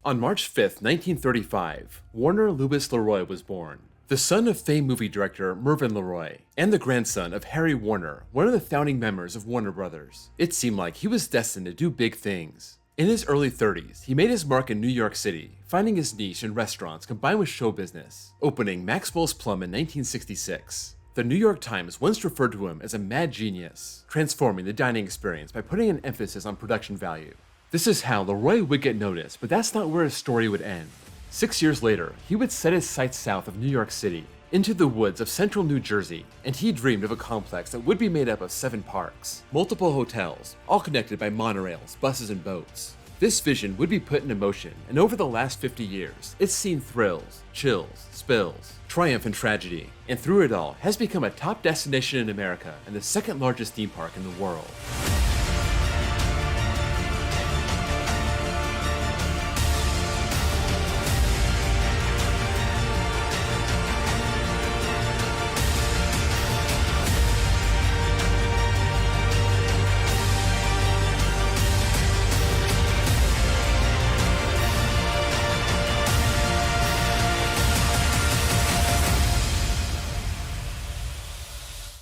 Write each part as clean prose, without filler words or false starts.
On March 5, 1935, Warner Lewis Leroy was born, the son of famed movie director Mervyn Leroy, and the grandson of Harry Warner, one of the founding members of Warner Brothers. It seemed like he was destined to do big things. In his early 30s, he made his mark in New York City, finding his niche in restaurants combined with show business, opening Maxwell's Plum in 1966. The New York Times once referred to him as a mad genius, transforming the dining experience by putting an emphasis on production value. This is how Leroy would get noticed, but that's not where his story would end. 6 years later, he would set his sights south of New York City, into the woods of central New Jersey, and he dreamed of a complex that would be made up of 7 parks, multiple hotels, all connected by monorails, buses, and boats. This vision would be put into motion, and over the last 50 years, it's seen thrills, chills, spills, triumph, and tragedy, and through it all, has become a top destination in America and the second largest theme park in the world.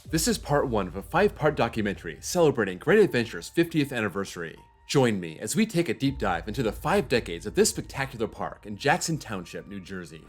This is part 1 of a 5-part documentary celebrating Great Adventure's 50th anniversary. Join me as we take a deep dive into the 5 decades of this spectacular park in Jackson Township, New Jersey.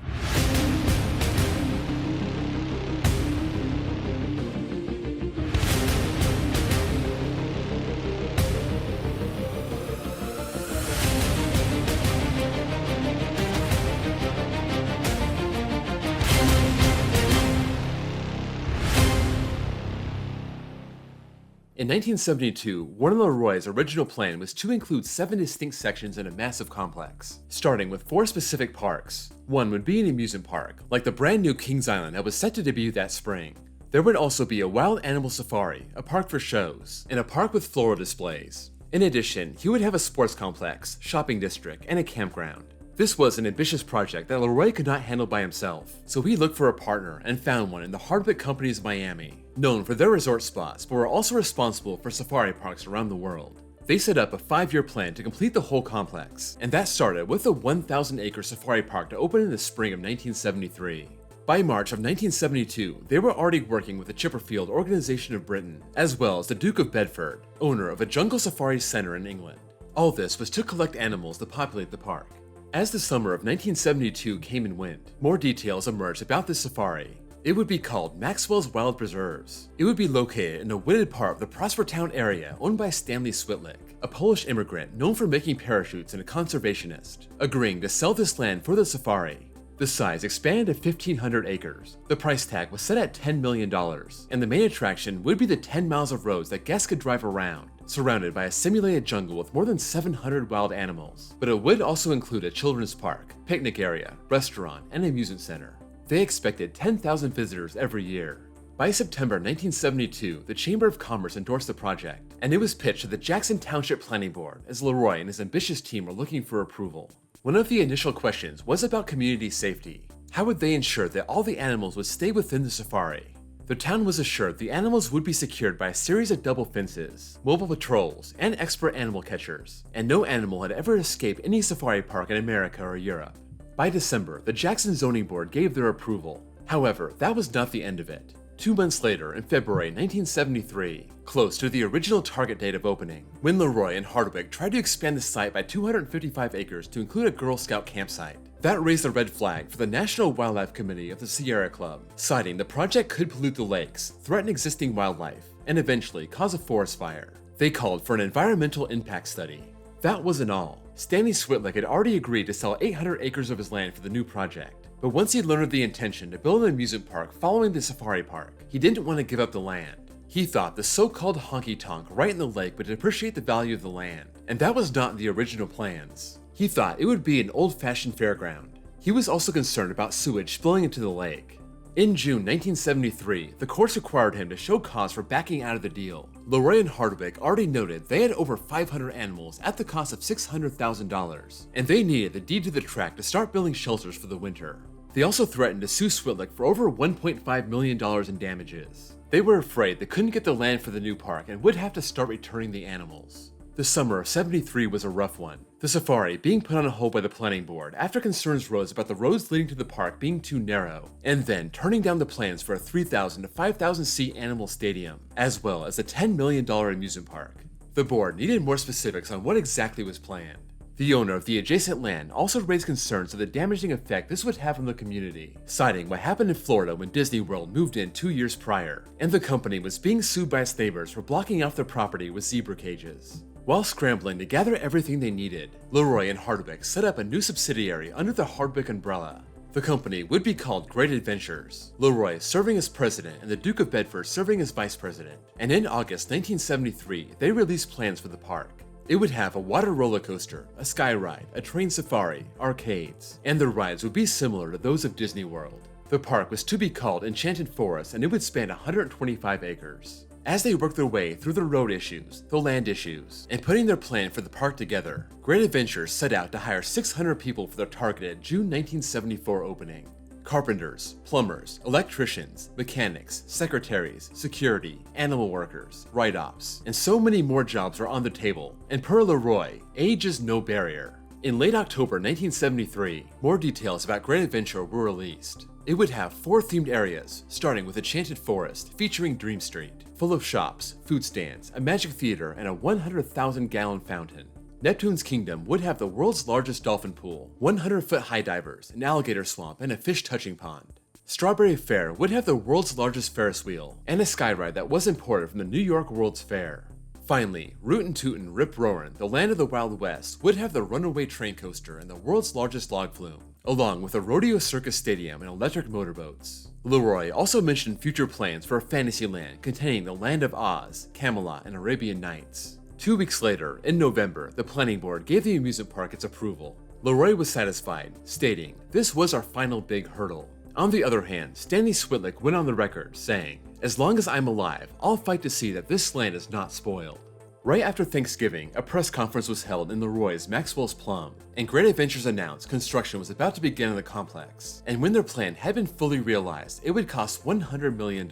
In 1972, Warner Leroy's original plan was to include 7 distinct sections in a massive complex, starting with 4 specific parks. One would be an amusement park, like the brand new Kings Island that was set to debut that spring. There would also be a wild animal safari, a park for shows, and a park with floral displays. In addition, he would have a sports complex, shopping district, and a campground. This was an ambitious project that Leroy could not handle by himself, so he looked for a partner and found one in the Hardwick Companies of Miami, known for their resort spots but were also responsible for safari parks around the world. They set up a 5-year plan to complete the whole complex, and that started with a 1,000-acre safari park to open in the spring of 1973. By March of 1972, they were already working with the Chipperfield Organization of Britain, as well as the Duke of Bedford, owner of a jungle safari center in England. All this was to collect animals to populate the park. As the summer of 1972 came and went, more details emerged about this safari. It would be called Maxwell's Wild Preserves. It would be located in a wooded part of the Prospertown area owned by Stanley Switlick, a Polish immigrant known for making parachutes and a conservationist, agreeing to sell this land for the safari. The size expanded to 1,500 acres. The price tag was set at $10 million, and the main attraction would be the 10 miles of roads that guests could drive around, surrounded by a simulated jungle with more than 700 wild animals. But it would also include a children's park, picnic area, restaurant, and amusement center. They expected 10,000 visitors every year. By September 1972, the Chamber of Commerce endorsed the project, and it was pitched to the Jackson Township Planning Board as Leroy and his ambitious team were looking for approval. One of the initial questions was about community safety. How would they ensure that all the animals would stay within the safari? The town was assured the animals would be secured by a series of double fences, mobile patrols, and expert animal catchers, and no animal had ever escaped any safari park in America or Europe. By December, the Jackson Zoning Board gave their approval. However, that was not the end of it. 2 months later, in February 1973, close to the original target date of opening, when Leroy and Hardwick tried to expand the site by 255 acres to include a Girl Scout campsite. That raised a red flag for the National Wildlife Committee of the Sierra Club, citing the project could pollute the lakes, threaten existing wildlife, and eventually cause a forest fire. They called for an environmental impact study. That wasn't all. Stanley Switlick had already agreed to sell 800 acres of his land for the new project. But once he learned of the intention to build an amusement park following the safari park, he didn't want to give up the land. He thought the so-called honky-tonk right in the lake would depreciate the value of the land, and that was not in the original plans. He thought it would be an old-fashioned fairground. He was also concerned about sewage spilling into the lake. In June 1973, the courts required him to show cause for backing out of the deal. Leroy and Hardwick already noted they had over 500 animals at the cost of $600,000, and they needed the deed to the tract to start building shelters for the winter. They also threatened to sue Switlick for over $1.5 million in damages. They were afraid they couldn't get the land for the new park and would have to start returning the animals. The summer of '73 was a rough one, the safari being put on hold by the planning board after concerns rose about the roads leading to the park being too narrow, and then turning down the plans for a 3,000 to 5,000 seat animal stadium, as well as a $10 million amusement park. The board needed more specifics on what exactly was planned. The owner of the adjacent land also raised concerns of the damaging effect this would have on the community, citing what happened in Florida when Disney World moved in 2 years prior, and the company was being sued by its neighbors for blocking off their property with zebra cages. While scrambling to gather everything they needed, Leroy and Hardwick set up a new subsidiary under the Hardwick umbrella. The company would be called Great Adventures, Leroy serving as president and the Duke of Bedford serving as vice president, and in August 1973 they released plans for the park. It would have a water roller coaster, a sky ride, a train safari, arcades, and the rides would be similar to those of Disney World. The park was to be called Enchanted Forest and it would span 125 acres. As they worked their way through the road issues, the land issues, and putting their plan for the park together, Great Adventures set out to hire 600 people for their targeted June 1974 opening. Carpenters, plumbers, electricians, mechanics, secretaries, security, animal workers, write-offs, and so many more jobs were on the table, and per Leroy, age is no barrier. In late October 1973, more details about Great Adventure were released. It would have 4 themed areas, starting with Enchanted Forest featuring Dream Street, full of shops, food stands, a magic theater, and a 100,000-gallon fountain. Neptune's Kingdom would have the world's largest dolphin pool, 100-foot high divers, an alligator swamp, and a fish touching pond. Strawberry Fair would have the world's largest Ferris wheel, and a sky ride that was imported from the New York World's Fair. Finally, Rootin' Tootin' Rip Roarin', the land of the Wild West, would have the runaway train coaster and the world's largest log flume, along with a rodeo circus stadium and electric motorboats. Leroy also mentioned future plans for a Fantasyland containing the Land of Oz, Camelot, and Arabian Nights. 2 weeks later, in November, the planning board gave the amusement park its approval. Leroy was satisfied, stating, "This was our final big hurdle." On the other hand, Stanley Switlick went on the record, saying, "As long as I'm alive, I'll fight to see that this land is not spoiled." Right after Thanksgiving, a press conference was held in Leroy's Maxwell's Plum, and Great Adventures announced construction was about to begin on the complex, and when their plan had been fully realized, it would cost $100 million.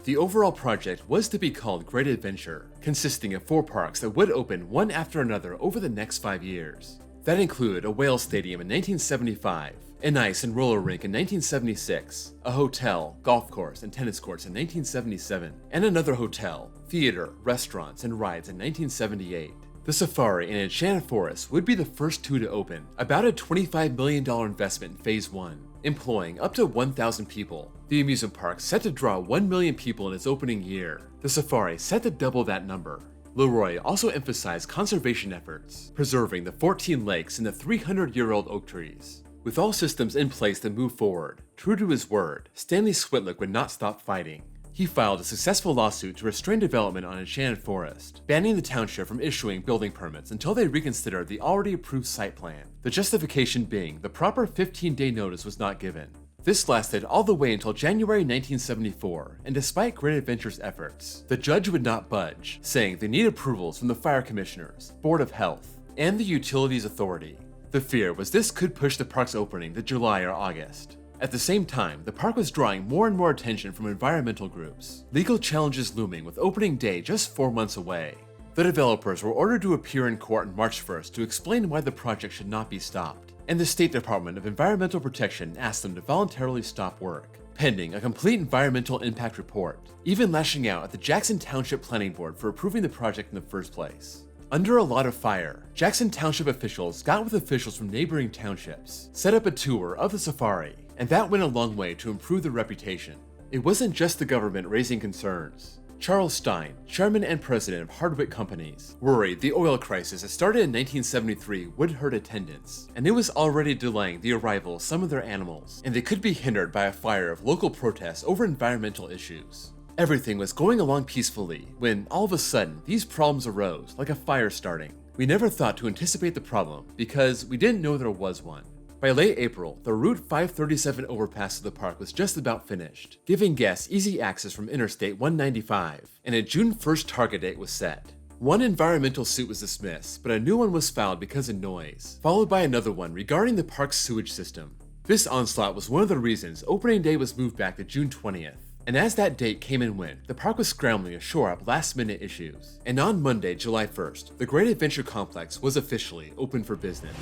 The overall project was to be called Great Adventure, consisting of 4 parks that would open one after another over the next 5 years. That included a whale stadium in 1975, an ice and roller rink in 1976, a hotel, golf course, and tennis courts in 1977, and another hotel, theater, restaurants, and rides in 1978. The safari and Enchanted Forest would be the first 2 to open, about a $25 million investment in Phase 1, employing up to 1,000 people. The amusement park set to draw 1 million people in its opening year. The safari set to double that number. Leroy also emphasized conservation efforts, preserving the 14 lakes and the 300-year-old oak trees. With all systems in place to move forward, true to his word, Stanley Switlick would not stop fighting. He filed a successful lawsuit to restrain development on Enchanted Forest, banning the township from issuing building permits until they reconsidered the already approved site plan, the justification being the proper 15-day notice was not given. This lasted all the way until January 1974, and despite Great Adventure's efforts, the judge would not budge, saying they need approvals from the Fire Commissioners, Board of Health, and the Utilities Authority. The fear was this could push the park's opening to July or August. At the same time, the park was drawing more and more attention from environmental groups, legal challenges looming with opening day just 4 months away. The developers were ordered to appear in court on March 1st to explain why the project should not be stopped, and the State Department of Environmental Protection asked them to voluntarily stop work, pending a complete environmental impact report, even lashing out at the Jackson Township Planning Board for approving the project in the first place. Under a lot of fire, Jackson Township officials got with officials from neighboring townships, set up a tour of the safari, and that went a long way to improve their reputation. It wasn't just the government raising concerns. Charles Stein, chairman and president of Hardwick Companies, worried the oil crisis that started in 1973 would hurt attendance, and it was already delaying the arrival of some of their animals, and they could be hindered by a fire of local protests over environmental issues. Everything was going along peacefully when, all of a sudden, these problems arose, like a fire starting. We never thought to anticipate the problem, because we didn't know there was one. By late April, the Route 537 overpass to the park was just about finished, giving guests easy access from Interstate 195, and a June 1st target date was set. One environmental suit was dismissed, but a new one was filed because of noise, followed by another one regarding the park's sewage system. This onslaught was one of the reasons opening day was moved back to June 20th. And as that date came and went, the park was scrambling to shore up last-minute issues. And on Monday, July 1st, the Great Adventure Complex was officially open for business.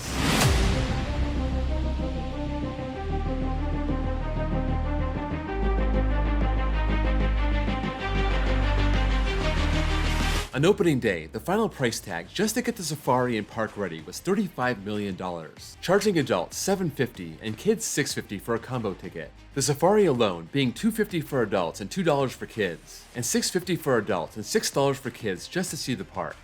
On opening day, the final price tag just to get the safari and park ready was $35 million, charging adults $750 and kids $650 for a combo ticket. The safari alone being $250 for adults and $2 for kids, and $650 for adults and $6 for kids just to see the park.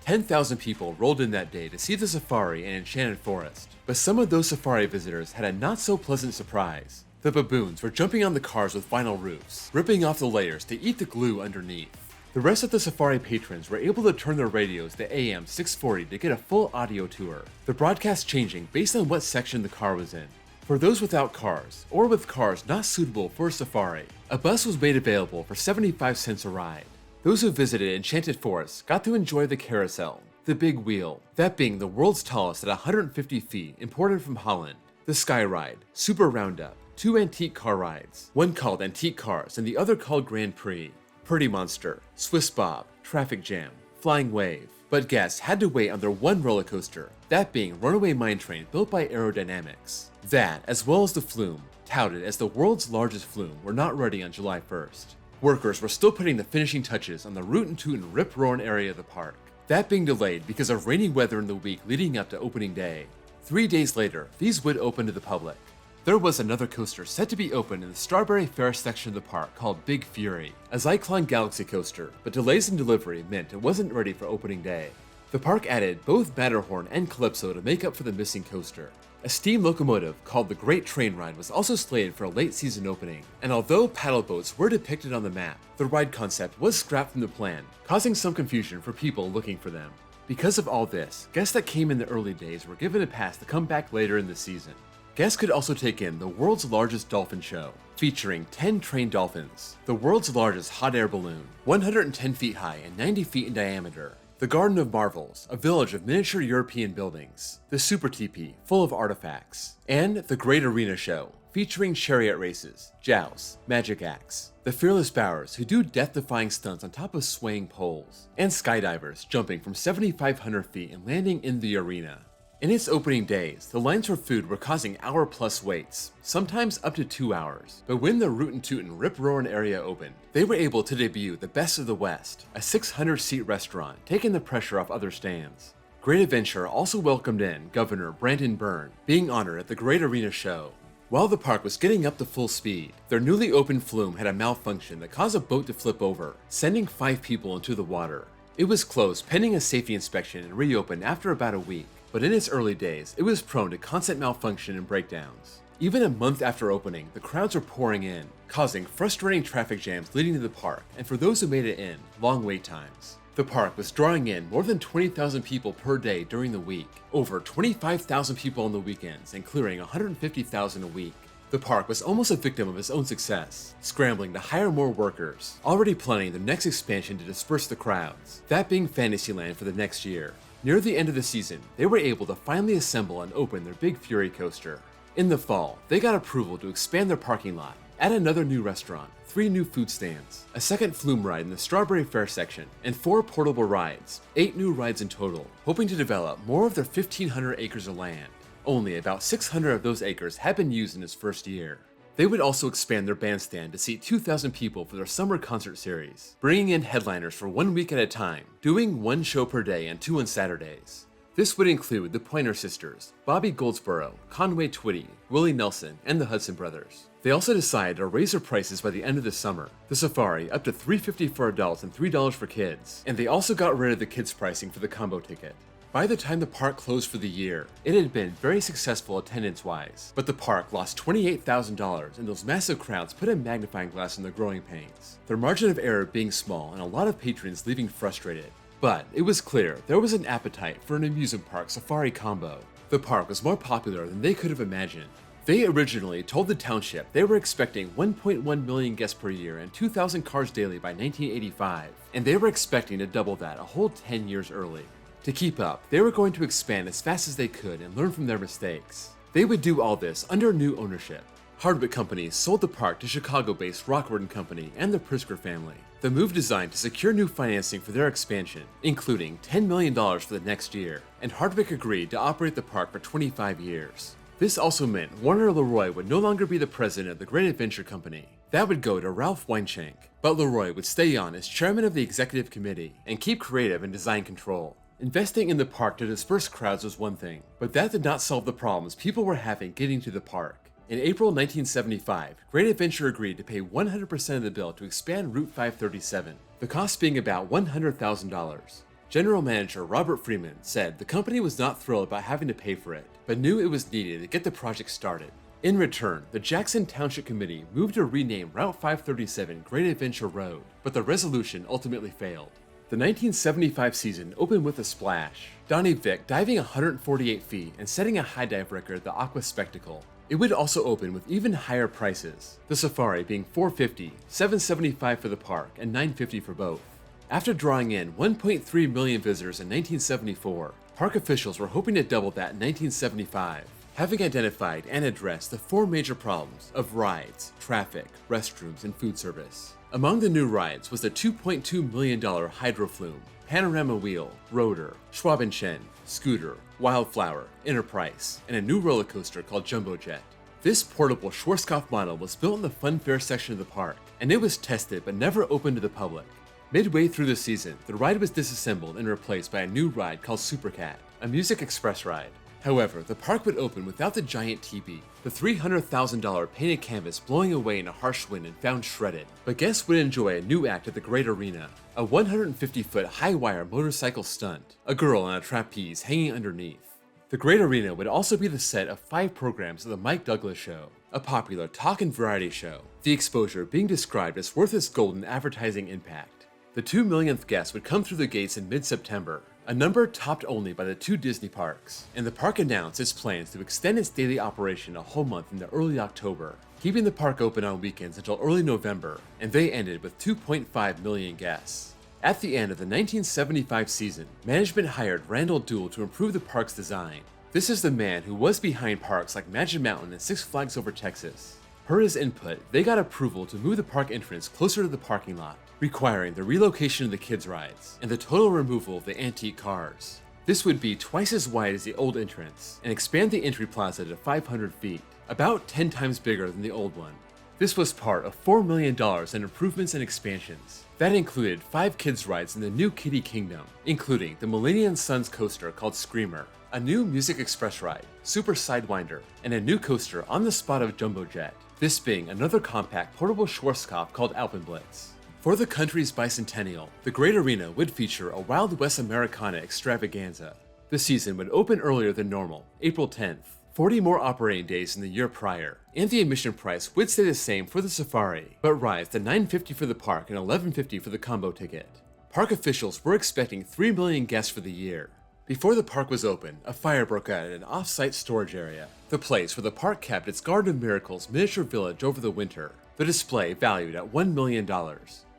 10,000 people rolled in that day to see the safari and Enchanted Forest, but some of those safari visitors had a not-so-pleasant surprise. The baboons were jumping on the cars with vinyl roofs, ripping off the layers to eat the glue underneath. The rest of the safari patrons were able to turn their radios to AM 640 to get a full audio tour, the broadcast changing based on what section the car was in. For those without cars, or with cars not suitable for a safari, a bus was made available for 75 cents a ride. Those who visited Enchanted Forest got to enjoy the carousel, the big wheel, that being the world's tallest at 150 feet, imported from Holland, the Sky Ride, Super Roundup, 2 antique car rides, one called Antique Cars and the other called Grand Prix, Pretty Monster, Swiss Bob, Traffic Jam, Flying Wave, but guests had to wait on their one roller coaster, that being Runaway Mine Train built by Aerodynamics. That, as well as the Flume, touted as the world's largest flume, were not ready on July 1st. Workers were still putting the finishing touches on the Rootin' Tootin' Rip-Roarin' area of the park, that being delayed because of rainy weather in the week leading up to opening day. 3 days later, these would open to the public. There was another coaster set to be opened in the Strawberry Fair section of the park called Big Fury, a Zyklon Galaxy coaster, but delays in delivery meant it wasn't ready for opening day. The park added both Matterhorn and Calypso to make up for the missing coaster. A steam locomotive called the Great Train Ride was also slated for a late season opening, and although paddle boats were depicted on the map, the ride concept was scrapped from the plan, causing some confusion for people looking for them. Because of all this, guests that came in the early days were given a pass to come back later in the season. Guests could also take in the world's largest dolphin show, featuring 10 trained dolphins, the world's largest hot air balloon, 110 feet high and 90 feet in diameter, the Garden of Marvels, a village of miniature European buildings, the Super Teepee, full of artifacts, and the Great Arena Show, featuring chariot races, jousts, magic acts, the fearless bowers who do death-defying stunts on top of swaying poles, and skydivers jumping from 7,500 feet and landing in the arena. In its opening days, the lines for food were causing hour-plus waits, sometimes up to 2 hours. But when the Rootin' Tootin' Rip-Roarin' area opened, they were able to debut the Best of the West, a 600-seat restaurant, taking the pressure off other stands. Great Adventure also welcomed in Governor Brandon Byrne, being honored at the Great Arena Show. While the park was getting up to full speed, their newly opened flume had a malfunction that caused a boat to flip over, sending 5 people into the water. It was closed pending a safety inspection and reopened after about a week. But in its early days, it was prone to constant malfunction and breakdowns. Even a month after opening, the crowds were pouring in, causing frustrating traffic jams leading to the park, and for those who made it in, long wait times. The park was drawing in more than 20,000 people per day during the week, over 25,000 people on the weekends, and clearing 150,000 a week. The park was almost a victim of its own success, scrambling to hire more workers, already planning their next expansion to disperse the crowds, that being Fantasyland for the next year. Near the end of the season, they were able to finally assemble and open their Big Fury coaster. In the fall, they got approval to expand their parking lot, add another new restaurant, 3 new food stands, a second flume ride in the Strawberry Fair section, and 4 portable rides, 8 new rides in total, hoping to develop more of their 1,500 acres of land. Only about 600 of those acres had been used in its first year. They would also expand their bandstand to seat 2,000 people for their summer concert series, bringing in headliners for 1 week at a time, doing 1 show per day and 2 on Saturdays. This would include the Pointer Sisters, Bobby Goldsboro, Conway Twitty, Willie Nelson, and the Hudson Brothers. They also decided to raise their prices by the end of the summer, the Safari up to $350 for adults and $3 for kids, and they also got rid of the kids' pricing for the combo ticket. By the time the park closed for the year, it had been very successful attendance-wise, but the park lost $28,000 and those massive crowds put a magnifying glass on the growing pains, their margin of error being small and a lot of patrons leaving frustrated. But it was clear there was an appetite for an amusement park safari combo. The park was more popular than they could have imagined. They originally told the township they were expecting 1.1 million guests per year and 2,000 cars daily by 1985, and they were expecting to double that a whole 10 years early. To keep up, they were going to expand as fast as they could and learn from their mistakes. They would do all this under new ownership. Hardwick Company sold the park to Chicago-based Rockwood & Company and the Pritzker family. The move designed to secure new financing for their expansion, including $10 million for the next year, and Hardwick agreed to operate the park for 25 years. This also meant Warner Leroy would no longer be the president of the Great Adventure Company. That would go to Ralph Weinshank, but Leroy would stay on as chairman of the executive committee and keep creative and design control. Investing in the park to disperse crowds was one thing, but that did not solve the problems people were having getting to the park. In April 1975, Great Adventure agreed to pay 100% of the bill to expand Route 537, the cost being about $100,000. General Manager Robert Freeman said the company was not thrilled about having to pay for it, but knew it was needed to get the project started. In return, the Jackson Township Committee moved to rename Route 537 Great Adventure Road, but the resolution ultimately failed. The 1975 season opened with a splash, Donnie Vick diving 148 feet and setting a high dive record at the Aqua Spectacle. It would also open with even higher prices, the Safari being $450, $775 for the park, and $950 for both. After drawing in 1.3 million visitors in 1974, park officials were hoping to double that in 1975, having identified and addressed the four major problems of rides, traffic, restrooms, and food service. Among the new rides was the $2.2 million Hydroflume, Panorama Wheel, Rotor, Schwabenchen, Scooter, Wildflower, Enterprise, and a new roller coaster called Jumbo Jet. This portable Schwarzkopf model was built in the fun fair section of the park, and it was tested but never opened to the public. Midway through the season, the ride was disassembled and replaced by a new ride called Supercat, a music express ride. However, the park would open without the giant teepee, the $300,000 painted canvas blowing away in a harsh wind and found shredded. But guests would enjoy a new act at the Great Arena, a 150-foot high-wire motorcycle stunt, a girl on a trapeze hanging underneath. The Great Arena would also be the set of 5 programs of the Mike Douglas Show, a popular talk and variety show, the exposure being described as worth its golden advertising impact. The 2 millionth guest would come through the gates in mid-September, a number topped only by the 2 Disney parks, and the park announced its plans to extend its daily operation a whole month into early October, keeping the park open on weekends until early November, and they ended with 2.5 million guests. At the end of the 1975 season, management hired Randall Duell to improve the park's design. This is the man who was behind parks like Magic Mountain and Six Flags Over Texas. Per his input, they got approval to move the park entrance closer to the parking lot, requiring the relocation of the kids' rides and the total removal of the antique cars. This would be twice as wide as the old entrance and expand the entry plaza to 500 feet, about 10 times bigger than the old one. This was part of $4 million in improvements and expansions. That included 5 kids' rides in the new Kiddie Kingdom, including the Millennium Suns coaster called Screamer, a new Music Express ride, Super Sidewinder, and a new coaster on the spot of Jumbo Jet, this being another compact portable Schwarzkopf called Alpenblitz. For the country's bicentennial, the Great Arena would feature a Wild West Americana extravaganza. The season would open earlier than normal, April 10th, 40 more operating days than the year prior, and the admission price would stay the same for the Safari, but rise to $950 for the park and $1150 for the combo ticket. Park officials were expecting 3 million guests for the year. Before the park was open, a fire broke out at an off-site storage area, the place where the park kept its Garden of Miracles miniature village over the winter, the display valued at $1 million.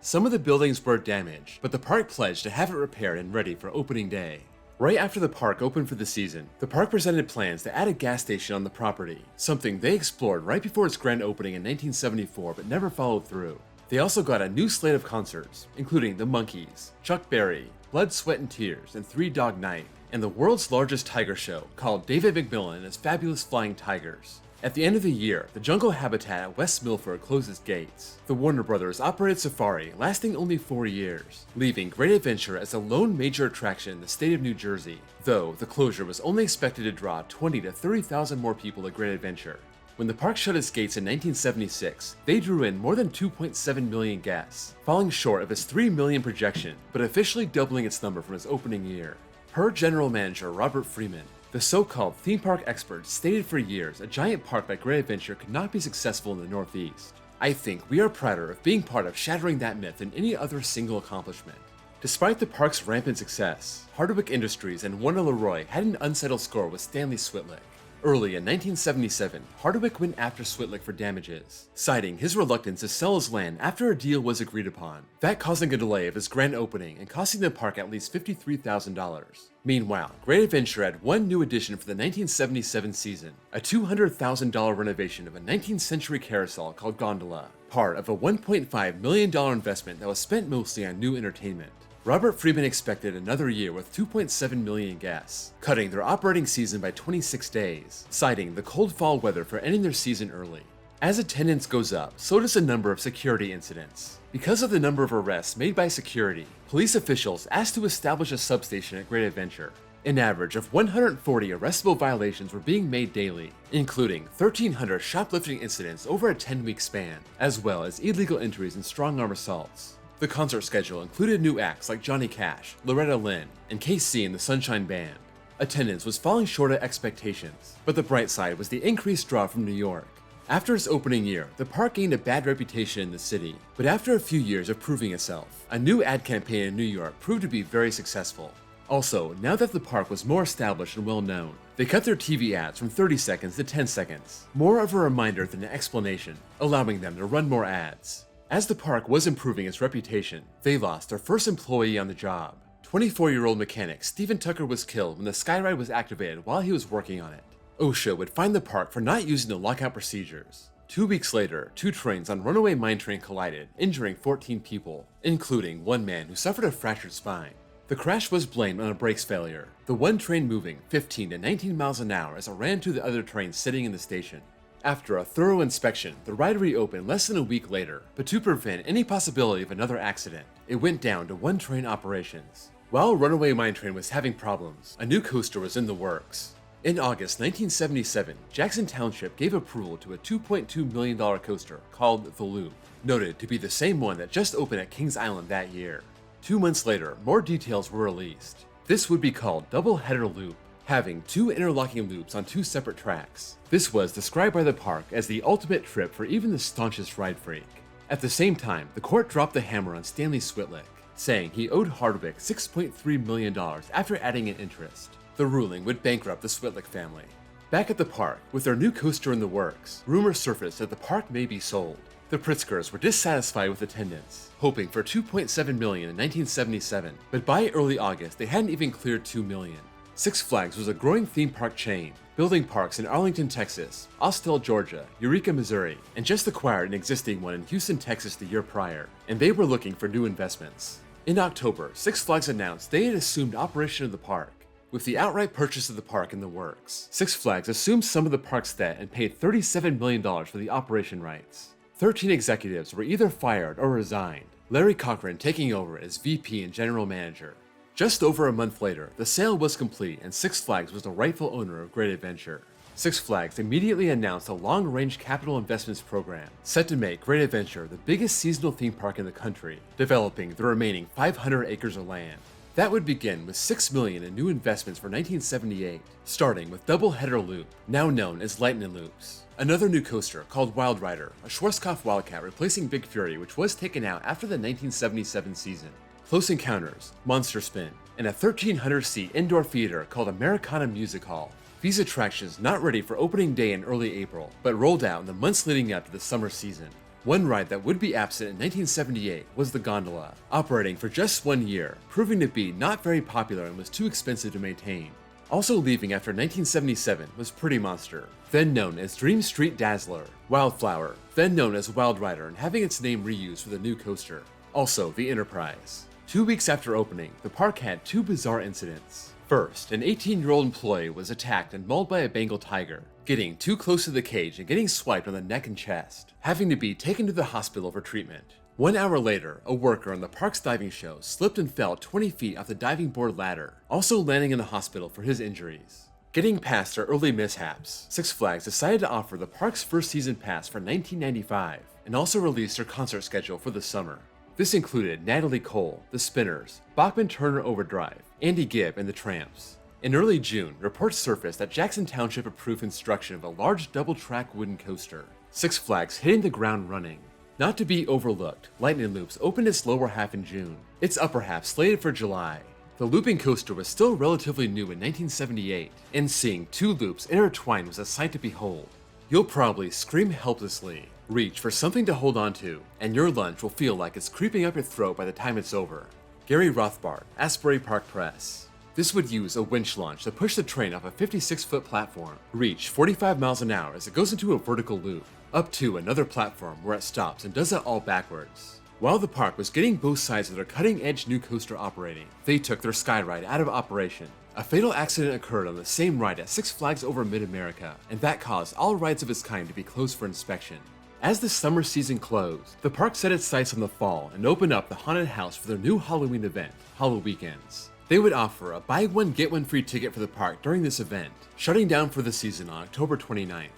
Some of the buildings were damaged, but the park pledged to have it repaired and ready for opening day. Right after the park opened for the season, the park presented plans to add a gas station on the property, something they explored right before its grand opening in 1974 but never followed through. They also got a new slate of concerts, including The Monkees, Chuck Berry, Blood, Sweat and Tears, and Three Dog Night, and the world's largest tiger show called David McMillan and His Fabulous Flying Tigers. At the end of the year, the jungle habitat at West Milford closed its gates. The Warner Brothers operated Safari, lasting only 4 years, leaving Great Adventure as the lone major attraction in the state of New Jersey, though the closure was only expected to draw 20 to 30,000 more people to Great Adventure. When the park shut its gates in 1976, they drew in more than 2.7 million guests, falling short of its 3 million projection, but officially doubling its number from its opening year. Per General Manager Robert Freeman, the so-called theme park experts stated for years a giant park like Great Adventure could not be successful in the Northeast. I think we are prouder of being part of shattering that myth than any other single accomplishment. Despite the park's rampant success, Hardwick Industries and Warner Leroy had an unsettled score with Stanley Switlick. Early in 1977, Hardwick went after Switlik for damages, citing his reluctance to sell his land after a deal was agreed upon, that causing a delay of his grand opening and costing the park at least $53,000. Meanwhile, Great Adventure had one new addition for the 1977 season, a $200,000 renovation of a 19th century carousel called Gondola, part of a $1.5 million investment that was spent mostly on new entertainment. Robert Friedman expected another year with 2.7 million guests, cutting their operating season by 26 days, citing the cold fall weather for ending their season early. As attendance goes up, so does the number of security incidents. Because of the number of arrests made by security, police officials asked to establish a substation at Great Adventure. An average of 140 arrestable violations were being made daily, including 1,300 shoplifting incidents over a 10-week span, as well as illegal entries and strong-arm assaults. The concert schedule included new acts like Johnny Cash, Loretta Lynn, and KC and the Sunshine Band. Attendance was falling short of expectations, but the bright side was the increased draw from New York. After its opening year, the park gained a bad reputation in the city, but after a few years of proving itself, a new ad campaign in New York proved to be very successful. Also, now that the park was more established and well known, they cut their TV ads from 30 seconds to 10 seconds, more of a reminder than an explanation, allowing them to run more ads. As the park was improving its reputation, they lost their first employee on the job. 24-year-old mechanic Stephen Tucker was killed when the Skyride was activated while he was working on it. OSHA would fine the park for not using the lockout procedures. 2 weeks later, two trains on runaway mine train collided, injuring 14 people, including one man who suffered a fractured spine. The crash was blamed on a brakes failure, the one train moving 15 to 19 miles an hour as it ran to the other trains sitting in the station. After a thorough inspection, the ride reopened less than a week later, but to prevent any possibility of another accident, it went down to one train operations. While Runaway Mine Train was having problems, a new coaster was in the works. In August 1977, Jackson Township gave approval to a $2.2 million coaster called The Loop, noted to be the same one that just opened at Kings Island that year. 2 months later, more details were released. This would be called Double Header Loop, having 2 interlocking loops on 2 separate tracks. This was described by the park as the ultimate trip for even the staunchest ride freak. At the same time, the court dropped the hammer on Stanley Switlik, saying he owed Hardwick $6.3 million after adding an interest. The ruling would bankrupt the Switlik family. Back at the park, with their new coaster in the works, rumors surfaced that the park may be sold. The Pritzkers were dissatisfied with attendance, hoping for $2.7 million in 1977, but by early August they hadn't even cleared $2 million. Six Flags was a growing theme park chain, building parks in Arlington, Texas, Austell, Georgia, Eureka, Missouri, and just acquired an existing one in Houston, Texas the year prior, and they were looking for new investments. In October, Six Flags announced they had assumed operation of the park. With the outright purchase of the park in the works, Six Flags assumed some of the park's debt and paid $37 million for the operation rights. 13 executives were either fired or resigned, Larry Cochran taking over as VP and General Manager. Just over a month later, the sale was complete and Six Flags was the rightful owner of Great Adventure. Six Flags immediately announced a long-range capital investments program set to make Great Adventure the biggest seasonal theme park in the country, developing the remaining 500 acres of land. That would begin with $6 million in new investments for 1978, starting with Double Header Loop, now known as Lightning Loops. Another new coaster called Wild Rider, a Schwarzkopf Wildcat replacing Big Fury, which was taken out after the 1977 season. Close Encounters, Monster Spin, and a 1,300-seat indoor theater called Americana Music Hall. These attractions not ready for opening day in early April, but rolled out in the months leading up to the summer season. One ride that would be absent in 1978 was the Gondola, operating for just 1 year, proving to be not very popular and was too expensive to maintain. Also leaving after 1977 was Pretty Monster, then known as Dream Street Dazzler, Wildflower, then known as Wild Rider and having its name reused for the new coaster. Also the Enterprise. 2 weeks after opening, the park had 2 bizarre incidents. First, an 18-year-old employee was attacked and mauled by a Bengal tiger, getting too close to the cage and getting swiped on the neck and chest, having to be taken to the hospital for treatment. 1 hour later, a worker on the park's diving show slipped and fell 20 feet off the diving board ladder, also landing in the hospital for his injuries. Getting past their early mishaps, Six Flags decided to offer the park's first season pass for 1995, and also released their concert schedule for the summer. This included Natalie Cole, The Spinners, Bachman Turner Overdrive, Andy Gibb, and The Tramps. In early June, reports surfaced that Jackson Township approved construction of a large double-track wooden coaster, Six Flags hitting the ground running. Not to be overlooked, Lightning Loops opened its lower half in June, its upper half slated for July. The looping coaster was still relatively new in 1978, and seeing two loops intertwined was a sight to behold. You'll probably scream helplessly, reach for something to hold onto, and your lunch will feel like it's creeping up your throat by the time it's over. Gary Rothbard, Asbury Park Press. This would use a winch launch to push the train off a 56-foot platform, reach 45 miles an hour as it goes into a vertical loop, up to another platform where it stops and does it all backwards. While the park was getting both sides of their cutting-edge new coaster operating, they took their Skyride out of operation. A fatal accident occurred on the same ride at Six Flags Over Mid-America, and that caused all rides of its kind to be closed for inspection. As the summer season closed, the park set its sights on the fall and opened up the haunted house for their new Halloween event, Halloweekends. They would offer a buy one get one free ticket for the park during this event, shutting down for the season on October 29th.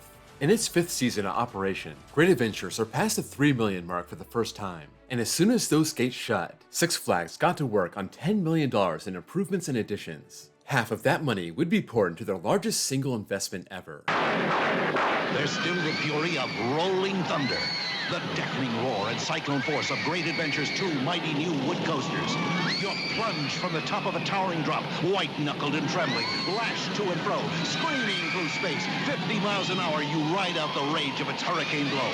In its 5th season of operation, Great Adventure surpassed the 3 million mark for the first time, and as soon as those gates shut, Six Flags got to work on $10 million in improvements and additions. Half of that money would be poured into their largest single investment ever. There's still the fury of rolling thunder, the deafening roar and cyclone force of Great Adventure's two mighty new wood coasters. You're plunged from the top of a towering drop, white-knuckled and trembling, lashed to and fro, screaming through space. 50 miles an hour, you ride out the rage of its hurricane blow.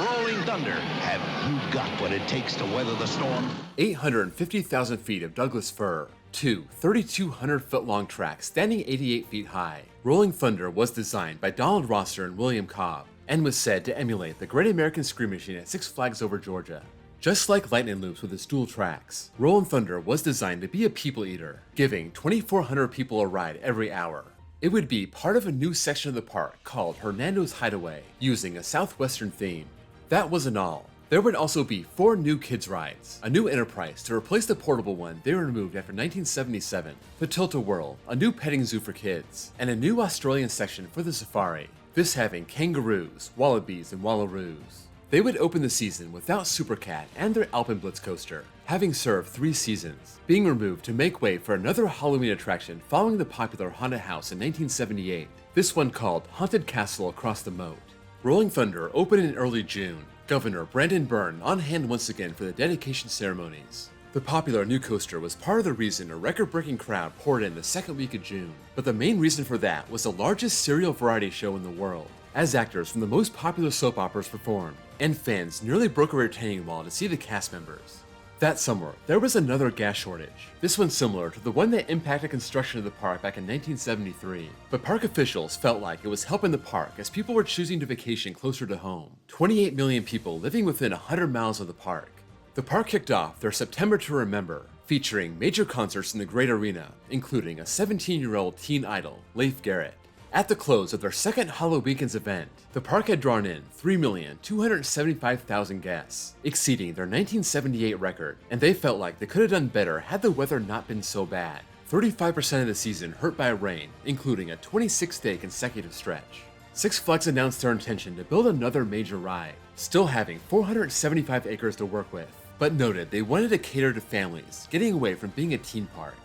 Rolling thunder, have you got what it takes to weather the storm? 850,000 feet of Douglas fir, two 3,200-foot-long tracks standing 88 feet high. Rolling Thunder was designed by Donald Rosser and William Cobb, and was said to emulate the Great American Scream Machine at Six Flags Over Georgia. Just like Lightning Loops with its dual tracks, Rollin' Thunder was designed to be a people eater, giving 2,400 people a ride every hour. It would be part of a new section of the park called Hernando's Hideaway, using a southwestern theme. That wasn't all. There would also be 4 new kids rides, a new Enterprise to replace the portable one they removed after 1977, the Tilt-A-Whirl, a new petting zoo for kids, and a new Australian section for the safari, this having kangaroos, wallabies, and wallaroos. They would open the season without Supercat and their Alpenblitz coaster, having served 3 seasons, being removed to make way for another Halloween attraction following the popular Haunted House in 1978, this one called Haunted Castle Across the Moat. Rolling Thunder opened in early June, Governor Brandon Byrne on hand once again for the dedication ceremonies. The popular new coaster was part of the reason a record-breaking crowd poured in the second week of June, but the main reason for that was the largest serial variety show in the world, as actors from the most popular soap operas performed, and fans nearly broke a retaining wall to see the cast members. That summer, there was another gas shortage, this one similar to the one that impacted construction of the park back in 1973. But park officials felt like it was helping the park as people were choosing to vacation closer to home. 28 million people living within 100 miles of the park. The park kicked off their September to Remember, featuring major concerts in the Great Arena, including a 17-year-old teen idol, Leif Garrett. At the close of their second Halloweekends event, the park had drawn in 3,275,000 guests, exceeding their 1978 record, and they felt like they could have done better had the weather not been so bad. 35% of the season hurt by rain, including a 26-day consecutive stretch. Six Flags announced their intention to build another major ride, still having 475 acres to work with, but noted they wanted to cater to families, getting away from being a teen park.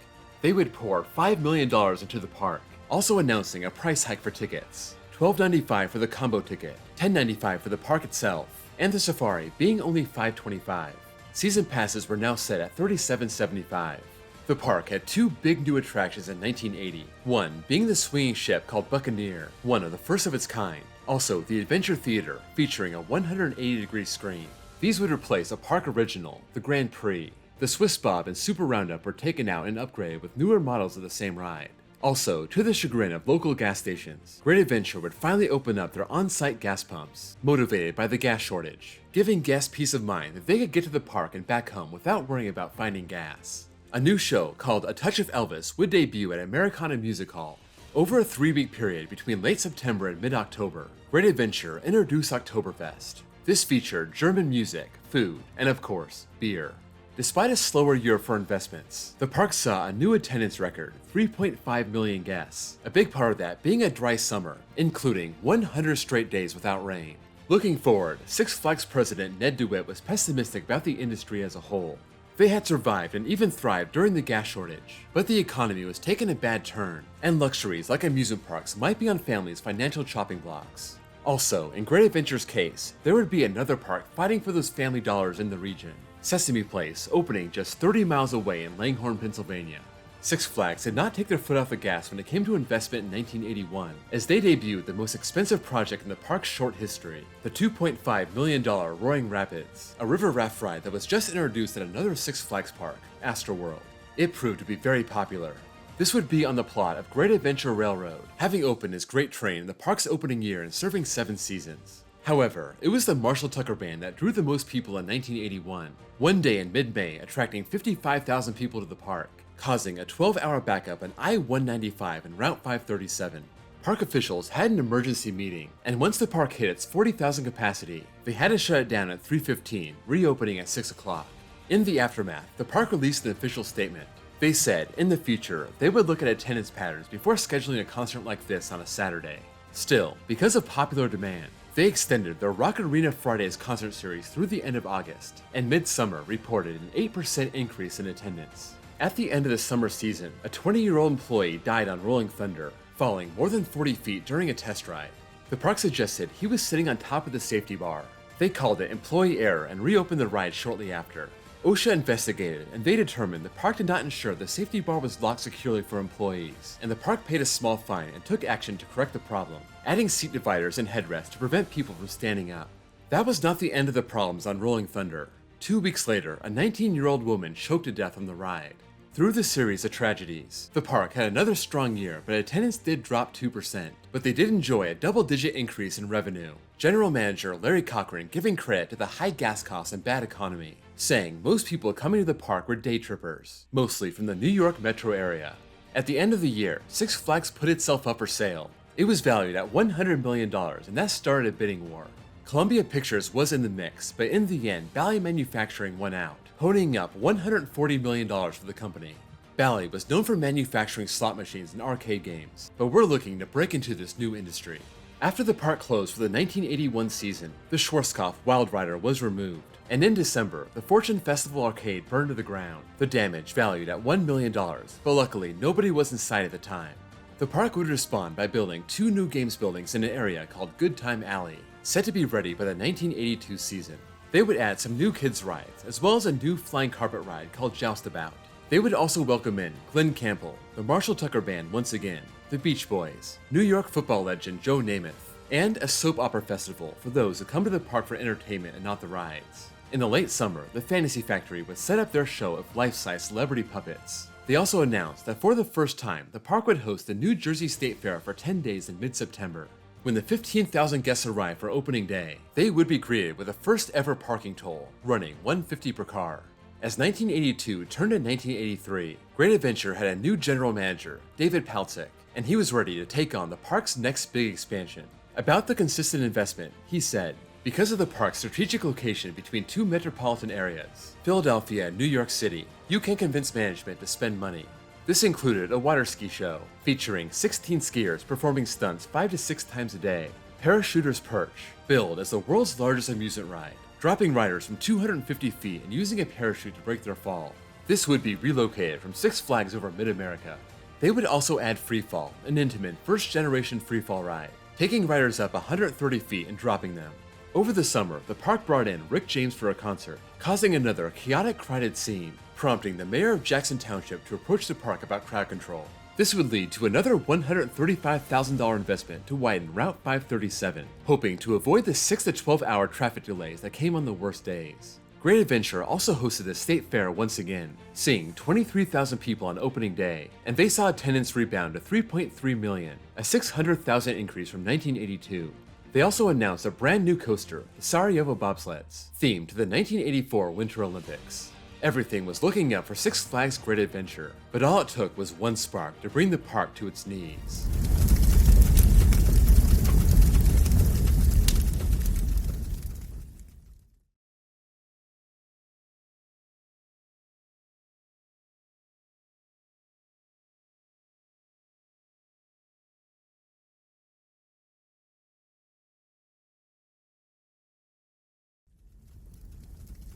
They would pour $5 million into the park, also announcing a price hike for tickets, $12.95 for the combo ticket, $10.95 for the park itself, and the safari being only $5.25. Season passes were now set at $37.75. The park had 2 big new attractions in 1980, one being the swinging ship called Buccaneer, one of the first of its kind, also the Adventure Theater featuring a 180-degree screen. These would replace a park original, the Grand Prix. The Swiss Bob and Super Roundup were taken out and upgraded with newer models of the same ride. Also, to the chagrin of local gas stations, Great Adventure would finally open up their on-site gas pumps, motivated by the gas shortage, giving guests peace of mind that they could get to the park and back home without worrying about finding gas. A new show called A Touch of Elvis would debut at Americana Music Hall. Over a 3-week period between late September and mid-October, Great Adventure introduced Oktoberfest. This featured German music, food, and of course, beer. Despite a slower year for investments, the park saw a new attendance record, 3.5 million guests, a big part of that being a dry summer, including 100 straight days without rain. Looking forward, Six Flags president Ned DeWitt was pessimistic about the industry as a whole. They had survived and even thrived during the gas shortage, but the economy was taking a bad turn, and luxuries like amusement parks might be on families' financial chopping blocks. Also, in Great Adventure's case, there would be another park fighting for those family dollars in the region. Sesame Place, opening just 30 miles away in Langhorne, Pennsylvania. Six Flags did not take their foot off the gas when it came to investment in 1981, as they debuted the most expensive project in the park's short history, the $2.5 million Roaring Rapids, a river raft ride that was just introduced at another Six Flags park, Astroworld. It proved to be very popular. This would be on the plot of Great Adventure Railroad, having opened as Great Train in the park's opening year and serving 7 seasons. However, it was the Marshall Tucker Band that drew the most people in 1981, one day in mid-May attracting 55,000 people to the park, causing a 12-hour backup on I-195 and Route 537. Park officials had an emergency meeting, and once the park hit its 40,000 capacity, they had to shut it down at 3:15, reopening at 6 o'clock. In the aftermath, the park released an official statement. They said, in the future, they would look at attendance patterns before scheduling a concert like this on a Saturday. Still, because of popular demand, they extended their Rock Arena Fridays concert series through the end of August, and Midsummer reported an 8% increase in attendance. At the end of the summer season, a 20-year-old employee died on Rolling Thunder, falling more than 40 feet during a test ride. The park suggested he was sitting on top of the safety bar. They called it employee error and reopened the ride shortly after. OSHA investigated, and they determined the park did not ensure the safety bar was locked securely for employees, and the park paid a small fine and took action to correct the problem, adding seat dividers and headrests to prevent people from standing up. That was not the end of the problems on Rolling Thunder. 2 weeks later, a 19-year-old woman choked to death on the ride. Through the series of tragedies, the park had another strong year, but attendance did drop 2%, but they did enjoy a double-digit increase in revenue. General Manager Larry Cochran giving credit to the high gas costs and bad economy, saying most people coming to the park were day trippers, mostly from the New York metro area. At the end of the year, Six Flags put itself up for sale. It was valued at $100 million, and that started a bidding war. Columbia Pictures was in the mix, but in the end, Bally Manufacturing won out, ponying up $140 million for the company. Bally was known for manufacturing slot machines and arcade games, but we're looking to break into this new industry. After the park closed for the 1981 season, the Schwarzkopf Wild Rider was removed, and in December, the Fortune Festival arcade burned to the ground, the damage valued at $1 million, but luckily nobody was inside at the time. The park would respond by building 2 new games buildings in an area called Good Time Alley, set to be ready by the 1982 season. They would add some new kids' rides, as well as a new flying carpet ride called Joustabout. They would also welcome in Glenn Campbell, the Marshall Tucker Band once again, the Beach Boys, New York football legend Joe Namath, and a soap opera festival for those who come to the park for entertainment and not the rides. In the late summer, the Fantasy Factory would set up their show of life-size celebrity puppets. They also announced that for the first time, the park would host the New Jersey State Fair for 10 days in mid-September. When the 15,000 guests arrived for opening day, they would be greeted with the first ever parking toll, running $150 per car. As 1982 turned to 1983, Great Adventure had a new general manager, David Paltzik, and he was ready to take on the park's next big expansion. About the consistent investment, he said, because of the park's strategic location between 2 metropolitan areas, Philadelphia and New York City, you can convince management to spend money. This included a water ski show, featuring 16 skiers performing stunts 5 to 6 times a day, Parachuter's Perch, billed as the world's largest amusement ride, dropping riders from 250 feet and using a parachute to break their fall. This would be relocated from Six Flags over Mid-America. They would also add Freefall, an intimate first-generation freefall ride, taking riders up 130 feet and dropping them. Over the summer, the park brought in Rick James for a concert, causing another chaotic crowded scene, prompting the mayor of Jackson Township to approach the park about crowd control. This would lead to another $135,000 investment to widen Route 537, hoping to avoid the 6 to 12-hour traffic delays that came on the worst days. Great Adventure also hosted the State Fair once again, seeing 23,000 people on opening day, and they saw attendance rebound to 3.3 million, a 600,000 increase from 1982. They also announced a brand new coaster, the Sarajevo Bobsleds, themed to the 1984 Winter Olympics. Everything was looking up for Six Flags Great Adventure, but all it took was one spark to bring the park to its knees.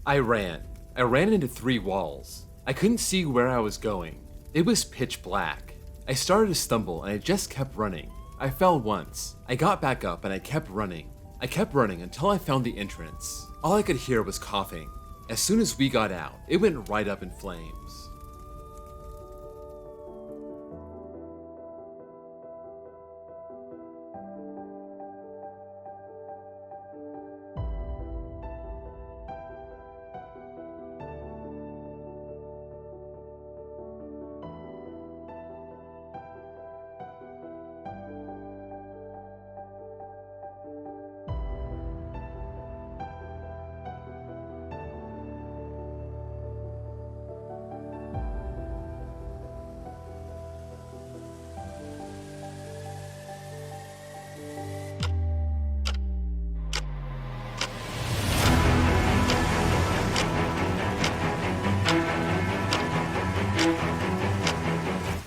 I ran into 3 walls. I couldn't see where I was going. It was pitch black. I started to stumble and I just kept running. I fell once. I got back up and I kept running. I kept running until I found the entrance. All I could hear was coughing. As soon as we got out, it went right up in flames.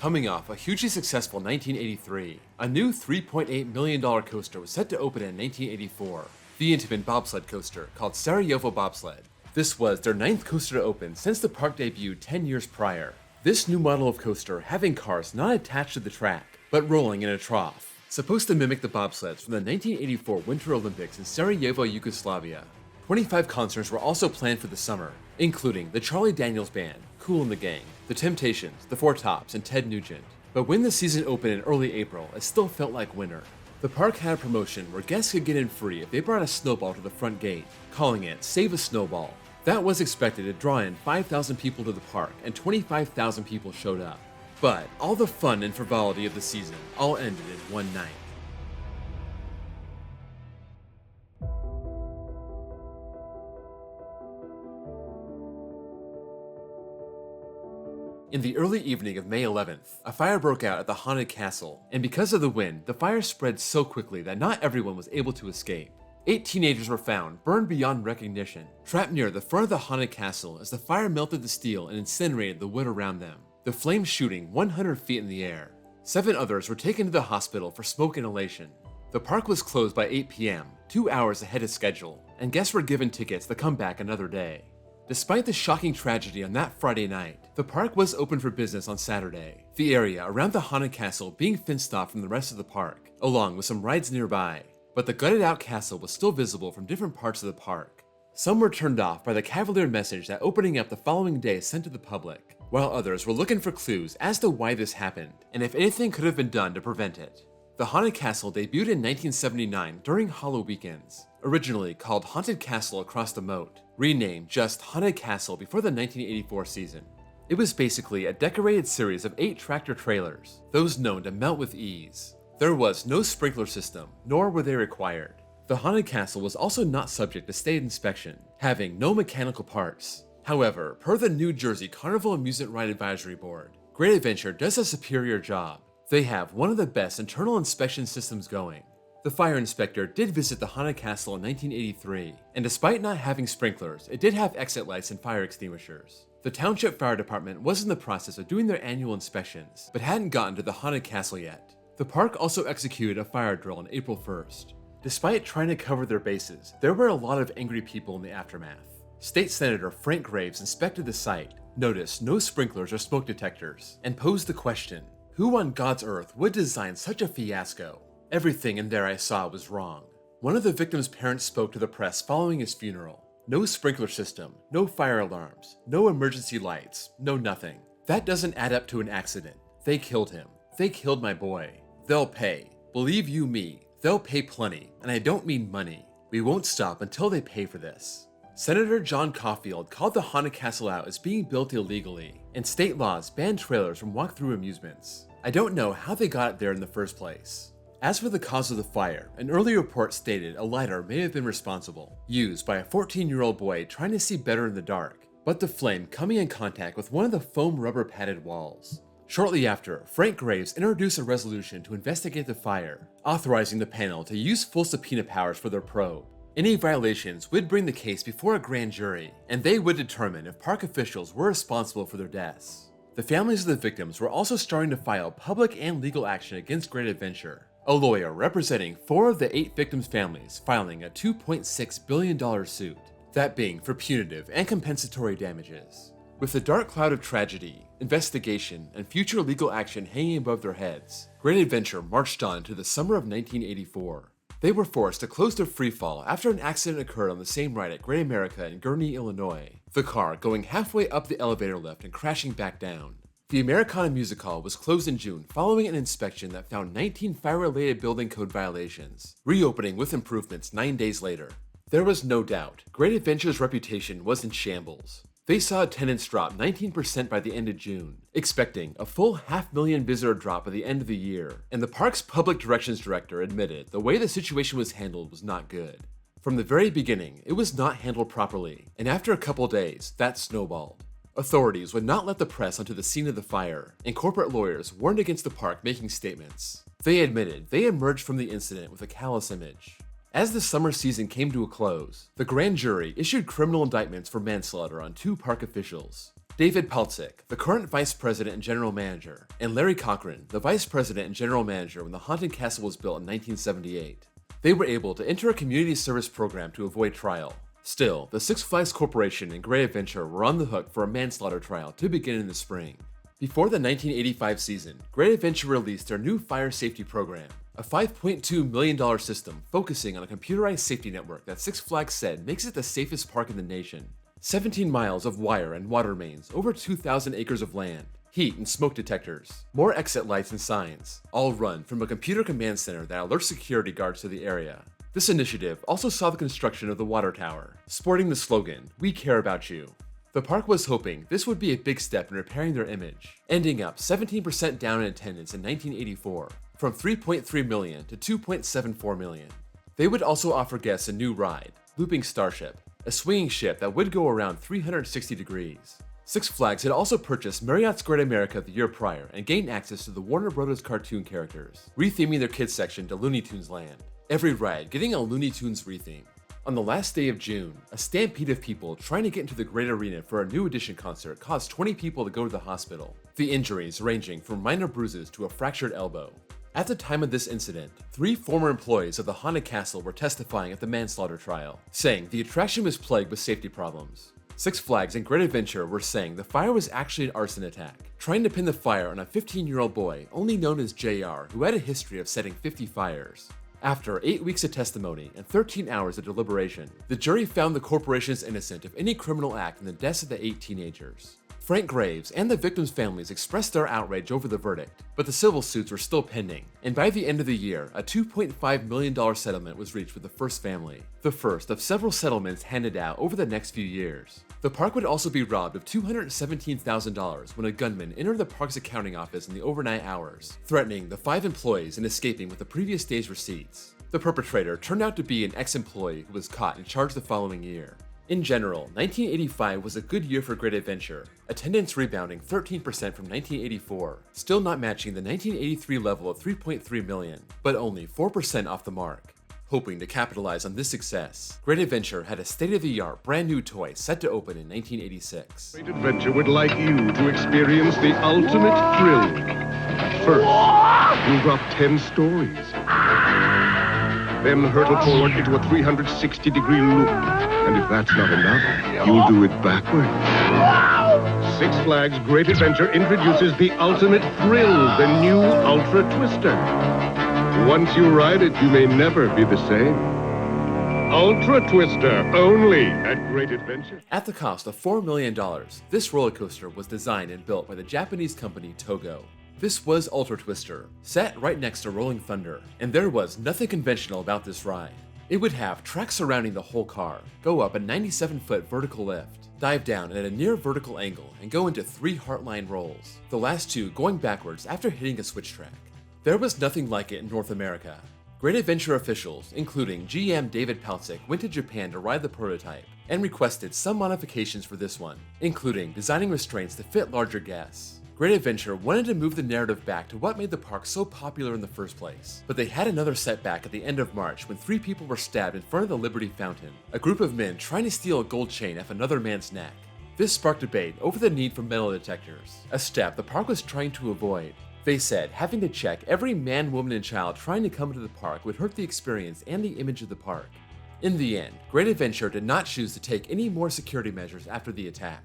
Coming off a hugely successful 1983, a new $3.8 million coaster was set to open in 1984, the Intamin bobsled coaster called Sarajevo Bobsled. This was their 9th coaster to open since the park debuted 10 years prior. This new model of coaster having cars not attached to the track, but rolling in a trough, supposed to mimic the bobsleds from the 1984 Winter Olympics in Sarajevo, Yugoslavia. 25 concerts were also planned for the summer, including the Charlie Daniels Band, Kool and the Gang, The Temptations, The Four Tops, and Ted Nugent. But when the season opened in early April, it still felt like winter. The park had a promotion where guests could get in free if they brought a snowball to the front gate, calling it Save a Snowball. That was expected to draw in 5,000 people to the park, and 25,000 people showed up. But all the fun and frivolity of the season all ended in one night. In the early evening of May 11th, a fire broke out at the haunted castle, and because of the wind, the fire spread so quickly that not everyone was able to escape. 8 teenagers were found, burned beyond recognition, trapped near the front of the haunted castle as the fire melted the steel and incinerated the wood around them, the flames shooting 100 feet in the air. 7 others were taken to the hospital for smoke inhalation. The park was closed by 8 p.m., 2 hours ahead of schedule, and guests were given tickets to come back another day. Despite the shocking tragedy on that Friday night, the park was open for business on Saturday, the area around the haunted castle being fenced off from the rest of the park, along with some rides nearby. But the gutted-out castle was still visible from different parts of the park. Some were turned off by the cavalier message that opening up the following day sent to the public, while others were looking for clues as to why this happened, and if anything could have been done to prevent it. The Haunted Castle debuted in 1979 during Hollow Weekends, originally called Haunted Castle Across the Moat, renamed just Haunted Castle before the 1984 season. It was basically a decorated series of 8 tractor trailers, those known to melt with ease. There was no sprinkler system, nor were they required. The Haunted Castle was also not subject to state inspection, having no mechanical parts. However, per the New Jersey Carnival Amusement Ride Advisory Board, Great Adventure does a superior job. They have one of the best internal inspection systems going. The fire inspector did visit the Haunted Castle in 1983, and despite not having sprinklers, it did have exit lights and fire extinguishers. The Township Fire Department was in the process of doing their annual inspections, but hadn't gotten to the Haunted Castle yet. The park also executed a fire drill on April 1st. Despite trying to cover their bases, there were a lot of angry people in the aftermath. State Senator Frank Graves inspected the site, noticed no sprinklers or smoke detectors, and posed the question, who on God's earth would design such a fiasco? Everything in there I saw was wrong. One of the victim's parents spoke to the press following his funeral. No sprinkler system, no fire alarms, no emergency lights, no nothing. That doesn't add up to an accident. They killed him. They killed my boy. They'll pay. Believe you me, they'll pay plenty, and I don't mean money. We won't stop until they pay for this. Senator John Caulfield called the Haunted Castle out as being built illegally, and state laws banned trailers from walk-through amusements. I don't know how they got it there in the first place. As for the cause of the fire, an early report stated a lighter may have been responsible, used by a 14-year-old boy trying to see better in the dark, but the flame coming in contact with one of the foam rubber padded walls. Shortly after, Frank Graves introduced a resolution to investigate the fire, authorizing the panel to use full subpoena powers for their probe. Any violations would bring the case before a grand jury, and they would determine if park officials were responsible for their deaths. The families of the victims were also starting to file public and legal action against Great Adventure, a lawyer representing 4 of the 8 victims' families filing a $2.6 billion suit, that being for punitive and compensatory damages. With the dark cloud of tragedy, investigation, and future legal action hanging above their heads, Great Adventure marched on to the summer of 1984. They were forced to close their freefall after an accident occurred on the same ride at Great America in Gurnee, Illinois, the car going halfway up the elevator lift and crashing back down. The Americana Music Hall was closed in June following an inspection that found 19 fire-related building code violations, reopening with improvements 9 days later. There was no doubt, Great Adventure's reputation was in shambles. They saw attendance drop 19% by the end of June, expecting a full 500,000 visitor drop by the end of the year, and the park's public directions director admitted the way the situation was handled was not good. From the very beginning, it was not handled properly, and after a couple days, that snowballed. Authorities would not let the press onto the scene of the fire, and corporate lawyers warned against the park making statements. They admitted they emerged from the incident with a callous image. As the summer season came to a close, the grand jury issued criminal indictments for manslaughter on 2 park officials. David Paltzik, the current vice president and general manager, and Larry Cochran, the vice president and general manager when the Haunted Castle was built in 1978. They were able to enter a community service program to avoid trial. Still, the Six Flags Corporation and Great Adventure were on the hook for a manslaughter trial to begin in the spring. Before the 1985 season, Great Adventure released their new fire safety program, a $5.2 million system focusing on a computerized safety network that Six Flags said makes it the safest park in the nation. 17 miles of wire and water mains, over 2,000 acres of land, heat and smoke detectors, more exit lights and signs, all run from a computer command center that alerts security guards to the area. This initiative also saw the construction of the water tower, sporting the slogan, "We care about you." The park was hoping this would be a big step in repairing their image, ending up 17% down in attendance in 1984, from 3.3 million to 2.74 million. They would also offer guests a new ride, Looping Starship, a swinging ship that would go around 360 degrees. Six Flags had also purchased Marriott's Great America the year prior and gained access to the Warner Bros. Cartoon characters, retheming their kids section to Looney Tunes Land. Every ride getting a Looney Tunes retheme. On the last day of June, a stampede of people trying to get into the Great Arena for a New Edition concert caused 20 people to go to the hospital, the injuries ranging from minor bruises to a fractured elbow. At the time of this incident, 3 former employees of the Haunted Castle were testifying at the manslaughter trial, saying the attraction was plagued with safety problems. Six Flags and Great Adventure were saying the fire was actually an arson attack, trying to pin the fire on a 15-year-old boy only known as JR, who had a history of setting 50 fires. After 8 weeks of testimony and 13 hours of deliberation, the jury found the corporations innocent of any criminal act in the deaths of the 8 teenagers. Frank Graves and the victims' families expressed their outrage over the verdict, but the civil suits were still pending, and by the end of the year, a $2.5 million settlement was reached with the first family, the first of several settlements handed out over the next few years. The park would also be robbed of $217,000 when a gunman entered the park's accounting office in the overnight hours, threatening the 5 employees and escaping with the previous day's receipts. The perpetrator turned out to be an ex-employee who was caught and charged the following year. In general, 1985 was a good year for Great Adventure, attendance rebounding 13% from 1984, still not matching the 1983 level of 3.3 million, but only 4% off the mark. Hoping to capitalize on this success, Great Adventure had a state-of-the-art brand new toy set to open in 1986. Great Adventure would like you to experience the ultimate thrill. First, you'll drop 10 stories. Then hurtle forward into a 360-degree loop. And if that's not enough, you'll do it backward. Six Flags Great Adventure introduces the ultimate thrill, the new Ultra Twister. Once you ride it, you may never be the same. Ultra Twister, only at Great Adventure. At the cost of $4 million, this roller coaster was designed and built by the Japanese company Togo. This was Ultra Twister, set right next to Rolling Thunder, and there was nothing conventional about this ride. It would have tracks surrounding the whole car, go up a 97-foot vertical lift, dive down at a near vertical angle, and go into 3 heartline rolls, the last 2 going backwards after hitting a switch track. There was nothing like it in North America. Great Adventure officials, including GM David Paltzik, went to Japan to ride the prototype, and requested some modifications for this one, including designing restraints to fit larger guests. Great Adventure wanted to move the narrative back to what made the park so popular in the first place, but they had another setback at the end of March when 3 people were stabbed in front of the Liberty Fountain, a group of men trying to steal a gold chain off another man's neck. This sparked debate over the need for metal detectors, a step the park was trying to avoid. They said having to check every man, woman, and child trying to come to the park would hurt the experience and the image of the park. In the end, Great Adventure did not choose to take any more security measures after the attack.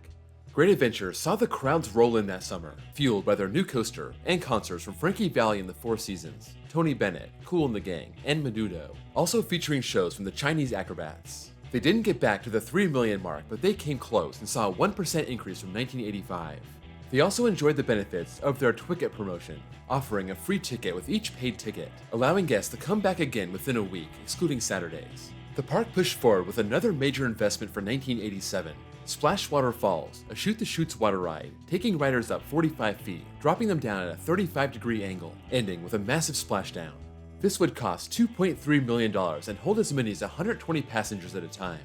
Great Adventure saw the crowds roll in that summer, fueled by their new coaster and concerts from Frankie Valli and the Four Seasons, Tony Bennett, Kool and the Gang, and Menudo, also featuring shows from the Chinese acrobats. They didn't get back to the 3 million mark, but they came close and saw a 1% increase from 1985. They also enjoyed the benefits of their Twicket promotion, offering a free ticket with each paid ticket, allowing guests to come back again within a week, excluding Saturdays. The park pushed forward with another major investment for 1987, Splash Water Falls, a shoot-the-chutes water ride, taking riders up 45 feet, dropping them down at a 35-degree angle, ending with a massive splashdown. This would cost $2.3 million and hold as many as 120 passengers at a time.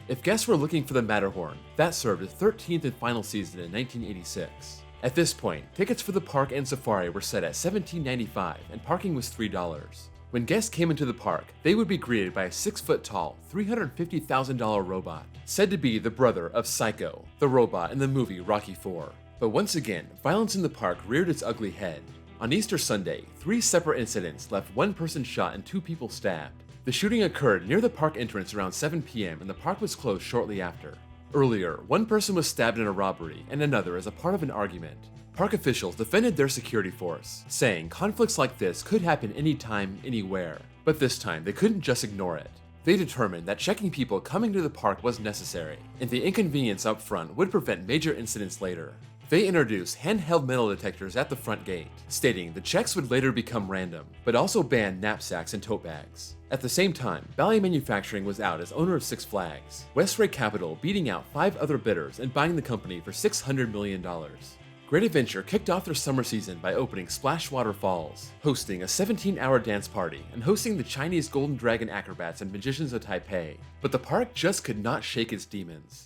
If guests were looking for the Matterhorn, that served as 13th and final season in 1986. At this point, tickets for the park and safari were set at $17.95 and parking was $3. When guests came into the park, they would be greeted by a 6-foot-tall, $350,000 robot, said to be the brother of Psycho, the robot in the movie Rocky IV. But once again, violence in the park reared its ugly head. On Easter Sunday, 3 separate incidents left 1 person shot and 2 people stabbed. The shooting occurred near the park entrance around 7 p.m. and the park was closed shortly after. Earlier, 1 person was stabbed in a robbery and another as a part of an argument. Park officials defended their security force, saying conflicts like this could happen anytime, anywhere. But this time, they couldn't just ignore it. They determined that checking people coming to the park was necessary, and the inconvenience up front would prevent major incidents later. They introduced handheld metal detectors at the front gate, stating the checks would later become random, but also banned knapsacks and tote bags. At the same time, Ballet Manufacturing was out as owner of Six Flags, Westray Capital beating out 5 other bidders and buying the company for $600 million. Great Adventure kicked off their summer season by opening Splashwater Falls, hosting a 17-hour dance party, and hosting the Chinese Golden Dragon acrobats and magicians of Taipei. But the park just could not shake its demons.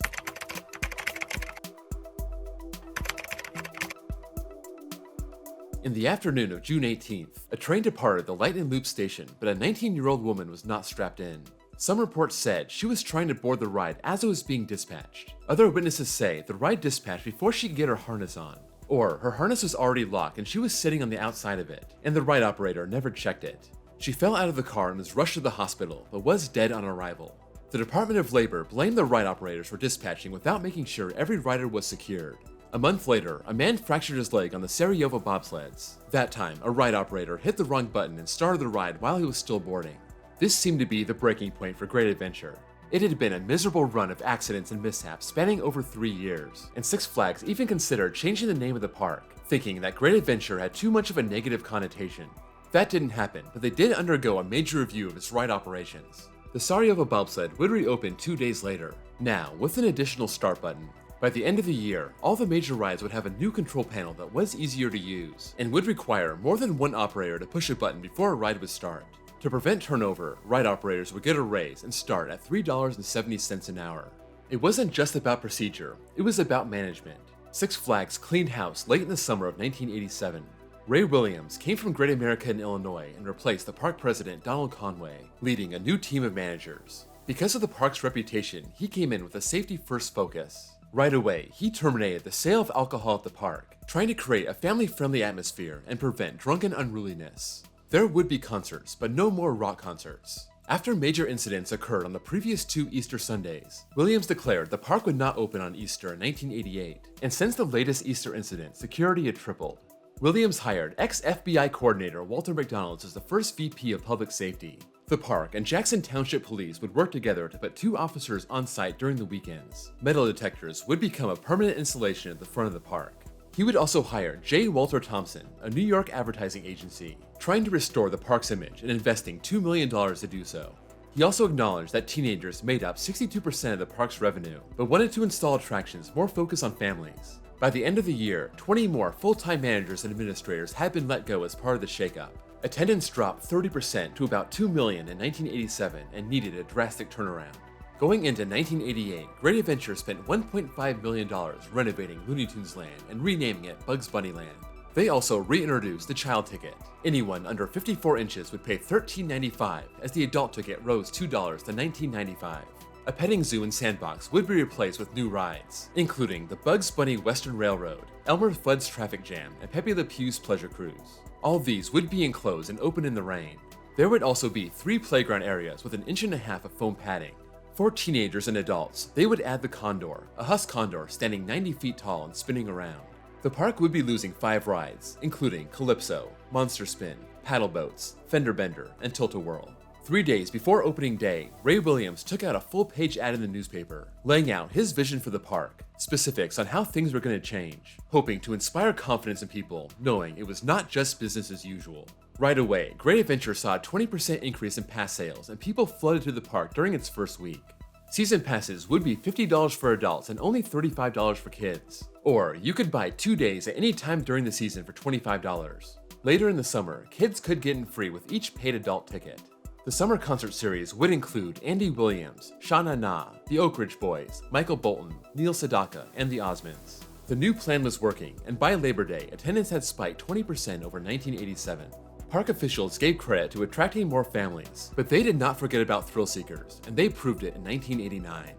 In the afternoon of June 18th, a train departed the Lightning Loop station, but a 19-year-old woman was not strapped in. Some reports said she was trying to board the ride as it was being dispatched. Other witnesses say the ride dispatched before she could get her harness on. Or her harness was already locked and she was sitting on the outside of it, and the ride operator never checked it. She fell out of the car and was rushed to the hospital, but was dead on arrival. The Department of Labor blamed the ride operators for dispatching without making sure every rider was secured. A month later, a man fractured his leg on the Sarajevo bobsleds. That time, a ride operator hit the wrong button and started the ride while he was still boarding. This seemed to be the breaking point for Great Adventure. It had been a miserable run of accidents and mishaps spanning over 3 years, and Six Flags even considered changing the name of the park, thinking that Great Adventure had too much of a negative connotation. That didn't happen, but they did undergo a major review of its ride operations. The Sarajevo bobsled would reopen 2 days later, now with an additional start button. By the end of the year, all the major rides would have a new control panel that was easier to use, and would require more than one operator to push a button before a ride would start. To prevent turnover, ride operators would get a raise and start at $3.70 an hour. It wasn't just about procedure, it was about management. Six Flags cleaned house late in the summer of 1987. Ray Williams came from Great America in Illinois and replaced the park president Donald Conway, leading a new team of managers. Because of the park's reputation, he came in with a safety-first focus. Right away, he terminated the sale of alcohol at the park, trying to create a family-friendly atmosphere and prevent drunken unruliness. There would be concerts, but no more rock concerts. After major incidents occurred on the previous 2 Easter Sundays, Williams declared the park would not open on Easter in 1988, and since the latest Easter incident, security had tripled. Williams hired ex-FBI coordinator Walter McDonald as the first VP of Public Safety. The park and Jackson Township Police would work together to put 2 officers on site during the weekends. Metal detectors would become a permanent installation at the front of the park. He would also hire J. Walter Thompson, a New York advertising agency, trying to restore the park's image and investing $2 million to do so. He also acknowledged that teenagers made up 62% of the park's revenue, but wanted to install attractions more focused on families. By the end of the year, 20 more full-time managers and administrators had been let go as part of the shakeup. Attendance dropped 30% to about 2 million in 1987 and needed a drastic turnaround. Going into 1988, Great Adventure spent $1.5 million renovating Looney Tunes Land and renaming it Bugs Bunny Land. They also reintroduced the child ticket. Anyone under 54 inches would pay $13.95 as the adult ticket rose $2 to $19.95. A petting zoo and sandbox would be replaced with new rides, including the Bugs Bunny Western Railroad, Elmer Fudd's Traffic Jam, and Pepe Le Pew's Pleasure Cruise. All these would be enclosed and open in the rain. There would also be 3 playground areas with 1.5 inches of foam padding. For teenagers and adults, they would add the Condor, a Husk Condor standing 90 feet tall and spinning around. The park would be losing 5 rides, including Calypso, Monster Spin, Paddle Boats, Fender Bender, and Tilt-A-Whirl. 3 days before opening day, Ray Williams took out a full-page ad in the newspaper, laying out his vision for the park, specifics on how things were going to change, hoping to inspire confidence in people, knowing it was not just business as usual. Right away, Great Adventure saw a 20% increase in pass sales and people flooded to the park during its first week. Season passes would be $50 for adults and only $35 for kids. Or you could buy 2 days at any time during the season for $25. Later in the summer, kids could get in free with each paid adult ticket. The summer concert series would include Andy Williams, Sha Na Na, the Oak Ridge Boys, Michael Bolton, Neil Sedaka, and the Osmonds. The new plan was working, and by Labor Day, attendance had spiked 20% over 1987. Park officials gave credit to attracting more families, but they did not forget about thrill seekers, and they proved it in 1989.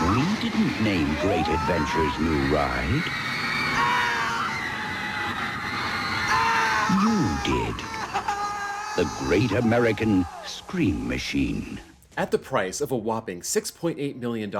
We didn't name Great Adventure's new ride. You did. The Great American Scream Machine. At the price of a whopping $6.8 million,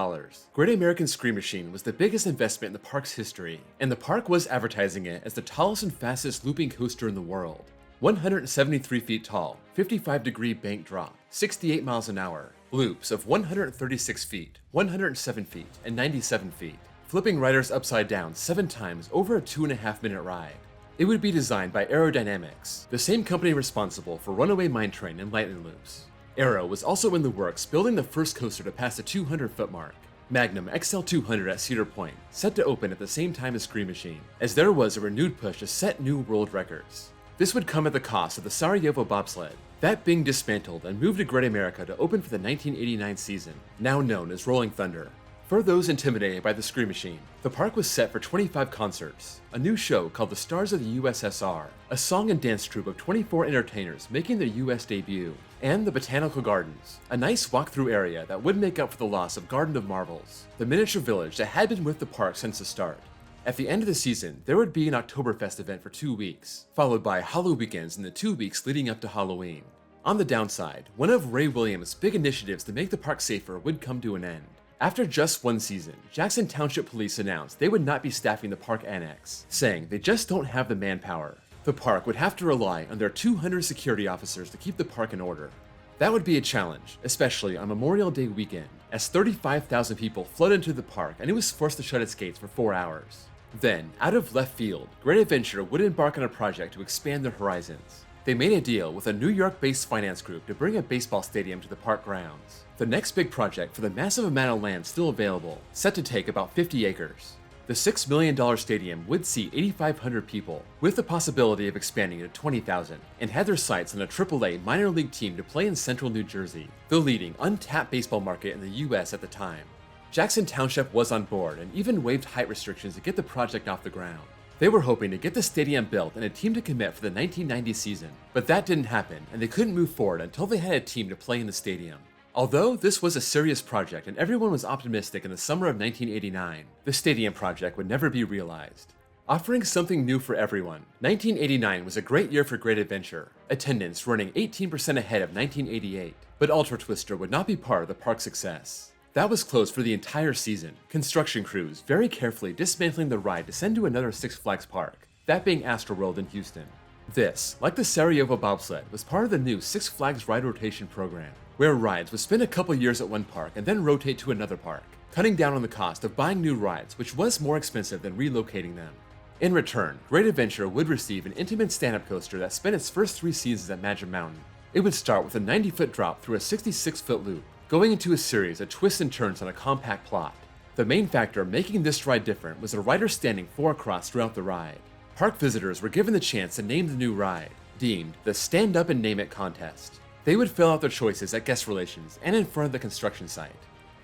Great American Scream Machine was the biggest investment in the park's history, and the park was advertising it as the tallest and fastest looping coaster in the world. 173 feet tall, 55-degree bank drop, 68 miles an hour, loops of 136 feet, 107 feet, and 97 feet, flipping riders upside down 7 times over a 2.5-minute ride. It would be designed by Aerodynamics, the same company responsible for Runaway Mine Train and Lightning Loops. Aero was also in the works building the first coaster to pass the 200-foot mark, Magnum XL200 at Cedar Point, set to open at the same time as Scream Machine, as there was a renewed push to set new world records. This would come at the cost of the Sarajevo bobsled, that being dismantled and moved to Great America to open for the 1989 season, now known as Rolling Thunder. For those intimidated by the Scream Machine, the park was set for 25 concerts, a new show called The Stars of the USSR, a song and dance troupe of 24 entertainers making their US debut, and the Botanical Gardens, a nice walk-through area that would make up for the loss of Garden of Marvels, the miniature village that had been with the park since the start. At the end of the season, there would be an Oktoberfest event for 2 weeks, followed by Hollow Weekends in the 2 weeks leading up to Halloween. On the downside, one of Ray Williams' big initiatives to make the park safer would come to an end. After just 1 season, Jackson Township Police announced they would not be staffing the park annex, saying they just don't have the manpower. The park would have to rely on their 200 security officers to keep the park in order. That would be a challenge, especially on Memorial Day weekend, as 35,000 people flooded into the park and it was forced to shut its gates for 4 hours. Then, out of left field, Great Adventure would embark on a project to expand their horizons. They made a deal with a New York-based finance group to bring a baseball stadium to the park grounds. The next big project for the massive amount of land still available, set to take about 50 acres. The $6 million stadium would seat 8,500 people, with the possibility of expanding to 20,000, and had their sights on a AAA minor league team to play in central New Jersey, the leading untapped baseball market in the US at the time. Jackson Township was on board and even waived height restrictions to get the project off the ground. They were hoping to get the stadium built and a team to commit for the 1990 season, but that didn't happen and they couldn't move forward until they had a team to play in the stadium. Although this was a serious project and everyone was optimistic in the summer of 1989, the stadium project would never be realized. Offering something new for everyone, 1989 was a great year for Great Adventure, attendance running 18% ahead of 1988, but Ultra Twister would not be part of the park's success. That was closed for the entire season, construction crews very carefully dismantling the ride to send to another Six Flags park, that being Astroworld in Houston. This, like the Sarajevo bobsled, was part of the new Six Flags ride rotation program, where rides would spend a couple years at one park and then rotate to another park, cutting down on the cost of buying new rides, which was more expensive than relocating them. In return, Great Adventure would receive an intimate stand-up coaster that spent its first 3 seasons at Magic Mountain. It would start with a 90-foot drop through a 66-foot loop, going into a series of twists and turns on a compact plot. The main factor making this ride different was the rider standing 4 across throughout the ride. Park visitors were given the chance to name the new ride, deemed the Stand Up and Name It contest. They would fill out their choices at guest relations and in front of the construction site.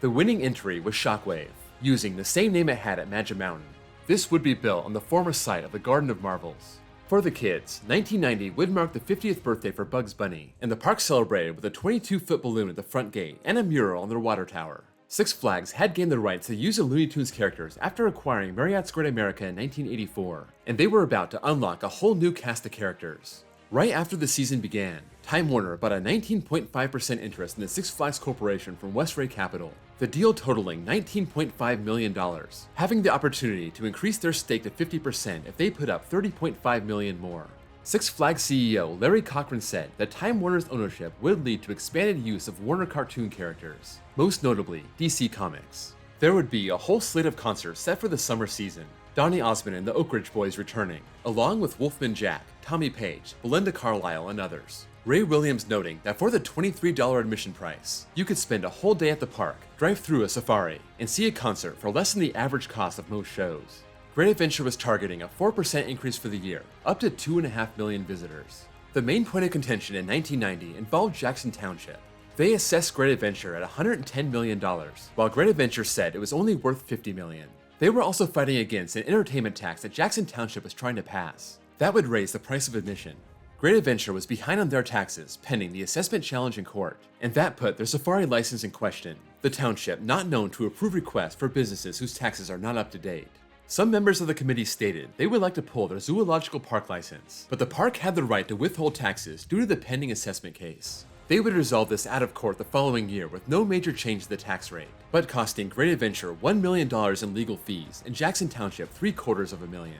The winning entry was Shockwave, using the same name it had at Magic Mountain. This would be built on the former site of the Garden of Marvels. For the kids, 1990 would mark the 50th birthday for Bugs Bunny, and the park celebrated with a 22-foot balloon at the front gate and a mural on their water tower. Six Flags had gained the rights to use the Looney Tunes characters after acquiring Marriott's Great America in 1984, and they were about to unlock a whole new cast of characters. Right after the season began, Time Warner bought a 19.5% interest in the Six Flags Corporation from Westray Capital, the deal totaling $19.5 million, having the opportunity to increase their stake to 50% if they put up $30.5 million more. Six Flags CEO Larry Cochran said that Time Warner's ownership would lead to expanded use of Warner cartoon characters, most notably DC Comics. There would be a whole slate of concerts set for the summer season, Donny Osmond and the Oak Ridge Boys returning, along with Wolfman Jack, Tommy Page, Belinda Carlisle, and others. Ray Williams noting that for the $23 admission price, you could spend a whole day at the park, drive through a safari, and see a concert for less than the average cost of most shows. Great Adventure was targeting a 4% increase for the year, up to 2.5 million visitors. The main point of contention in 1990 involved Jackson Township. They assessed Great Adventure at $110 million, while Great Adventure said it was only worth $50 million. They were also fighting against an entertainment tax that Jackson Township was trying to pass. That would raise the price of admission. Great Adventure was behind on their taxes pending the assessment challenge in court, and that put their safari license in question, the township not known to approve requests for businesses whose taxes are not up to date. Some members of the committee stated they would like to pull their zoological park license, but the park had the right to withhold taxes due to the pending assessment case. They would resolve this out of court the following year with no major change to the tax rate, but costing Great Adventure $1 million in legal fees and Jackson Township $750,000.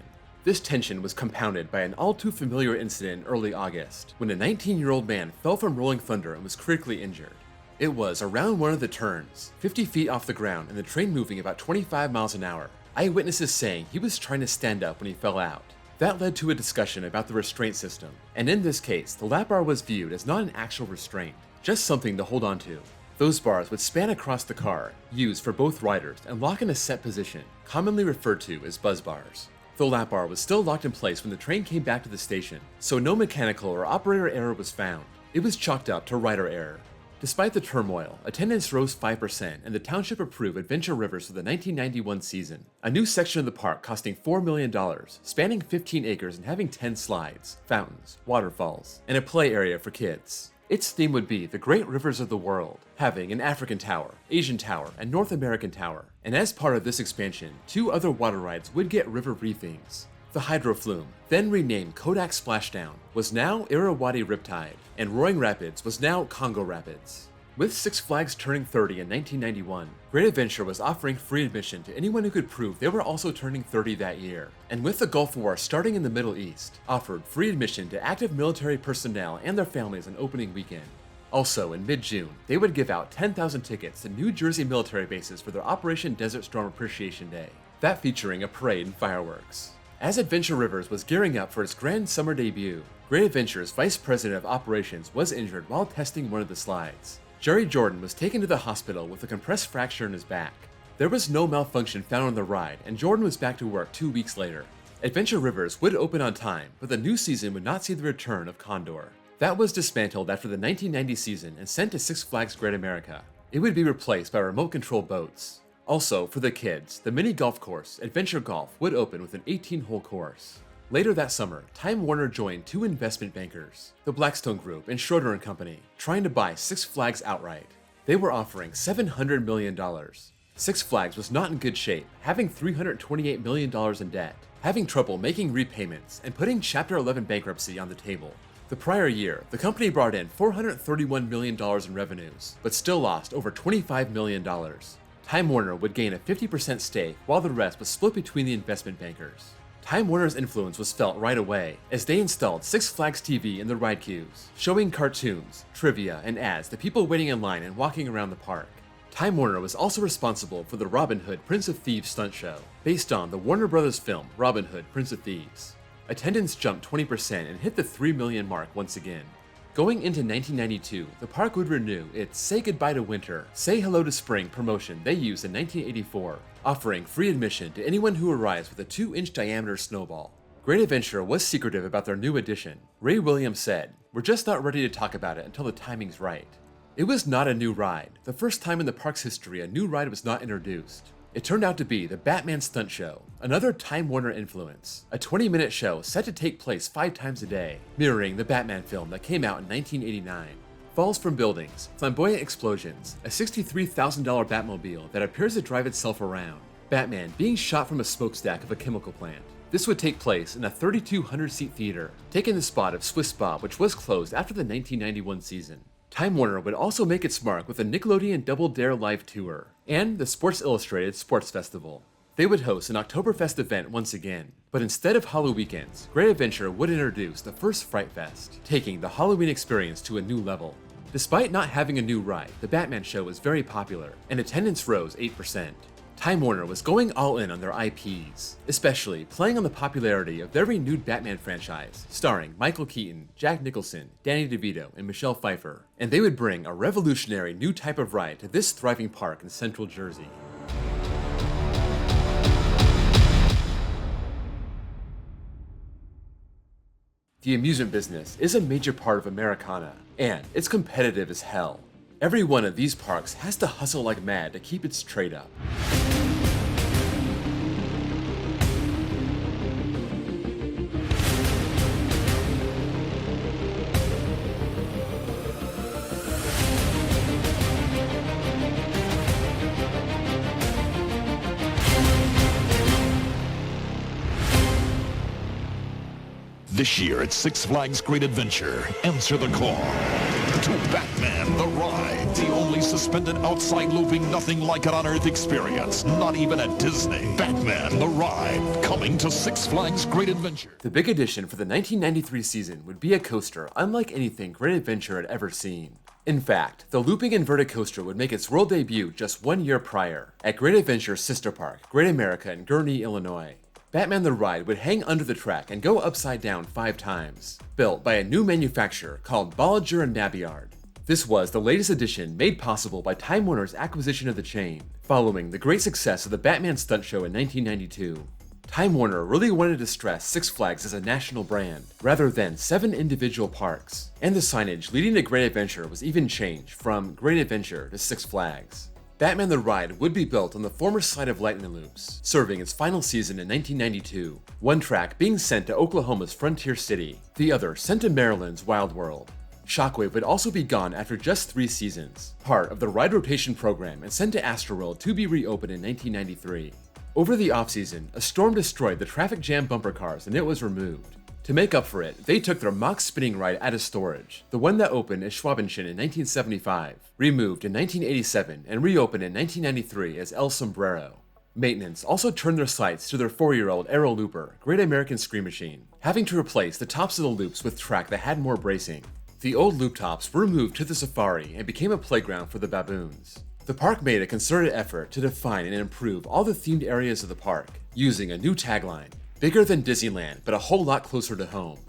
This tension was compounded by an all too familiar incident in early August, when a 19-year-old man fell from rolling thunder and was critically injured. It was around one of the turns, 50 feet off the ground and the train moving about 25 miles an hour. Eyewitnesses saying he was trying to stand up when he fell out. That led to a discussion about the restraint system, and in this case, the lap bar was viewed as not an actual restraint, just something to hold on to. Those bars would span across the car, used for both riders, and lock in a set position, commonly referred to as buzz bars. The lap bar was still locked in place when the train came back to the station, so no mechanical or operator error was found. It was chalked up to rider error. Despite the turmoil, attendance rose 5% and the township approved Adventure Rivers for the 1991 season, a new section of the park costing $4 million, spanning 15 acres and having 10 slides, fountains, waterfalls, and a play area for kids. Its theme would be the Great Rivers of the World, having an African Tower, Asian Tower, and North American Tower. And as part of this expansion, 2 other water rides would get river rethemes. The Hydro Flume, then renamed Kodak Splashdown, was now Irrawaddy Riptide, and Roaring Rapids was now Congo Rapids. With Six Flags turning 30 in 1991, Great Adventure was offering free admission to anyone who could prove they were also turning 30 that year, and with the Gulf War starting in the Middle East, offered free admission to active military personnel and their families on opening weekend. Also, in mid-June, they would give out 10,000 tickets to New Jersey military bases for their Operation Desert Storm Appreciation Day, that featuring a parade and fireworks. As Adventure Rivers was gearing up for its grand summer debut, Great Adventure's Vice President of Operations was injured while testing one of the slides. Jerry Jordan was taken to the hospital with a compressed fracture in his back. There was no malfunction found on the ride, and Jordan was back to work 2 weeks later. Adventure Rivers would open on time, but the new season would not see the return of Condor. That was dismantled after the 1990 season and sent to Six Flags Great America. It would be replaced by remote-controlled boats. Also, for the kids, the mini golf course, Adventure Golf, would open with an 18-hole course. Later that summer, Time Warner joined 2 investment bankers, the Blackstone Group and Schroeder & Company, trying to buy Six Flags outright. They were offering $700 million. Six Flags was not in good shape, having $328 million in debt, having trouble making repayments, and putting Chapter 11 bankruptcy on the table. The prior year, the company brought in $431 million in revenues, but still lost over $25 million. Time Warner would gain a 50% stake, while the rest was split between the investment bankers. Time Warner's influence was felt right away, as they installed Six Flags TV in the ride queues, showing cartoons, trivia, and ads to people waiting in line and walking around the park. Time Warner was also responsible for the Robin Hood Prince of Thieves stunt show, based on the Warner Brothers film Robin Hood Prince of Thieves. Attendance jumped 20% and hit the 3 million mark once again. Going into 1992, the park would renew its Say Goodbye to Winter, Say Hello to Spring promotion they used in 1984, offering free admission to anyone who arrives with a 2-inch diameter snowball. Great Adventure was secretive about their new addition. Ray Williams said, "We're just not ready to talk about it until the timing's right." It was not a new ride, the first time in the park's history a new ride was not introduced. It turned out to be the Batman Stunt Show, another Time Warner influence, a 20-minute show set to take place 5 times a day, mirroring the Batman film that came out in 1989. Falls from buildings, flamboyant explosions, a $63,000 Batmobile that appears to drive itself around, Batman being shot from a smokestack of a chemical plant. This would take place in a 3,200-seat theater, taking the spot of Swiss Bob, which was closed after the 1991 season. Time Warner would also make its mark with the Nickelodeon Double Dare Live Tour and the Sports Illustrated Sports Festival. They would host an Oktoberfest event once again, but instead of Halloween weekends, Great Adventure would introduce the first Fright Fest, taking the Halloween experience to a new level. Despite not having a new ride, the Batman show was very popular, and attendance rose 8%. Time Warner was going all in on their IPs, especially playing on the popularity of their renewed Batman franchise, starring Michael Keaton, Jack Nicholson, Danny DeVito, and Michelle Pfeiffer, and they would bring a revolutionary new type of ride to this thriving park in Central Jersey. The amusement business is a major part of Americana, and it's competitive as hell. Every one of these parks has to hustle like mad to keep its trade up. This year at Six Flags Great Adventure, answer the call to Batman the Ride, the only suspended outside looping nothing like it on Earth experience, not even at Disney. Batman the Ride, coming to Six Flags Great Adventure. The big addition for the 1993 season would be a coaster unlike anything Great Adventure had ever seen. In fact, the looping inverted coaster would make its world debut just 1 year prior, at Great Adventure's sister park, Great America in Gurnee, Illinois. Batman the Ride would hang under the track and go upside down 5 times, built by a new manufacturer called Bolliger & Navillard. This was the latest addition made possible by Time Warner's acquisition of the chain, following the great success of the Batman stunt show in 1992. Time Warner really wanted to stress Six Flags as a national brand, rather than 7 individual parks, and the signage leading to Great Adventure was even changed from Great Adventure to Six Flags. Batman the Ride would be built on the former site of Lightning Loops, serving its final season in 1992, one track being sent to Oklahoma's Frontier City, the other sent to Maryland's Wild World. Shockwave would also be gone after just 3 seasons, part of the ride rotation program and sent to Astroworld to be reopened in 1993. Over the offseason, a storm destroyed the traffic jam bumper cars and it was removed. To make up for it, they took their mock spinning ride out of storage, the one that opened as Schwabenschen in 1975, removed in 1987, and reopened in 1993 as El Sombrero. Maintenance also turned their sights to their 4-year-old Aero Looper, Great American Scream Machine, having to replace the tops of the loops with track that had more bracing. The old loop tops were moved to the Safari and became a playground for the baboons. The park made a concerted effort to define and improve all the themed areas of the park, using a new tagline. Bigger than Disneyland, but a whole lot closer to home.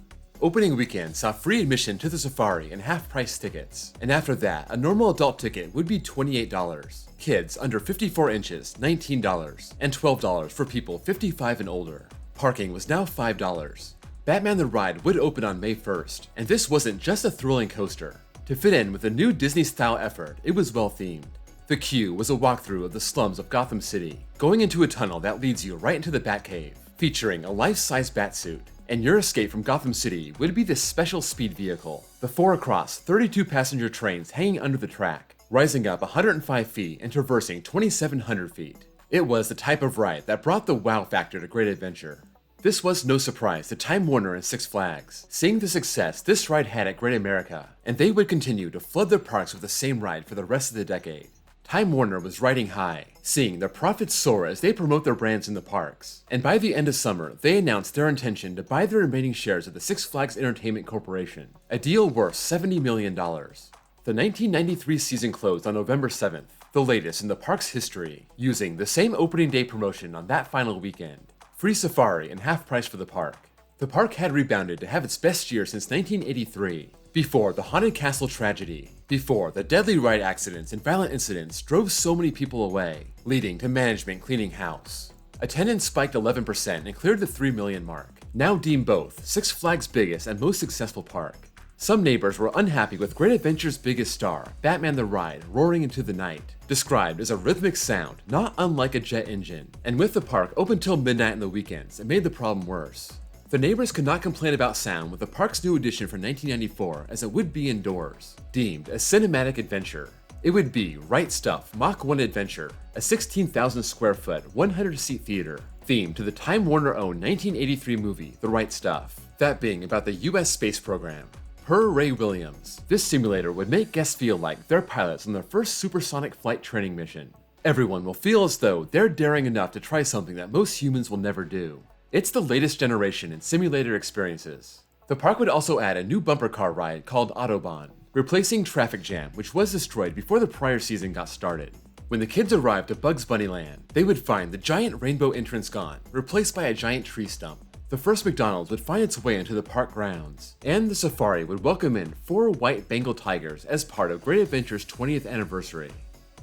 Opening weekend saw free admission to the Safari and half-price tickets, and after that, a normal adult ticket would be $28. Kids under 54 inches, $19, and $12 for people 55 and older. Parking was now $5. Batman the Ride would open on May 1st, and this wasn't just a thrilling coaster. To fit in with a new Disney-style effort, it was well-themed. The queue was a walkthrough of the slums of Gotham City, going into a tunnel that leads you right into the Batcave, featuring a life-size Batsuit, and your escape from Gotham City would be this special speed vehicle, the 4-across 32-passenger trains hanging under the track, rising up 105 feet and traversing 2,700 feet. It was the type of ride that brought the wow factor to Great Adventure. This was no surprise to Time Warner and Six Flags, seeing the success this ride had at Great America, and they would continue to flood their parks with the same ride for the rest of the decade. Time Warner was riding high, seeing their profits soar as they promote their brands in the parks, and by the end of summer, they announced their intention to buy the remaining shares of the Six Flags Entertainment Corporation, a deal worth $70 million. The 1993 season closed on November 7th, the latest in the park's history, using the same opening day promotion on that final weekend, free safari and half price for the park. The park had rebounded to have its best year since 1983, before the Haunted Castle tragedy, before the deadly ride accidents and violent incidents drove so many people away, leading to management cleaning house. Attendance spiked 11% and cleared the 3 million mark, now deemed both Six Flags' biggest and most successful park. Some neighbors were unhappy with Great Adventure's biggest star, Batman the Ride, roaring into the night, described as a rhythmic sound not unlike a jet engine, and with the park open till midnight on the weekends, it made the problem worse. The neighbors could not complain about sound with the park's new addition from 1994, as it would be indoors, deemed a cinematic adventure. It would be Right Stuff Mach 1 Adventure, a 16,000 square foot, 100-seat theater, themed to the Time Warner-owned 1983 movie, The Right Stuff, that being about the US space program. Per Ray Williams, this simulator would make guests feel like they're pilots on their first supersonic flight training mission. Everyone will feel as though they're daring enough to try something that most humans will never do. It's the latest generation in simulator experiences. The park would also add a new bumper car ride called Autobahn, replacing Traffic Jam, which was destroyed before the prior season got started. When the kids arrived at Bugs Bunny Land, they would find the giant rainbow entrance gone, replaced by a giant tree stump. The first McDonald's would find its way into the park grounds, and the safari would welcome in 4 white Bengal tigers as part of Great Adventure's 20th anniversary.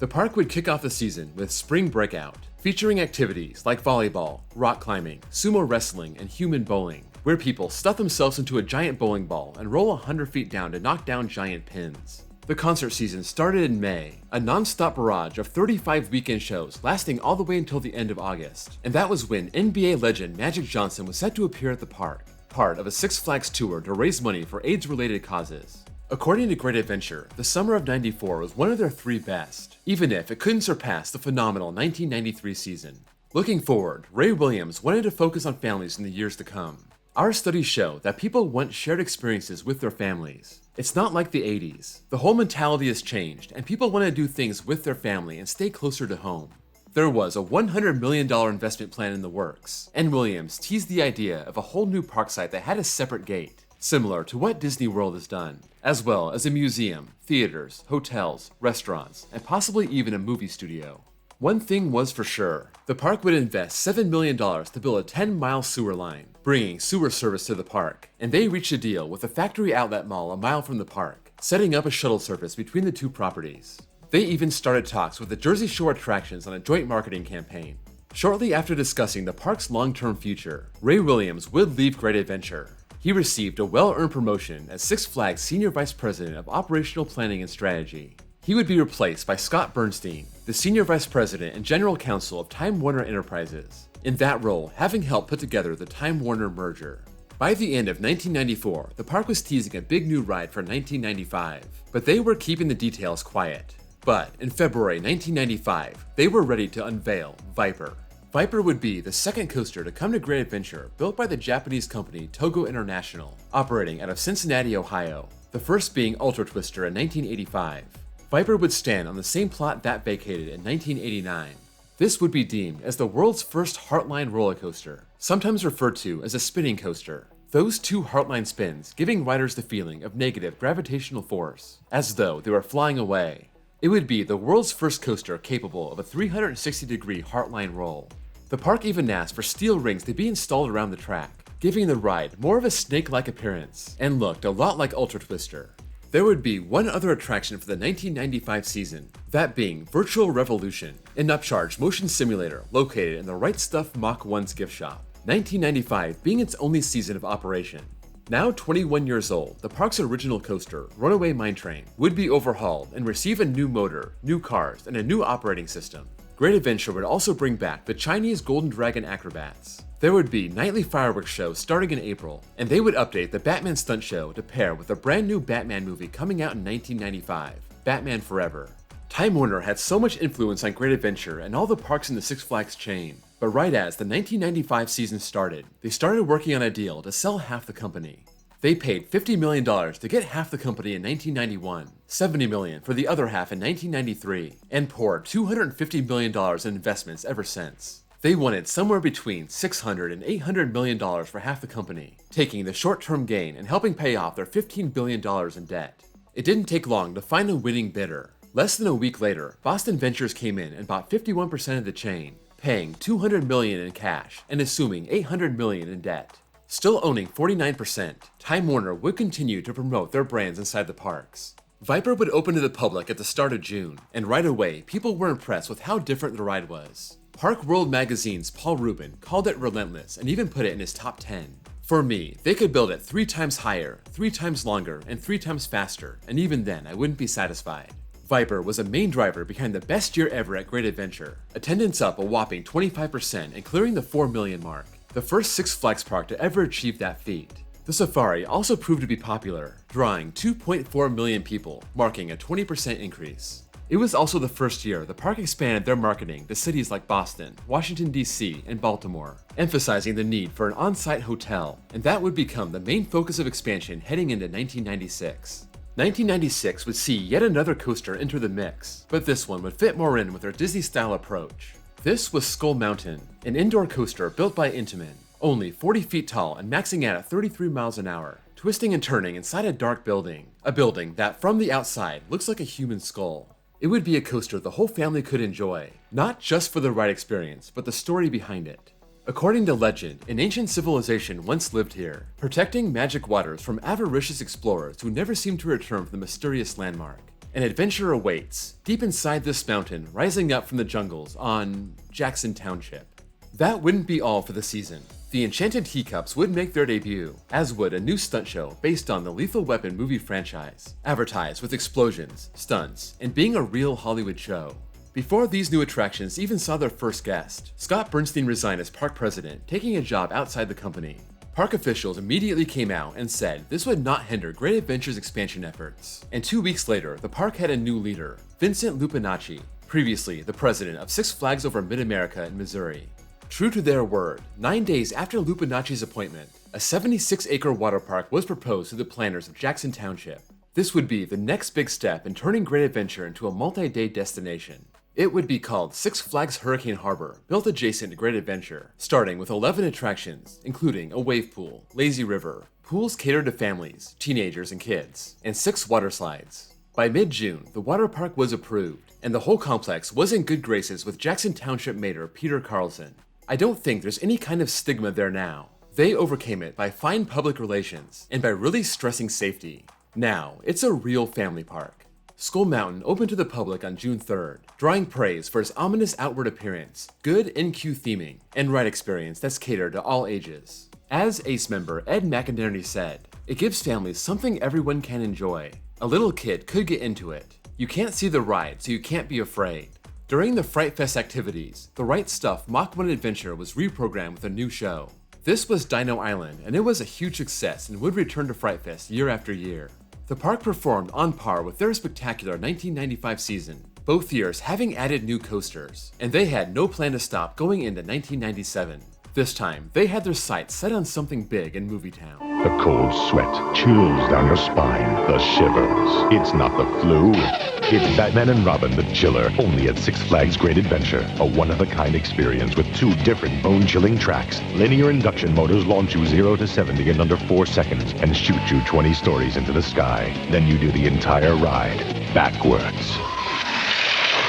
The park would kick off the season with Spring Breakout, featuring activities like volleyball, rock climbing, sumo wrestling, and human bowling, where people stuff themselves into a giant bowling ball and roll 100 feet down to knock down giant pins. The concert season started in May, a non-stop barrage of 35 weekend shows lasting all the way until the end of August, and that was when NBA legend Magic Johnson was set to appear at the park, part of a Six Flags tour to raise money for AIDS-related causes. According to Great Adventure, the summer of '94 was one of their 3 best, even if it couldn't surpass the phenomenal 1993 season. Looking forward, Ray Williams wanted to focus on families in the years to come. Our studies show that people want shared experiences with their families. It's not like the 80s. The whole mentality has changed, and people want to do things with their family and stay closer to home. There was a $100 million investment plan in the works, and Williams teased the idea of a whole new park site that had a separate gate, similar to what Disney World has done, as well as a museum, theaters, hotels, restaurants, and possibly even a movie studio. One thing was for sure, the park would invest $7 million to build a 10-mile sewer line, bringing sewer service to the park, and they reached a deal with a factory outlet mall a mile from the park, setting up a shuttle service between the two properties. They even started talks with the Jersey Shore attractions on a joint marketing campaign. Shortly after discussing the park's long-term future, Ray Williams would leave Great Adventure. He received a well-earned promotion as Six Flags Senior Vice President of Operational Planning and Strategy. He would be replaced by Scott Bernstein, the Senior Vice President and General Counsel of Time Warner Enterprises, in that role having helped put together the Time Warner merger. By the end of 1994, the park was teasing a big new ride for 1995, but they were keeping the details quiet. But in February 1995, they were ready to unveil Viper. Viper would be the second coaster to come to Great Adventure, built by the Japanese company Togo International, operating out of Cincinnati, Ohio, the first being Ultra Twister in 1985. Viper would stand on the same plot that vacated in 1989. This would be deemed as the world's first Heartline roller coaster, sometimes referred to as a spinning coaster. Those two Heartline spins giving riders the feeling of negative gravitational force, as though they were flying away. It would be the world's first coaster capable of a 360-degree Heartline roll. The park even asked for steel rings to be installed around the track, giving the ride more of a snake-like appearance, and looked a lot like Ultra Twister. There would be one other attraction for the 1995 season, that being Virtual Revolution, an upcharge motion simulator located in the Right Stuff Mach 1's gift shop, 1995 being its only season of operation. Now 21 years old, the park's original coaster, Runaway Mine Train, would be overhauled and receive a new motor, new cars, and a new operating system. Great Adventure would also bring back the Chinese Golden Dragon acrobats. There would be nightly fireworks shows starting in April, and they would update the Batman stunt show to pair with a brand new Batman movie coming out in 1995, Batman Forever. Time Warner had so much influence on Great Adventure and all the parks in the Six Flags chain, but right as the 1995 season started, they started working on a deal to sell half the company. They paid $50 million to get half the company in 1991, $70 million for the other half in 1993, and poured $250 million in investments ever since. They wanted somewhere between $600 and $800 million for half the company, taking the short-term gain and helping pay off their $15 billion in debt. It didn't take long to find a winning bidder. Less than a week later, Boston Ventures came in and bought 51% of the chain, paying $200 million in cash and assuming $800 million in debt. Still owning 49%, Time Warner would continue to promote their brands inside the parks. Viper would open to the public at the start of June, and right away, people were impressed with how different the ride was. Park World magazine's Paul Rubin called it relentless and even put it in his top 10. For me, they could build it 3 times higher, 3 times longer, and 3 times faster, and even then I wouldn't be satisfied. Viper was a main driver behind the best year ever at Great Adventure, attendance up a whopping 25% and clearing the 4 million mark, the first Six Flags park to ever achieve that feat. The Safari also proved to be popular, drawing 2.4 million people, marking a 20% increase. It was also the first year the park expanded their marketing to cities like Boston, Washington, D.C., and Baltimore, emphasizing the need for an on-site hotel, and that would become the main focus of expansion heading into 1996. 1996 would see yet another coaster enter the mix, but this one would fit more in with their Disney-style approach. This was Skull Mountain, an indoor coaster built by Intamin, only 40 feet tall and maxing out at 33 miles an hour, twisting and turning inside a dark building, a building that from the outside looks like a human skull. It would be a coaster the whole family could enjoy, not just for the ride experience, but the story behind it. According to legend, an ancient civilization once lived here, protecting magic waters from avaricious explorers who never seemed to return from the mysterious landmark. An adventure awaits, deep inside this mountain rising up from the jungles on Jackson Township. That wouldn't be all for the season. The Enchanted Teacups would make their debut, as would a new stunt show based on the Lethal Weapon movie franchise, advertised with explosions, stunts, and being a real Hollywood show. Before these new attractions even saw their first guest, Scott Bernstein resigned as park president, taking a job outside the company. Park officials immediately came out and said this would not hinder Great Adventure's expansion efforts. And 2 weeks later, the park had a new leader, Vincent Lupinacci, previously the president of Six Flags Over Mid-America in Missouri. True to their word, 9 days after Lupinacci's appointment, a 76-acre water park was proposed to the planners of Jackson Township. This would be the next big step in turning Great Adventure into a multi-day destination. It would be called Six Flags Hurricane Harbor, built adjacent to Great Adventure, starting with 11 attractions, including a wave pool, lazy river, pools catered to families, teenagers, and kids, and 6 water slides. By mid-June, the water park was approved, and the whole complex was in good graces with Jackson Township Mayor Peter Carlson. I don't think there's any kind of stigma there now. They overcame it by fine public relations and by really stressing safety. Now, it's a real family park. Skull Mountain opened to the public on June 3rd, drawing praise for its ominous outward appearance, good in-queue theming, and ride experience that's catered to all ages. As ACE member Ed McInerney said, it gives families something everyone can enjoy. A little kid could get into it. You can't see the ride, so you can't be afraid. During the Fright Fest activities, the Right Stuff Mach 1 Adventure was reprogrammed with a new show. This was Dino Island, and it was a huge success and would return to Fright Fest year after year. The park performed on par with their spectacular 1995 season, both years having added new coasters, and they had no plan to stop going into 1997. This time, they had their sights set on something big in Movietown. The cold sweat chills down your spine, the shivers. It's not the flu. It's Batman and Robin the Chiller, only at Six Flags Great Adventure. A one-of-a-kind experience with 2 different bone-chilling tracks. Linear induction motors launch you 0 to 70 in under 4 seconds and shoot you 20 stories into the sky. Then you do the entire ride backwards.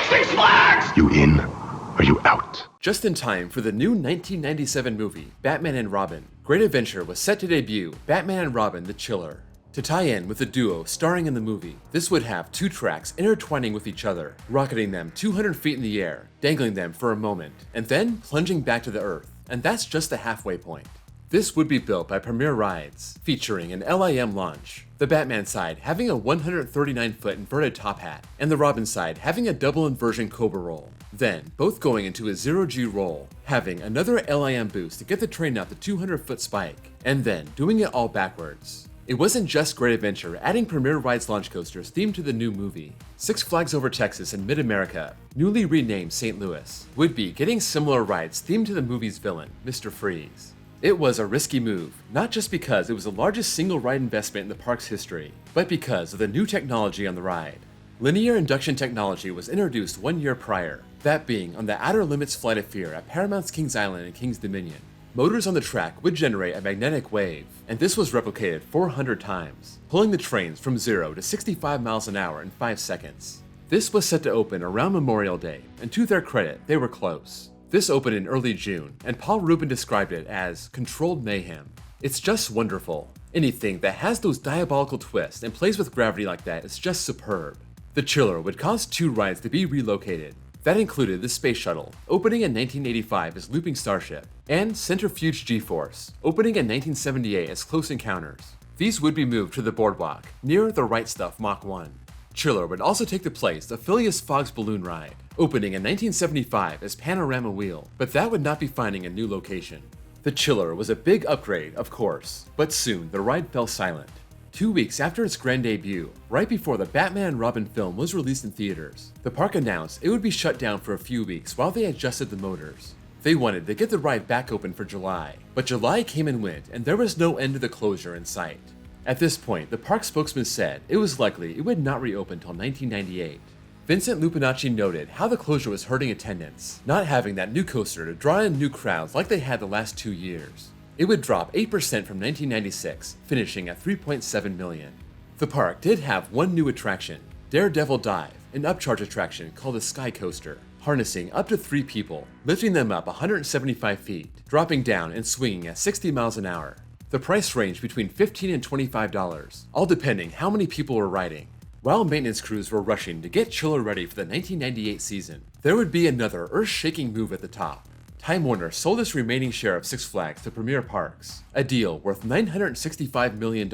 Six Flags! You in? Are you out? Just in time for the new 1997 movie, Batman and Robin, Great Adventure was set to debut Batman and Robin the Chiller. To tie in with the duo starring in the movie, this would have 2 tracks intertwining with each other, rocketing them 200 feet in the air, dangling them for a moment, and then plunging back to the earth, and that's just the halfway point. This would be built by Premier Rides, featuring an LIM launch, the Batman side having a 139-foot inverted top hat, and the Robin side having a double inversion Cobra roll. Then, both going into a 0G roll, having another LIM boost to get the train up the 200-foot spike, and then doing it all backwards. It wasn't just Great Adventure adding Premier Rides launch coasters themed to the new movie. Six Flags Over Texas and Mid-America, newly renamed St. Louis, would be getting similar rides themed to the movie's villain, Mr. Freeze. It was a risky move, not just because it was the largest single ride investment in the park's history, but because of the new technology on the ride. Linear induction technology was introduced 1 year prior, that being on the Outer Limits Flight of Fear at Paramount's Kings Island and Kings Dominion. Motors on the track would generate a magnetic wave, and this was replicated 400 times, pulling the trains from 0 to 65 miles an hour in 5 seconds. This was set to open around Memorial Day, and to their credit, they were close. This opened in early June, and Paul Rubin described it as controlled mayhem. It's just wonderful. Anything that has those diabolical twists and plays with gravity like that is just superb. The Chiller would cause 2 rides to be relocated. That included the Space Shuttle, opening in 1985 as Looping Starship, and Centrifuge G-Force, opening in 1978 as Close Encounters. These would be moved to the boardwalk, near the Right Stuff Mach 1. Chiller would also take the place of Phileas Fogg's balloon ride, opening in 1975 as Panorama Wheel, but that would not be finding a new location. The Chiller was a big upgrade, of course, but soon the ride fell silent. 2 weeks after its grand debut, right before the Batman and Robin film was released in theaters, the park announced it would be shut down for a few weeks while they adjusted the motors. They wanted to get the ride back open for July, but July came and went and there was no end to the closure in sight. At this point, the park spokesman said it was likely it would not reopen until 1998. Vincent Lupinacci noted how the closure was hurting attendance, not having that new coaster to draw in new crowds like they had the last 2 years. It would drop 8% from 1996, finishing at 3.7 million. The park did have one new attraction, Daredevil Dive, an upcharge attraction called the Sky Coaster, harnessing up to 3 people, lifting them up 175 feet, dropping down and swinging at 60 miles an hour. The price ranged between $15 and $25, all depending how many people were riding. While maintenance crews were rushing to get Chiller ready for the 1998 season, there would be another earth-shaking move at the top. Time Warner sold its remaining share of Six Flags to Premier Parks, a deal worth $965 million,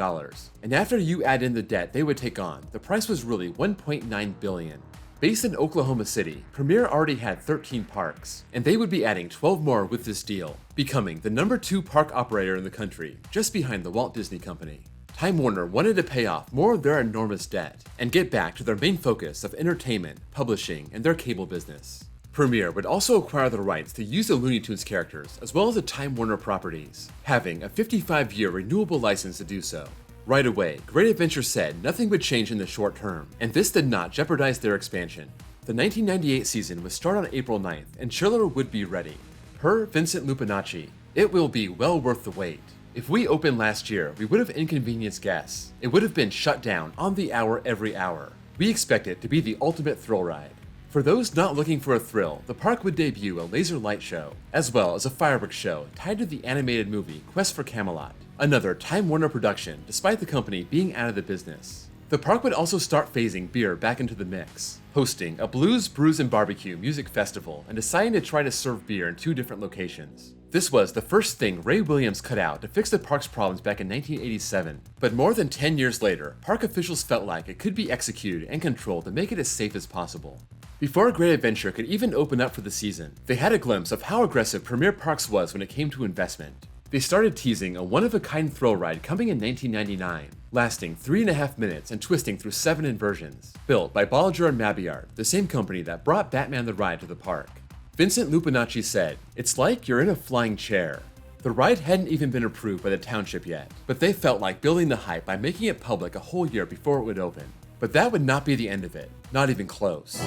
and after you add in the debt they would take on, the price was really $1.9 billion. Based in Oklahoma City, Premier already had 13 parks, and they would be adding 12 more with this deal, becoming the number 2 park operator in the country, just behind the Walt Disney Company. Time Warner wanted to pay off more of their enormous debt and get back to their main focus of entertainment, publishing, and their cable business. Premiere would also acquire the rights to use the Looney Tunes characters as well as the Time Warner properties, having a 55-year renewable license to do so. Right away, Great Adventure said nothing would change in the short term, and this did not jeopardize their expansion. The 1998 season would start on April 9th, and Chiller would be ready. Per Vincent Lupinacci, "It will be well worth the wait. If we opened last year, we would have inconvenienced guests. It would have been shut down on the hour every hour. We expect it to be the ultimate thrill ride." For those not looking for a thrill, the park would debut a laser light show, as well as a fireworks show tied to the animated movie Quest for Camelot, another Time Warner production despite the company being out of the business. The park would also start phasing beer back into the mix, hosting a Blues, Brews, and Barbecue music festival and deciding to try to serve beer in 2 different locations. This was the first thing Ray Williams cut out to fix the park's problems back in 1987, but more than 10 years later, park officials felt like it could be executed and controlled to make it as safe as possible. Before Great Adventure could even open up for the season, they had a glimpse of how aggressive Premier Parks was when it came to investment. They started teasing a one-of-a-kind thrill ride coming in 1999, lasting 3.5 minutes and twisting through 7 inversions, built by Bolliger & Mabillard, the same company that brought Batman the Ride to the park. Vincent Lupinacci said, "It's like you're in a flying chair." The ride hadn't even been approved by the township yet, but they felt like building the hype by making it public a whole year before it would open. But that would not be the end of it, not even close.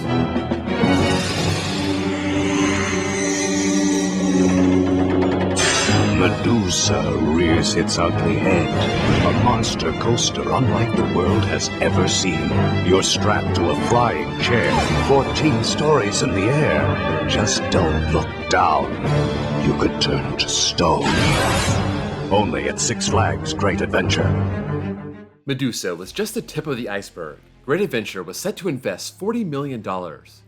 Medusa rears its ugly head. A monster coaster unlike the world has ever seen. You're strapped to a flying chair, 14 stories in the air. Just don't look down. You could turn to stone. Only at Six Flags Great Adventure. Medusa was just the tip of the iceberg. Great Adventure was set to invest $40 million,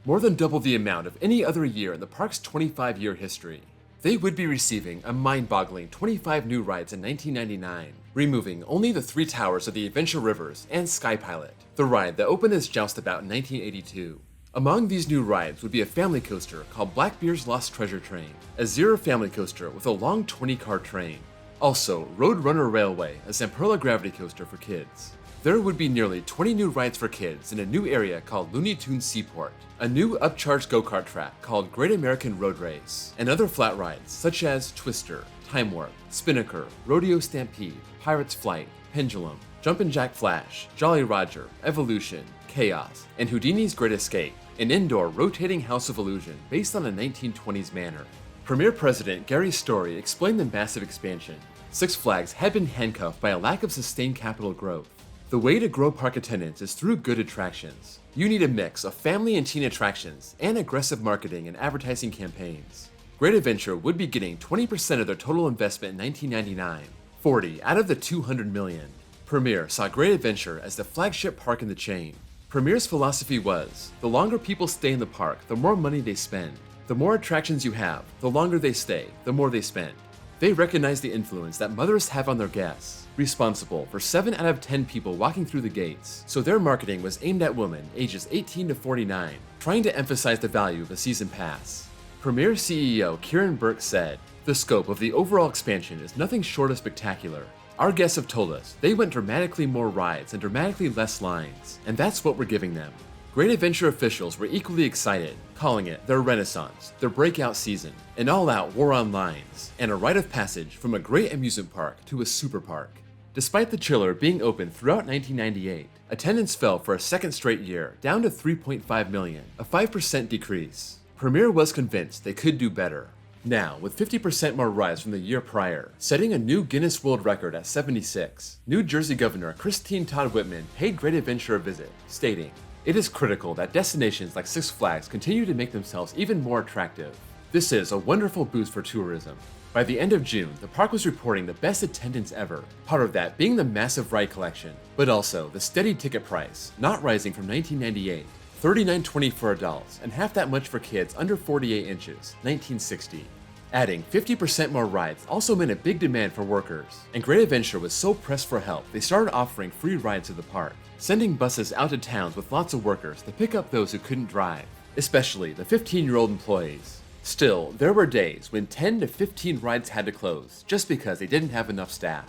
more than double the amount of any other year in the park's 25-year history. They would be receiving a mind-boggling 25 new rides in 1999, removing only the 3 towers of the Adventure Rivers and Sky Pilot, the ride that opened as Joustabout in 1982. Among these new rides would be a family coaster called Blackbeard's Lost Treasure Train, a Zero family coaster with a long 20-car train. Also, Roadrunner Railway, a Zamperla gravity coaster for kids. There would be nearly 20 new rides for kids in a new area called Looney Tunes Seaport, a new upcharged go-kart track called Great American Road Race, and other flat rides such as Twister, Time Warp, Spinnaker, Rodeo Stampede, Pirate's Flight, Pendulum, Jumpin' Jack Flash, Jolly Roger, Evolution, Chaos, and Houdini's Great Escape, an indoor rotating house of illusion based on a 1920s manor. Premier President Gary Story explained the massive expansion. Six Flags had been handcuffed by a lack of sustained capital growth. The way to grow park attendance is through good attractions. You need a mix of family and teen attractions and aggressive marketing and advertising campaigns. Great Adventure would be getting 20% of their total investment in 1999, 40 out of the $200 million. Premier saw Great Adventure as the flagship park in the chain. Premier's philosophy was, the longer people stay in the park, the more money they spend. The more attractions you have, the longer they stay, the more they spend. They recognize the influence that mothers have on their guests, responsible for 7 out of 10 people walking through the gates, so their marketing was aimed at women ages 18 to 49, trying to emphasize the value of a season pass. Premier CEO Kieran Burke said, "The scope of the overall expansion is nothing short of spectacular. Our guests have told us they want dramatically more rides and dramatically less lines, and that's what we're giving them." Great Adventure officials were equally excited, calling it their renaissance, their breakout season, an all-out war on lines, and a rite of passage from a great amusement park to a super park. Despite the chiller being open throughout 1998, attendance fell for a second straight year, down to 3.5 million, a 5% decrease. Premier was convinced they could do better. Now, with 50% more rides from the year prior, setting a new Guinness World Record at 76, New Jersey Governor Christine Todd Whitman paid Great Adventure a visit, stating, "It is critical that destinations like Six Flags continue to make themselves even more attractive. This is a wonderful boost for tourism." By the end of June, the park was reporting the best attendance ever, part of that being the massive ride collection, but also the steady ticket price, not rising from 1998, $39.20 for adults, and half that much for kids under 48 inches, 1960. Adding 50% more rides also meant a big demand for workers, and Great Adventure was so pressed for help they started offering free rides to the park, sending buses out to towns with lots of workers to pick up those who couldn't drive, especially the 15-year-old employees. Still, there were days when 10 to 15 rides had to close just because they didn't have enough staff.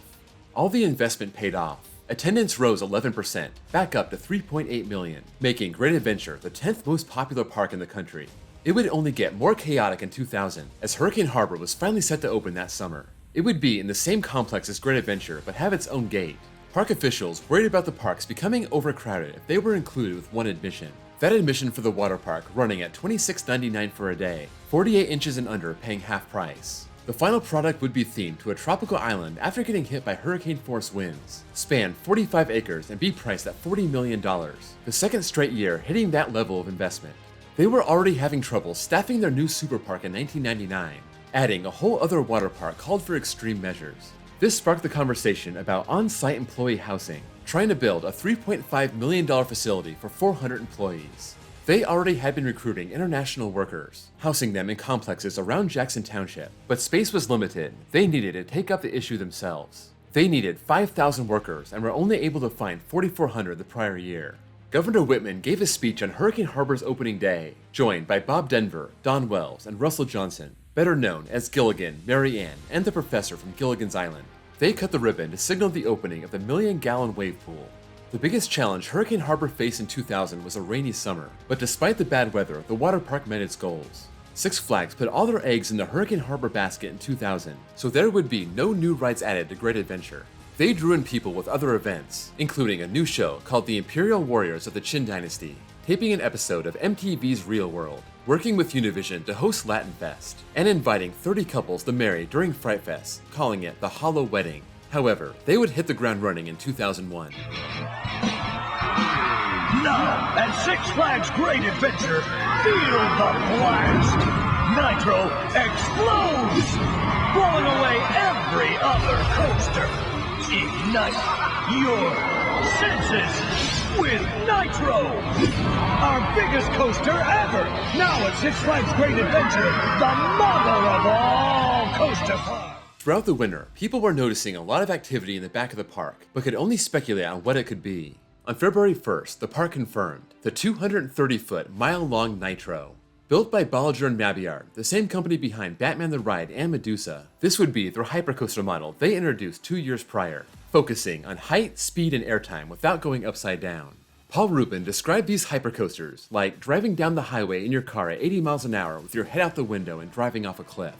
All the investment paid off. Attendance rose 11%, back up to 3.8 million, making Great Adventure the 10th most popular park in the country. It would only get more chaotic in 2000, as Hurricane Harbor was finally set to open that summer. It would be in the same complex as Great Adventure, but have its own gate. Park officials worried about the parks becoming overcrowded if they were included with one admission. That admission for the water park running at $26.99 for a day, 48 inches and under paying half price. The final product would be themed to a tropical island after getting hit by hurricane force winds, span 45 acres and be priced at $40 million, the second straight year hitting that level of investment. They were already having trouble staffing their new super park in 1999. Adding a whole other water park called for extreme measures. This sparked the conversation about on-site employee housing, trying to build a $3.5 million facility for 400 employees. They already had been recruiting international workers, housing them in complexes around Jackson Township, but space was limited. They needed to take up the issue themselves. They needed 5,000 workers and were only able to find 4,400 the prior year. Governor Whitman gave a speech on Hurricane Harbor's opening day, joined by Bob Denver, Don Wells, and Russell Johnson, better known as Gilligan, Mary Ann, and the professor from Gilligan's Island. They cut the ribbon to signal the opening of the million-gallon wave pool. The biggest challenge Hurricane Harbor faced in 2000 was a rainy summer, but despite the bad weather, the water park met its goals. Six Flags put all their eggs in the Hurricane Harbor basket in 2000, so there would be no new rides added to Great Adventure. They drew in people with other events, including a new show called The Imperial Warriors of the Qin Dynasty, taping an episode of MTV's Real World, working with Univision to host Latin Fest, and inviting 30 couples to marry during Fright Fest, calling it the Hollow Wedding. However, they would hit the ground running in 2001. Now, at Six Flags Great Adventure, feel the blast! Nitro explodes, blowing away every other coaster. Ignite your senses with Nitro! Our biggest coaster ever! Now at Six Flags Great Adventure, the mother of all coaster parks! Throughout the winter, people were noticing a lot of activity in the back of the park, but could only speculate on what it could be. On February 1st, the park confirmed the 230-foot, mile-long Nitro. Built by Bollinger & Mabillard, the same company behind Batman the Ride and Medusa, this would be their hypercoaster model they introduced 2 years prior, focusing on height, speed, and airtime without going upside down. Paul Rubin described these hypercoasters like driving down the highway in your car at 80 miles an hour with your head out the window and driving off a cliff.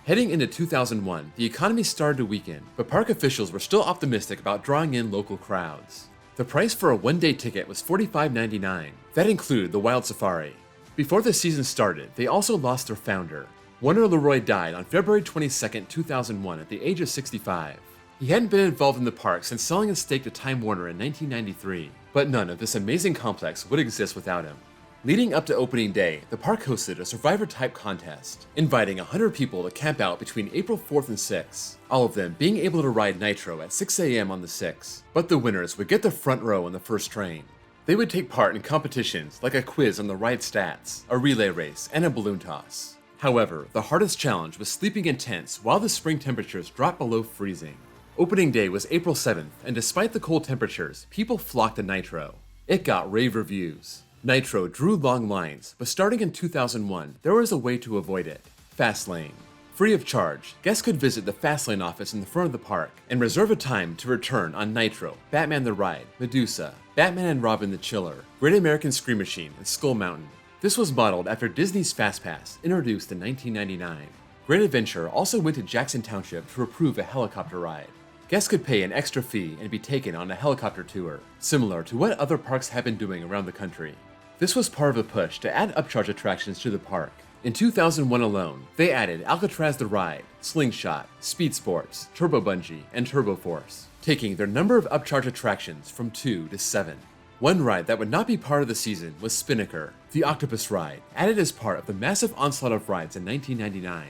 Heading into 2001, the economy started to weaken, but park officials were still optimistic about drawing in local crowds. The price for a one-day ticket was $45.99. That included the Wild Safari. Before the season started, they also lost their founder. Warner Leroy died on February 22, 2001 at the age of 65. He hadn't been involved in the park since selling his stake to Time Warner in 1993, but none of this amazing complex would exist without him. Leading up to opening day, the park hosted a Survivor-type contest, inviting 100 people to camp out between April 4th and 6th, all of them being able to ride Nitro at 6 a.m. on the 6th, but the winners would get the front row on the first train. They would take part in competitions like a quiz on the ride stats, a relay race, and a balloon toss. However, the hardest challenge was sleeping in tents while the spring temperatures dropped below freezing. Opening day was April 7th, and despite the cold temperatures, people flocked to Nitro. It got rave reviews. Nitro drew long lines, but starting in 2001, there was a way to avoid it. Fastlane. Free of charge, guests could visit the Fastlane office in the front of the park and reserve a time to return on Nitro, Batman the Ride, Medusa, Batman and Robin the Chiller, Great American Scream Machine, and Skull Mountain. This was modeled after Disney's Fast Pass, introduced in 1999. Great Adventure also went to Jackson Township to approve a helicopter ride. Guests could pay an extra fee and be taken on a helicopter tour, similar to what other parks have been doing around the country. This was part of a push to add upcharge attractions to the park. In 2001 alone, they added Alcatraz the Ride, Slingshot, Speed Sports, Turbo Bungee, and Turbo Force, taking their number of upcharge attractions from 2 to 7. One ride that would not be part of the season was Spinnaker, the Octopus Ride, added as part of the massive onslaught of rides in 1999.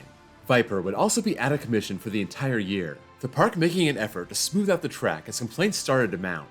Viper would also be out of commission for the entire year, the park making an effort to smooth out the track as complaints started to mount.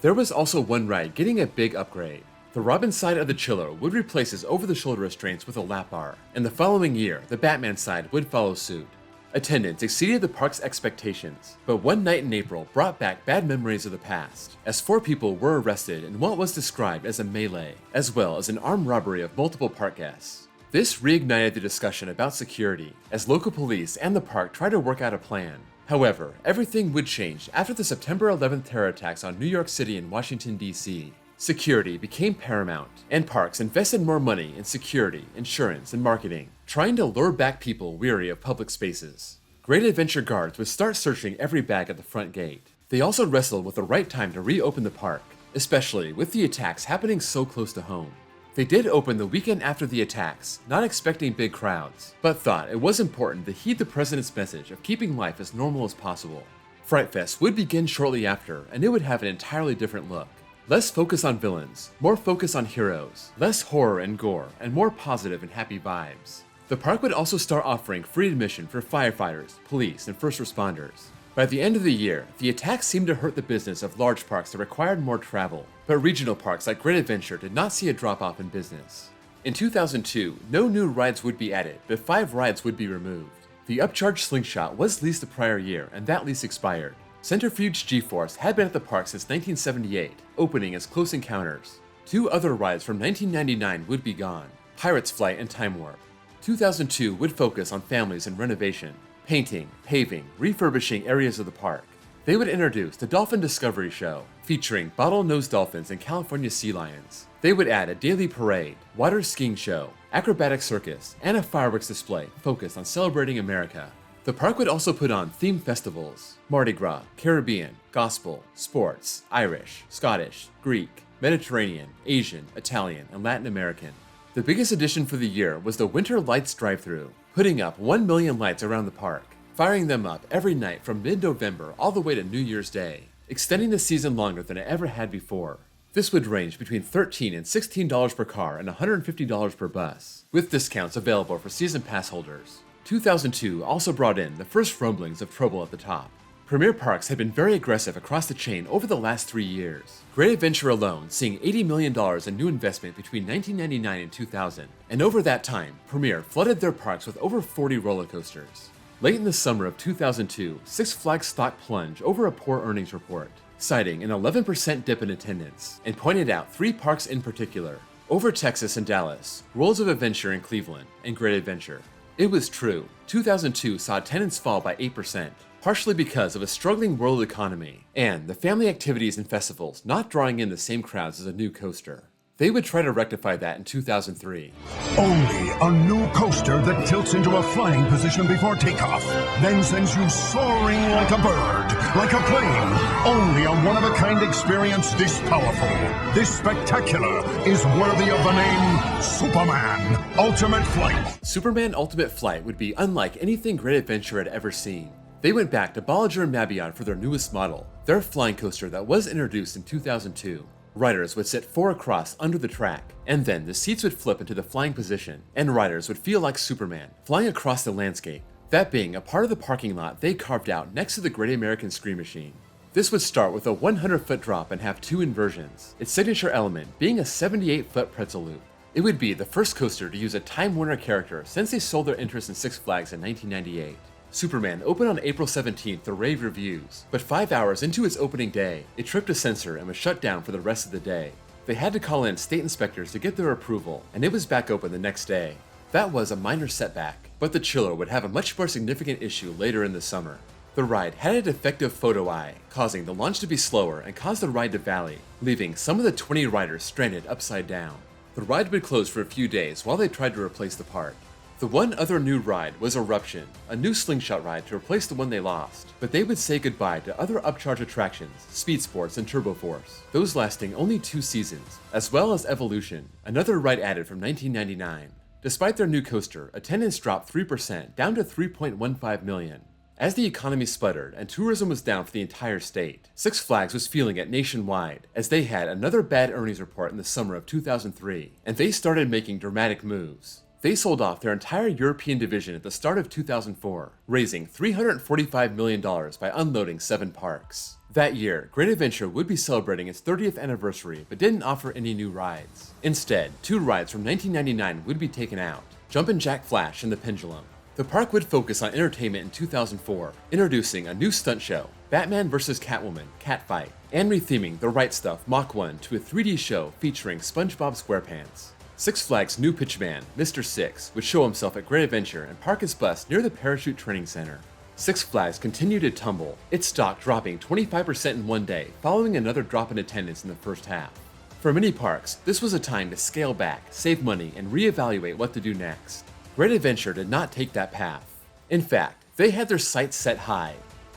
There was also one ride getting a big upgrade. The Robin side of the Chiller would replace his over-the-shoulder restraints with a lap bar, and the following year, the Batman side would follow suit. Attendance exceeded the park's expectations, but one night in April brought back bad memories of the past, as 4 people were arrested in what was described as a melee, as well as an armed robbery of multiple park guests. This reignited the discussion about security, as local police and the park tried to work out a plan. However, everything would change after the September 11th terror attacks on New York City and Washington, D.C. Security became paramount, and parks invested more money in security, insurance, and marketing, trying to lure back people weary of public spaces. Great Adventure guards would start searching every bag at the front gate. They also wrestled with the right time to reopen the park, especially with the attacks happening so close to home. They did open the weekend after the attacks, not expecting big crowds, but thought it was important to heed the president's message of keeping life as normal as possible. Fright Fest would begin shortly after, and it would have an entirely different look. Less focus on villains, more focus on heroes, less horror and gore, and more positive and happy vibes. The park would also start offering free admission for firefighters, police, and first responders. By the end of the year, the attacks seemed to hurt the business of large parks that required more travel, but regional parks like Great Adventure did not see a drop-off in business. In 2002, no new rides would be added, but 5 rides would be removed. The upcharge Slingshot was leased the prior year, and that lease expired. Centrifuge G-Force had been at the park since 1978, opening as Close Encounters. 2 other rides from 1999 would be gone, Pirate's Flight and Time Warp. 2002 would focus on families and renovation, painting, paving, refurbishing areas of the park. They would introduce the Dolphin Discovery Show, featuring bottlenose dolphins and California sea lions. They would add a daily parade, water skiing show, acrobatic circus, and a fireworks display focused on celebrating America. The park would also put on themed festivals: Mardi Gras, Caribbean, Gospel, Sports, Irish, Scottish, Greek, Mediterranean, Asian, Italian, and Latin American. The biggest addition for the year was the Winter Lights drive-thru, putting up 1 million lights around the park, firing them up every night from mid-November all the way to New Year's Day, extending the season longer than it ever had before. This would range between $13 and $16 per car and $150 per bus, with discounts available for season pass holders. 2002 also brought in the first rumblings of trouble at the top. Premier Parks had been very aggressive across the chain over the last 3 years. Great Adventure alone seeing $80 million in new investment between 1999 and 2000, and over that time, Premier flooded their parks with over 40 roller coasters. Late in the summer of 2002, Six Flags stock plunged over a poor earnings report, citing an 11% dip in attendance, and pointed out 3 parks in particular: Over Texas and Dallas, Worlds of Adventure in Cleveland, and Great Adventure. It was true. 2002 saw attendance fall by 8%, partially because of a struggling world economy, and the family activities and festivals not drawing in the same crowds as a new coaster. They would try to rectify that in 2003. Only a new coaster that tilts into a flying position before takeoff, then sends you soaring like a bird, like a plane. Only a one-of-a-kind experience this powerful, this spectacular, is worthy of the name Superman Ultimate Flight. Superman Ultimate Flight would be unlike anything Great Adventure had ever seen. They went back to Bollinger and Mabillon for their newest model, their flying coaster that was introduced in 2002. Riders would sit 4 across under the track, and then the seats would flip into the flying position, and riders would feel like Superman, flying across the landscape, that being a part of the parking lot they carved out next to the Great American Scream Machine. This would start with a 100-foot drop and have 2 inversions, its signature element being a 78-foot pretzel loop. It would be the first coaster to use a Time Warner character since they sold their interest in Six Flags in 1998. Superman opened on April 17th to rave reviews, but 5 hours into its opening day, it tripped a sensor and was shut down for the rest of the day. They had to call in state inspectors to get their approval, and it was back open the next day. That was a minor setback, but the chiller would have a much more significant issue later in the summer. The ride had a defective photo eye, causing the launch to be slower and caused the ride to valley, leaving some of the 20 riders stranded upside down. The ride would close for a few days while they tried to replace the part. The one other new ride was Eruption, a new slingshot ride to replace the one they lost, but they would say goodbye to other upcharge attractions, Speed Sports and Turbo Force, those lasting only 2 seasons, as well as Evolution, another ride added from 1999. Despite their new coaster, attendance dropped 3% down to 3.15 million. As the economy sputtered and tourism was down for the entire state, Six Flags was feeling it nationwide, as they had another bad earnings report in the summer of 2003, and they started making dramatic moves. They sold off their entire European division at the start of 2004, raising $345 million by unloading 7 parks. That year, Great Adventure would be celebrating its 30th anniversary but didn't offer any new rides. Instead, 2 rides from 1999 would be taken out, Jumpin' Jack Flash and the Pendulum. The park would focus on entertainment in 2004, introducing a new stunt show, Batman vs. Catwoman, Catfight, and retheming the Right Stuff Mach 1 to a 3D show featuring SpongeBob SquarePants. Six Flags' new pitchman, Mr. Six, would show himself at Great Adventure and park his bus near the Parachute Training Center. Six Flags continued to tumble, its stock dropping 25% in one day following another drop in attendance in the first half. For many parks, this was a time to scale back, save money, and reevaluate what to do next. Great Adventure did not take that path. In fact, they had their sights set high.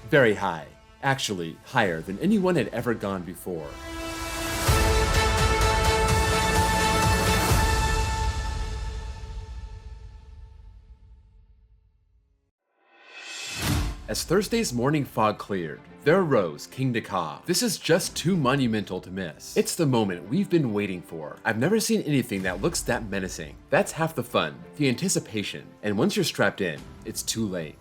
Very high. Actually, higher than anyone had ever gone before. As Thursday's morning fog cleared, there arose King Ka. This is just too monumental to miss. It's the moment we've been waiting for. I've never seen anything that looks that menacing. That's half the fun, the anticipation, and once you're strapped in, it's too late.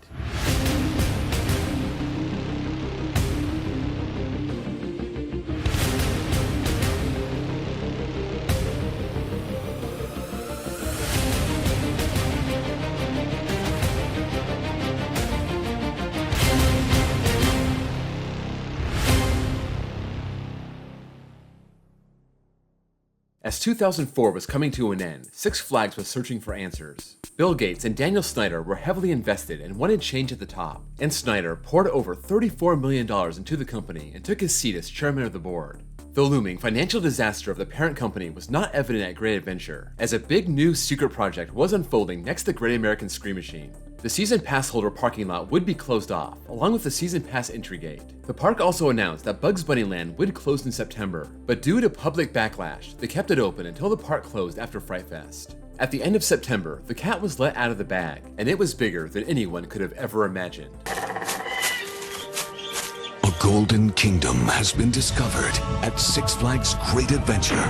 As 2004 was coming to an end, Six Flags was searching for answers. Bill Gates and Daniel Snyder were heavily invested and wanted change at the top, and Snyder poured over $34 million into the company and took his seat as chairman of the board. The looming financial disaster of the parent company was not evident at Great Adventure, as a big new secret project was unfolding next to Great American Screen Machine. The season pass holder parking lot would be closed off, along with the season pass entry gate. The park also announced that Bugs Bunny Land would close in September, but due to public backlash, they kept it open until the park closed after Fright Fest. At the end of September, the cat was let out of the bag, and it was bigger than anyone could have ever imagined. A golden kingdom has been discovered at Six Flags Great Adventure.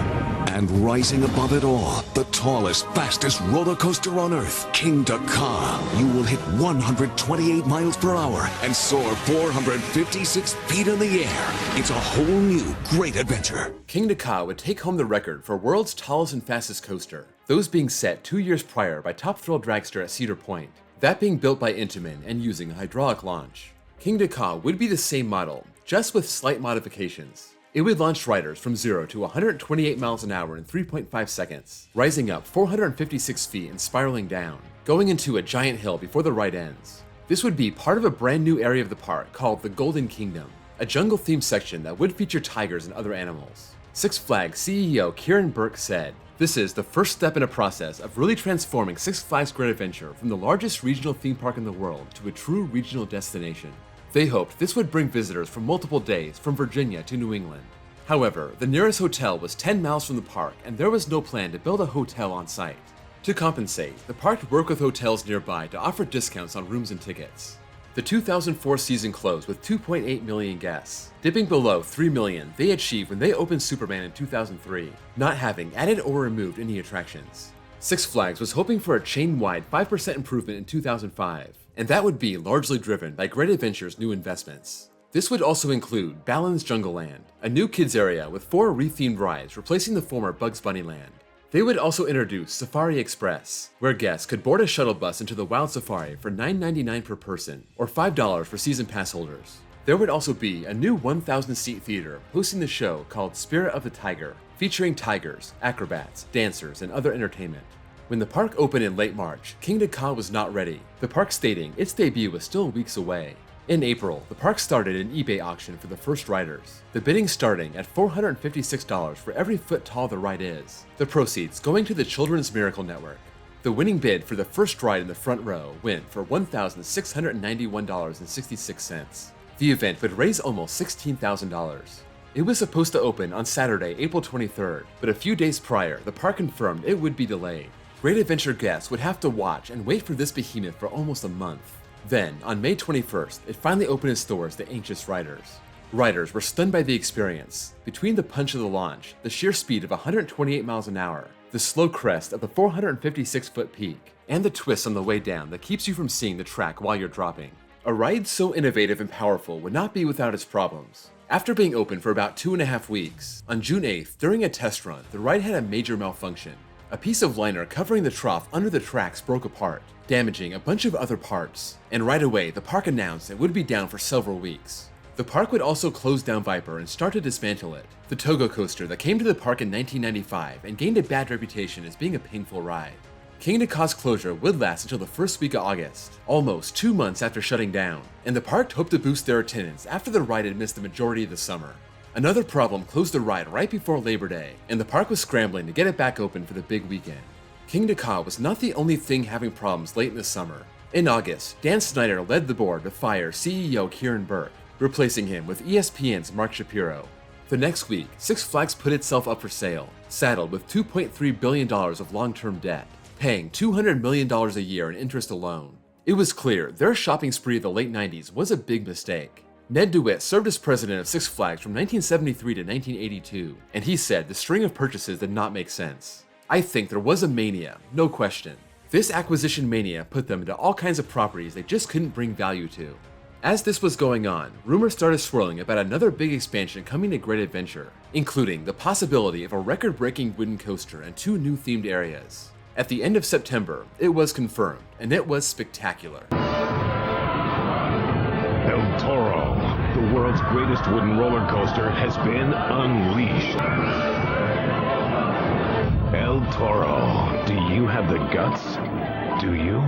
And rising above it all, the tallest, fastest roller coaster on Earth, King Ka. You will hit 128 miles per hour and soar 456 feet in the air. It's a whole new great adventure. King Ka would take home the record for world's tallest and fastest coaster, those being set 2 years prior by Top Thrill Dragster at Cedar Point, that being built by Intamin and using a hydraulic launch. King Ka would be the same model, just with slight modifications. It would launch riders from 0 to 128 miles an hour in 3.5 seconds, rising up 456 feet and spiraling down, going into a giant hill before the ride ends. This would be part of a brand new area of the park called the Golden Kingdom, a jungle-themed section that would feature tigers and other animals. Six Flags CEO Kieran Burke said, "This is the first step in a process of really transforming Six Flags Great Adventure from the largest regional theme park in the world to a true regional destination." They hoped this would bring visitors for multiple days from Virginia to New England. However, the nearest hotel was 10 miles from the park, and there was no plan to build a hotel on site. To compensate, the park worked with hotels nearby to offer discounts on rooms and tickets. The 2004 season closed with 2.8 million guests, dipping below 3 million they achieved when they opened Superman in 2003, not having added or removed any attractions. Six Flags was hoping for a chain-wide 5% improvement in 2005, and that would be largely driven by Great Adventure's new investments. This would also include Balan's Jungle Land, a new kids area with 4 rethemed rides replacing the former Bugs Bunny Land. They would also introduce Safari Express, where guests could board a shuttle bus into the Wild Safari for $9.99 per person, or $5 for season pass holders. There would also be a new 1,000-seat theater hosting the show called Spirit of the Tiger, featuring tigers, acrobats, dancers, and other entertainment. When the park opened in late March, King Ka was not ready, the park stating its debut was still weeks away. In April, the park started an eBay auction for the first riders, the bidding starting at $456 for every foot tall the ride is, the proceeds going to the Children's Miracle Network. The winning bid for the first ride in the front row went for $1,691.66. The event would raise almost $16,000. It was supposed to open on Saturday, April 23rd, but a few days prior, the park confirmed it would be delayed. Great Adventure guests would have to watch and wait for this behemoth for almost a month. Then, on May 21st, it finally opened its doors to anxious riders. Riders were stunned by the experience. Between the punch of the launch, the sheer speed of 128 miles an hour, the slow crest of the 456-foot peak, and the twist on the way down that keeps you from seeing the track while you're dropping. A ride so innovative and powerful would not be without its problems. After being open for about 2.5 weeks, on June 8th, during a test run, the ride had a major malfunction. A piece of liner covering the trough under the tracks broke apart, damaging a bunch of other parts, and right away the park announced it would be down for several weeks. The park would also close down Viper and start to dismantle it, the Togo coaster that came to the park in 1995 and gained a bad reputation as being a painful ride. King Ka's closure would last until the first week of August, almost 2 months after shutting down, and the park hoped to boost their attendance after the ride had missed the majority of the summer. Another problem closed the ride right before Labor Day, and the park was scrambling to get it back open for the big weekend. King Ka was not the only thing having problems late in the summer. In August, Dan Snyder led the board to fire CEO Kieran Burke, replacing him with ESPN's Mark Shapiro. The next week, Six Flags put itself up for sale, saddled with $2.3 billion of long-term debt, paying $200 million a year in interest alone. It was clear their shopping spree of the late 90s was a big mistake. Ned DeWitt served as president of Six Flags from 1973 to 1982, and he said the string of purchases did not make sense. I think there was a mania, no question. This acquisition mania put them into all kinds of properties they just couldn't bring value to. As this was going on, rumors started swirling about another big expansion coming to Great Adventure, including the possibility of a record-breaking wooden coaster and 2 new themed areas. At the end of September, it was confirmed, and it was spectacular. El Toro, the world's greatest wooden roller coaster, has been unleashed. El Toro, do you have the guts? Do you?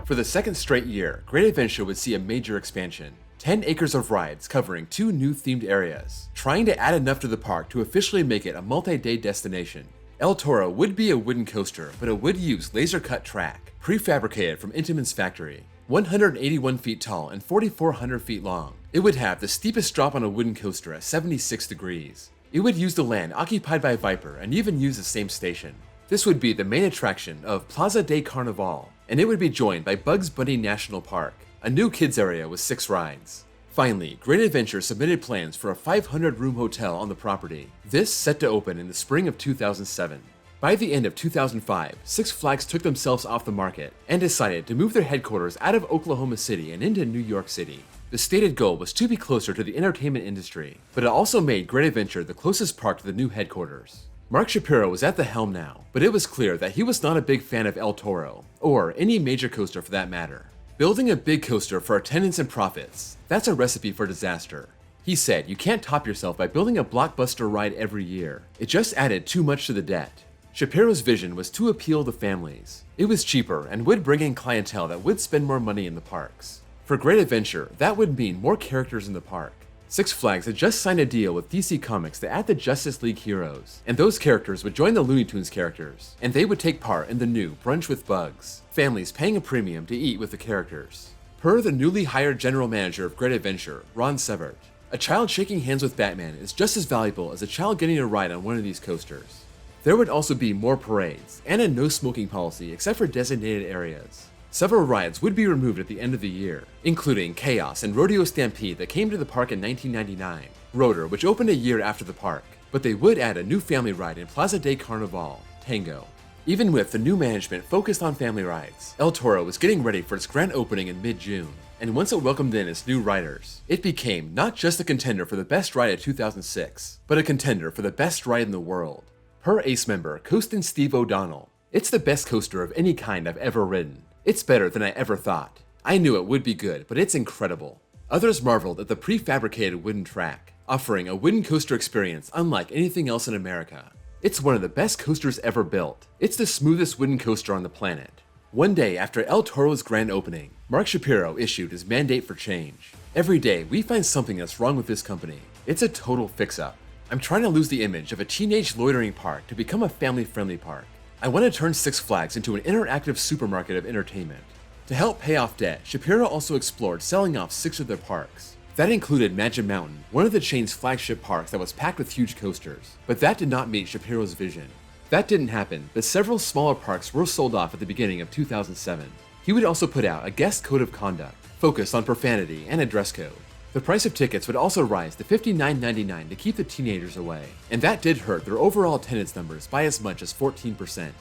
For the second straight year, Great Adventure would see a major expansion. 10 acres of rides covering 2 new themed areas, trying to add enough to the park to officially make it a multi-day destination. El Toro would be a wooden coaster, but it would use laser-cut track, prefabricated from Intamin's factory. 181 feet tall and 4,400 feet long, it would have the steepest drop on a wooden coaster at 76 degrees. It would use the land occupied by Viper and even use the same station. This would be the main attraction of Plaza de Carnaval, and it would be joined by Bugs Bunny National Park, a new kids area with 6 rides. Finally, Great Adventure submitted plans for a 500-room hotel on the property, this set to open in the spring of 2007. By the end of 2005, Six Flags took themselves off the market and decided to move their headquarters out of Oklahoma City and into New York City. The stated goal was to be closer to the entertainment industry, but it also made Great Adventure the closest park to the new headquarters. Mark Shapiro was at the helm now, but it was clear that he was not a big fan of El Toro, or any major coaster for that matter. Building a big coaster for attendance and profits, that's a recipe for disaster. He said you can't top yourself by building a blockbuster ride every year. It just added too much to the debt. Shapiro's vision was to appeal to families. It was cheaper and would bring in clientele that would spend more money in the parks. For Great Adventure, that would mean more characters in the park. Six Flags had just signed a deal with DC Comics to add the Justice League heroes, and those characters would join the Looney Tunes characters, and they would take part in the new Brunch with Bugs, families paying a premium to eat with the characters. Per the newly hired general manager of Great Adventure, Ron Severt, a child shaking hands with Batman is just as valuable as a child getting a ride on one of these coasters. There would also be more parades, and a no-smoking policy except for designated areas. Several rides would be removed at the end of the year, including Chaos and Rodeo Stampede that came to the park in 1999, Rotor, which opened a year after the park, but they would add a new family ride in Plaza de Carnaval, Tango. Even with the new management focused on family rides, El Toro was getting ready for its grand opening in mid-June, and once it welcomed in its new riders, it became not just a contender for the best ride of 2006, but a contender for the best ride in the world. Per Ace member Coastin' Steve O'Donnell, "It's the best coaster of any kind I've ever ridden. It's better than I ever thought. I knew it would be good, but it's incredible." Others marveled at the prefabricated wooden track, offering a wooden coaster experience unlike anything else in America. "It's one of the best coasters ever built. It's the smoothest wooden coaster on the planet." One day after El Toro's grand opening, Mark Shapiro issued his mandate for change. "Every day we find something that's wrong with this company. It's a total fix-up. I'm trying to lose the image of a teenage loitering park to become a family-friendly park. I want to turn Six Flags into an interactive supermarket of entertainment." To help pay off debt, Shapiro also explored selling off 6 of their parks. That included Magic Mountain, one of the chain's flagship parks that was packed with huge coasters, but that did not meet Shapiro's vision. That didn't happen, but several smaller parks were sold off at the beginning of 2007. He would also put out a guest code of conduct, focused on profanity and a dress code. The price of tickets would also rise to $59.99 to keep the teenagers away, and that did hurt their overall attendance numbers by as much as 14%.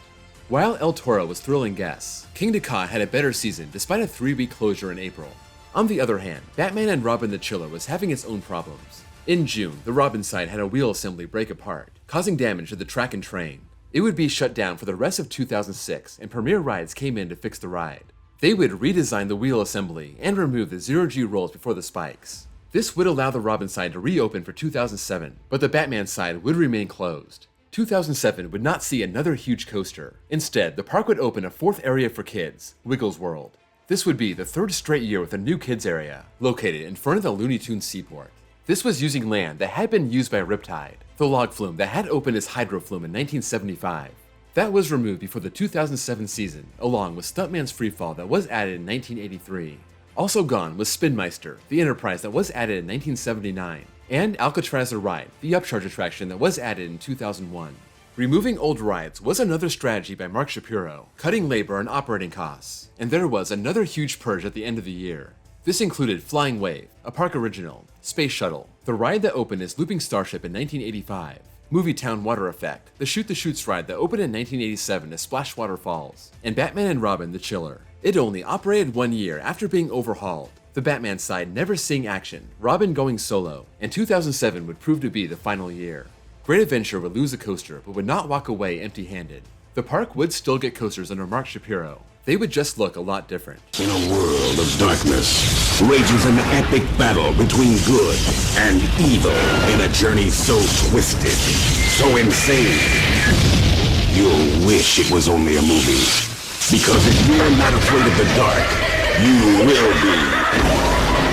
While El Toro was thrilling guests, King Ka had a better season despite a 3-week closure in April. On the other hand, Batman and Robin the Chiller was having its own problems. In June, the Robin side had a wheel assembly break apart, causing damage to the track and train. It would be shut down for the rest of 2006, and Premier Rides came in to fix the ride. They would redesign the wheel assembly and remove the zero-G rolls before the spikes. This would allow the Robin side to reopen for 2007, but the Batman side would remain closed. 2007 would not see another huge coaster. Instead, the park would open a 4th area for kids, Wiggles World. This would be the 3rd straight year with a new kids area, located in front of the Looney Tunes Seaport. This was using land that had been used by Riptide, the log flume that had opened as Hydroflume in 1975. That was removed before the 2007 season, along with Stuntman's Freefall that was added in 1983. Also gone was Spinmeister, the Enterprise that was added in 1979, and Alcatraz the Ride, the upcharge attraction that was added in 2001. Removing old rides was another strategy by Mark Shapiro, cutting labor and operating costs, and there was another huge purge at the end of the year. This included Flying Wave, a park original, Space Shuttle, the ride that opened as Looping Starship in 1985, Movie Town Water Effect, the Shoot the Chutes ride that opened in 1987 as Splashwater Falls, and Batman and Robin the Chiller. It only operated 1 year after being overhauled, the Batman side never seeing action, Robin going solo, and 2007 would prove to be the final year. Great Adventure would lose a coaster but would not walk away empty-handed. The park would still get coasters under Mark Shapiro. They would just look a lot different. In a world of darkness, rages an epic battle between good and evil in a journey so twisted, so insane. You'll wish it was only a movie. Because if you're not afraid of the dark, you will be.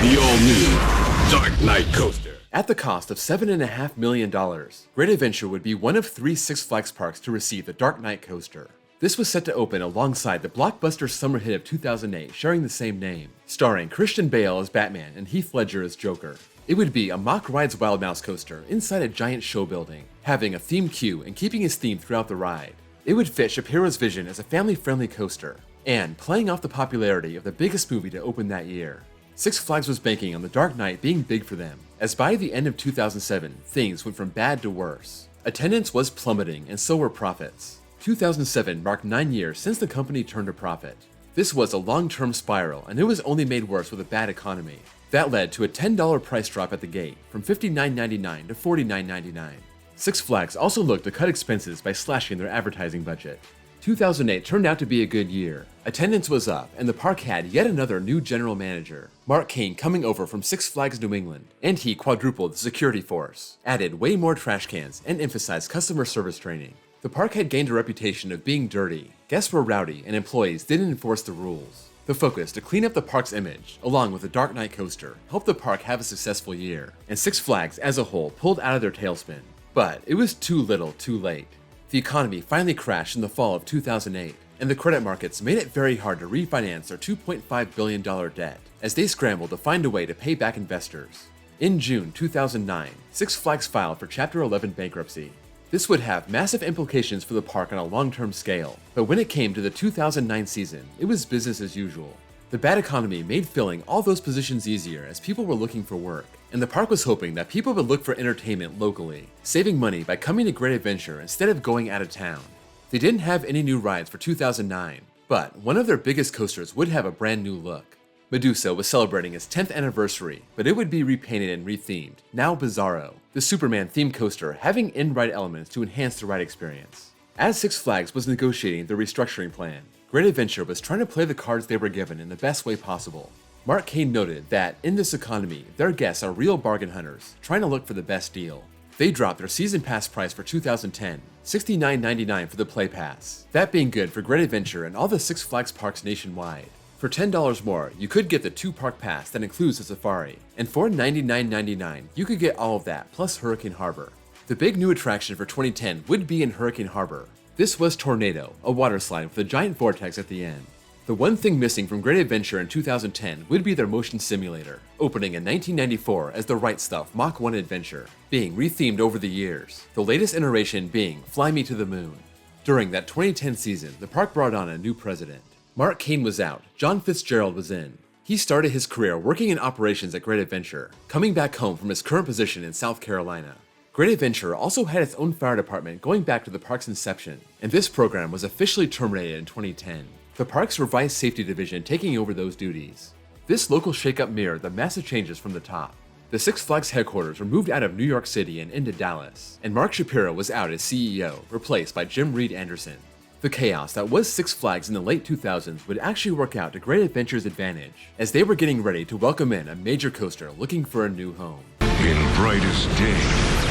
The all-new Dark Knight Coaster. At the cost of $7.5 million, Great Adventure would be one of 3 Six Flags parks to receive the Dark Knight Coaster. This was set to open alongside the blockbuster summer hit of 2008 sharing the same name, starring Christian Bale as Batman and Heath Ledger as Joker. It would be a mock Rides Wild Mouse coaster inside a giant show building, having a theme queue and keeping his theme throughout the ride. It would fit Shapiro's vision as a family-friendly coaster, and playing off the popularity of the biggest movie to open that year. Six Flags was banking on the Dark Knight being big for them, as by the end of 2007, things went from bad to worse. Attendance was plummeting and so were profits. 2007 marked 9 years since the company turned a profit. This was a long-term spiral, and it was only made worse with a bad economy. That led to a $10 price drop at the gate, from $59.99 to $49.99. Six Flags also looked to cut expenses by slashing their advertising budget. 2008 turned out to be a good year. Attendance was up, and the park had yet another new general manager, Mark Kane, coming over from Six Flags New England, and he quadrupled the security force, added way more trash cans, and emphasized customer service training. The park had gained a reputation of being dirty, guests were rowdy, and employees didn't enforce the rules. The focus to clean up the park's image, along with the Dark Knight coaster, helped the park have a successful year, and Six Flags as a whole pulled out of their tailspin. But it was too little, too late. The economy finally crashed in the fall of 2008, and the credit markets made it very hard to refinance their $2.5 billion debt, as they scrambled to find a way to pay back investors. In June 2009, Six Flags filed for Chapter 11 bankruptcy. This would have massive implications for the park on a long-term scale, but when it came to the 2009 season, it was business as usual. The bad economy made filling all those positions easier as people were looking for work, and the park was hoping that people would look for entertainment locally, saving money by coming to Great Adventure instead of going out of town. They didn't have any new rides for 2009, but one of their biggest coasters would have a brand new look. Medusa was celebrating its 10th anniversary, but it would be repainted and rethemed, now Bizarro, the Superman-themed coaster having in-ride elements to enhance the ride experience. As Six Flags was negotiating their restructuring plan, Great Adventure was trying to play the cards they were given in the best way possible. Mark Kane noted that in this economy, their guests are real bargain hunters, trying to look for the best deal. They dropped their season pass price for 2010, $69.99 for the Play Pass, that being good for Great Adventure and all the Six Flags parks nationwide. For $10 more, you could get the 2-park pass that includes the safari, and for $99.99, you could get all of that plus Hurricane Harbor. The big new attraction for 2010 would be in Hurricane Harbor. This was Tornado, a water slide with a giant vortex at the end. The one thing missing from Great Adventure in 2010 would be their motion simulator, opening in 1994 as the Right Stuff Mach 1 Adventure, being rethemed over the years, the latest iteration being Fly Me to the Moon. During that 2010 season, the park brought on a new president. Mark Kane was out, John Fitzgerald was in. He started his career working in operations at Great Adventure, coming back home from his current position in South Carolina. Great Adventure also had its own fire department going back to the park's inception, and this program was officially terminated in 2010. The park's revised safety division taking over those duties. This local shakeup mirrored the massive changes from the top. The Six Flags headquarters were moved out of New York City and into Dallas, and Mark Shapiro was out as CEO, replaced by Jim Reed Anderson. The chaos that was Six Flags in the late 2000s would actually work out to Great Adventure's advantage, as they were getting ready to welcome in a major coaster looking for a new home. In brightest day,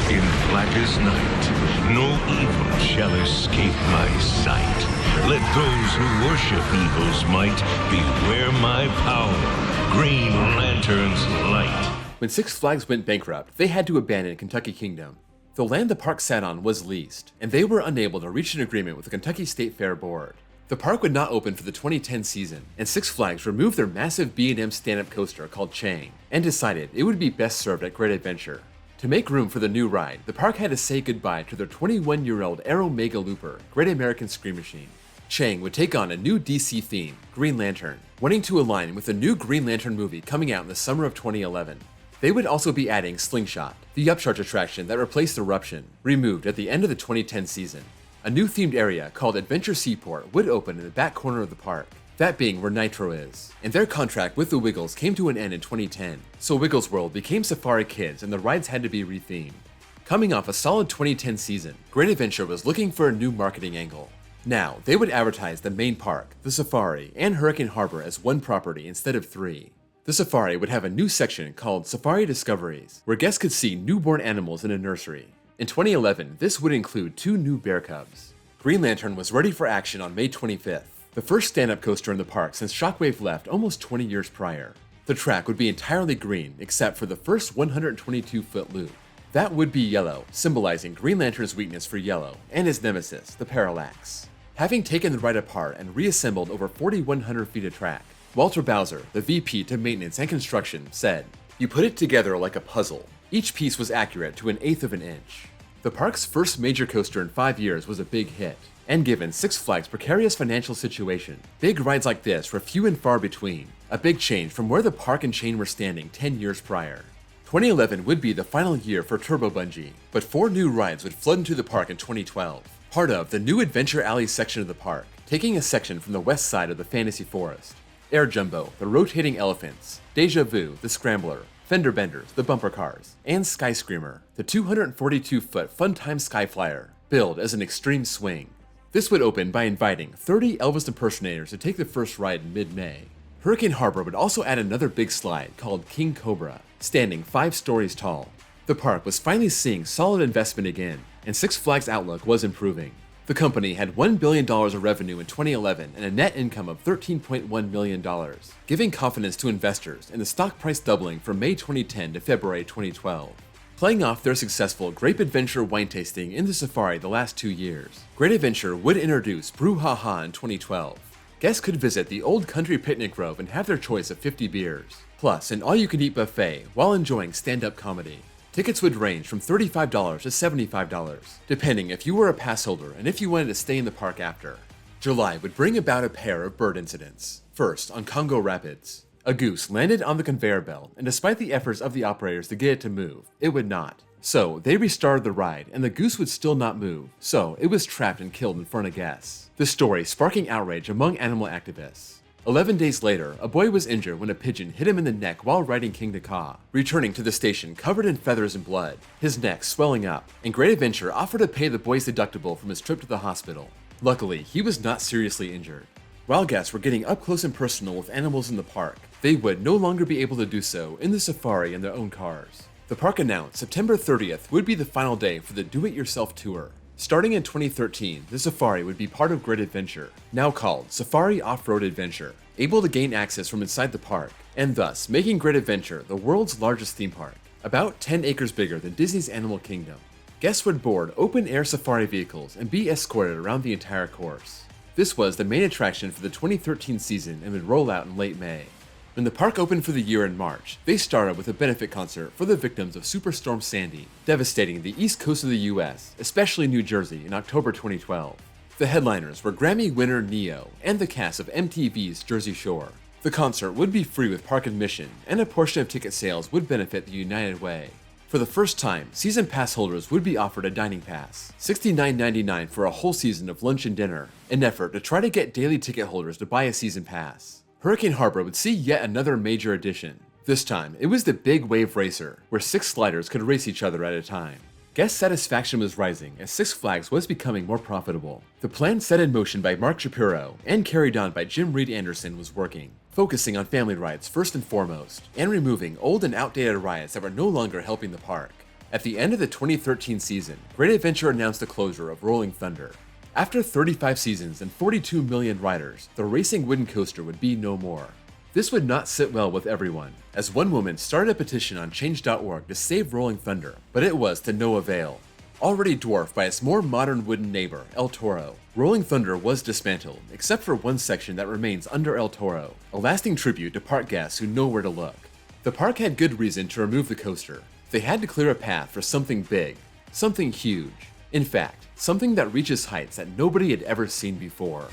in blackest night, no evil shall escape my sight. Let those who worship evil's might beware my power, Green Lantern's light. When Six Flags went bankrupt, they had to abandon Kentucky Kingdom. The land the park sat on was leased, and they were unable to reach an agreement with the Kentucky State Fair Board. The park would not open for the 2010 season, and Six Flags removed their massive B&M stand-up coaster called Chang, and decided it would be best served at Great Adventure. To make room for the new ride, the park had to say goodbye to their 21-year-old Aero Mega Looper, Great American Scream Machine. Chang would take on a new DC theme, Green Lantern, wanting to align with the new Green Lantern movie coming out in the summer of 2011. They would also be adding Slingshot, the upcharge attraction that replaced Eruption, removed at the end of the 2010 season. A new themed area called Adventure Seaport would open in the back corner of the park, that being where Nitro is. And their contract with the Wiggles came to an end in 2010, so Wiggles World became Safari Kids and the rides had to be rethemed. Coming off a solid 2010 season, Great Adventure was looking for a new marketing angle. Now, they would advertise the main park, the Safari, and Hurricane Harbor as one property instead of three. The Safari would have a new section called Safari Discoveries, where guests could see newborn animals in a nursery. In 2011, this would include 2 new bear cubs. Green Lantern was ready for action on May 25th, the first stand-up coaster in the park since Shockwave left almost 20 years prior. The track would be entirely green except for the first 122-foot loop. That would be yellow, symbolizing Green Lantern's weakness for yellow, and his nemesis, the Parallax. Having taken the ride apart and reassembled over 4,100 feet of track, Walter Bowser, the VP to Maintenance and Construction, said, "You put it together like a puzzle. Each piece was accurate to 1/8 of an inch." The park's first major coaster in 5 years was a big hit, and given Six Flags' precarious financial situation, big rides like this were few and far between, a big change from where the park and chain were standing 10 years prior. 2011 would be the final year for Turbo Bungee, but 4 new rides would flood into the park in 2012, part of the new Adventure Alley section of the park, taking a section from the west side of the Fantasy Forest. Air Jumbo, the Rotating Elephants, Deja Vu, the Scrambler, Fender Benders, the Bumper Cars, and Sky Screamer, the 242-foot Funtime Skyflyer, billed as an extreme swing. This would open by inviting 30 Elvis impersonators to take the first ride in mid-May. Hurricane Harbor would also add another big slide called King Cobra, standing 5 stories tall. The park was finally seeing solid investment again, and Six Flags' outlook was improving. The company had $1 billion of revenue in 2011 and a net income of $13.1 million, giving confidence to investors and the stock price doubling from May 2010 to February 2012. Playing off their successful Grape Adventure wine tasting in the Safari the last 2 years, Great Adventure would introduce Brouhaha in 2012. Guests could visit the Old Country Picnic Grove and have their choice of 50 beers, plus an all-you-can-eat buffet while enjoying stand-up comedy. Tickets would range from $35 to $75, depending if you were a pass holder and if you wanted to stay in the park after. July would bring about a pair of bird incidents. First, on Congo Rapids. A goose landed on the conveyor belt, and despite the efforts of the operators to get it to move, it would not. So, they restarted the ride, and the goose would still not move, so it was trapped and killed in front of guests. The story sparking outrage among animal activists. 11 days later, a boy was injured when a pigeon hit him in the neck while riding King Ka, returning to the station covered in feathers and blood, his neck swelling up, and Great Adventure offered to pay the boy's deductible from his trip to the hospital. Luckily, he was not seriously injured. While guests were getting up close and personal with animals in the park, they would no longer be able to do so in the Safari in their own cars. The park announced September 30th would be the final day for the Do-It-Yourself Tour. Starting in 2013, the Safari would be part of Great Adventure, now called Safari Off-Road Adventure, able to gain access from inside the park, and thus making Great Adventure the world's largest theme park, about 10 acres bigger than Disney's Animal Kingdom. Guests would board open-air safari vehicles and be escorted around the entire course. This was the main attraction for the 2013 season and would roll out in late May. When the park opened for the year in March, they started with a benefit concert for the victims of Superstorm Sandy, devastating the east coast of the US, especially New Jersey, in October 2012. The headliners were Grammy winner Neo and the cast of MTV's Jersey Shore. The concert would be free with park admission, and a portion of ticket sales would benefit the United Way. For the first time, season pass holders would be offered a dining pass, $69.99 for a whole season of lunch and dinner, an effort to try to get daily ticket holders to buy a season pass. Hurricane Harbor would see yet another major addition. This time, it was the Big Wave Racer, where 6 sliders could race each other at a time. Guest satisfaction was rising as Six Flags was becoming more profitable. The plan set in motion by Mark Shapiro and carried on by Jim Reed Anderson was working, focusing on family rides first and foremost, and removing old and outdated rides that were no longer helping the park. At the end of the 2013 season, Great Adventure announced the closure of Rolling Thunder. After 35 seasons and 42 million riders, the racing wooden coaster would be no more. This would not sit well with everyone, as one woman started a petition on change.org to save Rolling Thunder, but it was to no avail. Already dwarfed by its more modern wooden neighbor, El Toro, Rolling Thunder was dismantled, except for one section that remains under El Toro, a lasting tribute to park guests who know where to look. The park had good reason to remove the coaster. They had to clear a path for something big, something huge. In fact, something that reaches heights that nobody had ever seen before.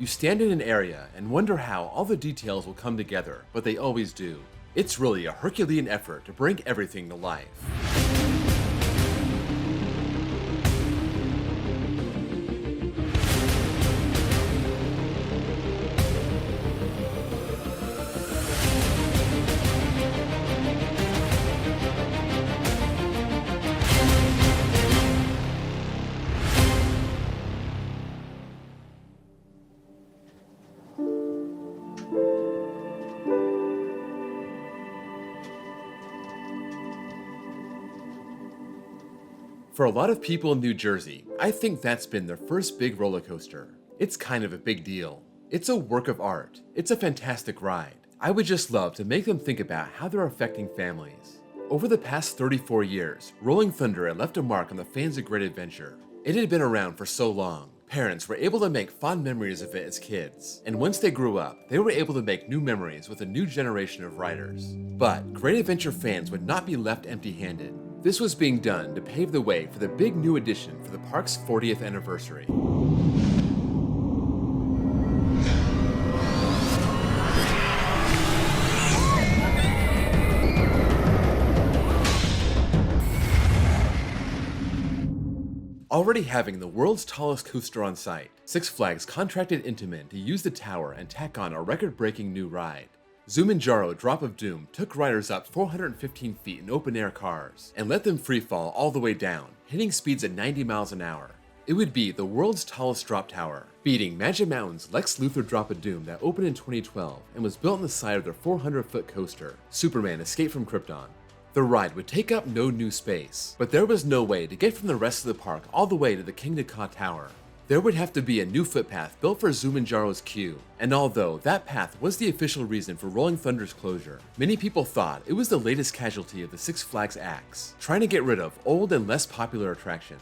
You stand in an area and wonder how all the details will come together, but they always do. It's really a Herculean effort to bring everything to life. For a lot of people in New Jersey, I think that's been their first big roller coaster. It's kind of a big deal. It's a work of art. It's a fantastic ride. I would just love to make them think about how they're affecting families. Over the past 34 years, Rolling Thunder had left a mark on the fans of Great Adventure. It had been around for so long. Parents were able to make fond memories of it as kids, and once they grew up, they were able to make new memories with a new generation of riders. But Great Adventure fans would not be left empty-handed. This was being done to pave the way for the big new addition for the park's 40th anniversary. Already having the world's tallest coaster on site, Six Flags contracted Intamin to use the tower and tack on a record-breaking new ride. Zumanjaro Drop of Doom took riders up 415 feet in open-air cars and let them freefall all the way down, hitting speeds at 90 miles an hour. It would be the world's tallest drop tower, beating Magic Mountain's Lex Luthor Drop of Doom that opened in 2012 and was built on the side of their 400-foot coaster, Superman Escape from Krypton. The ride would take up no new space, but there was no way to get from the rest of the park all the way to the King Ka Tower. There would have to be a new footpath built for Zumanjaro's queue, and although that path was the official reason for Rolling Thunder's closure, many people thought it was the latest casualty of the Six Flags axe, trying to get rid of old and less popular attractions.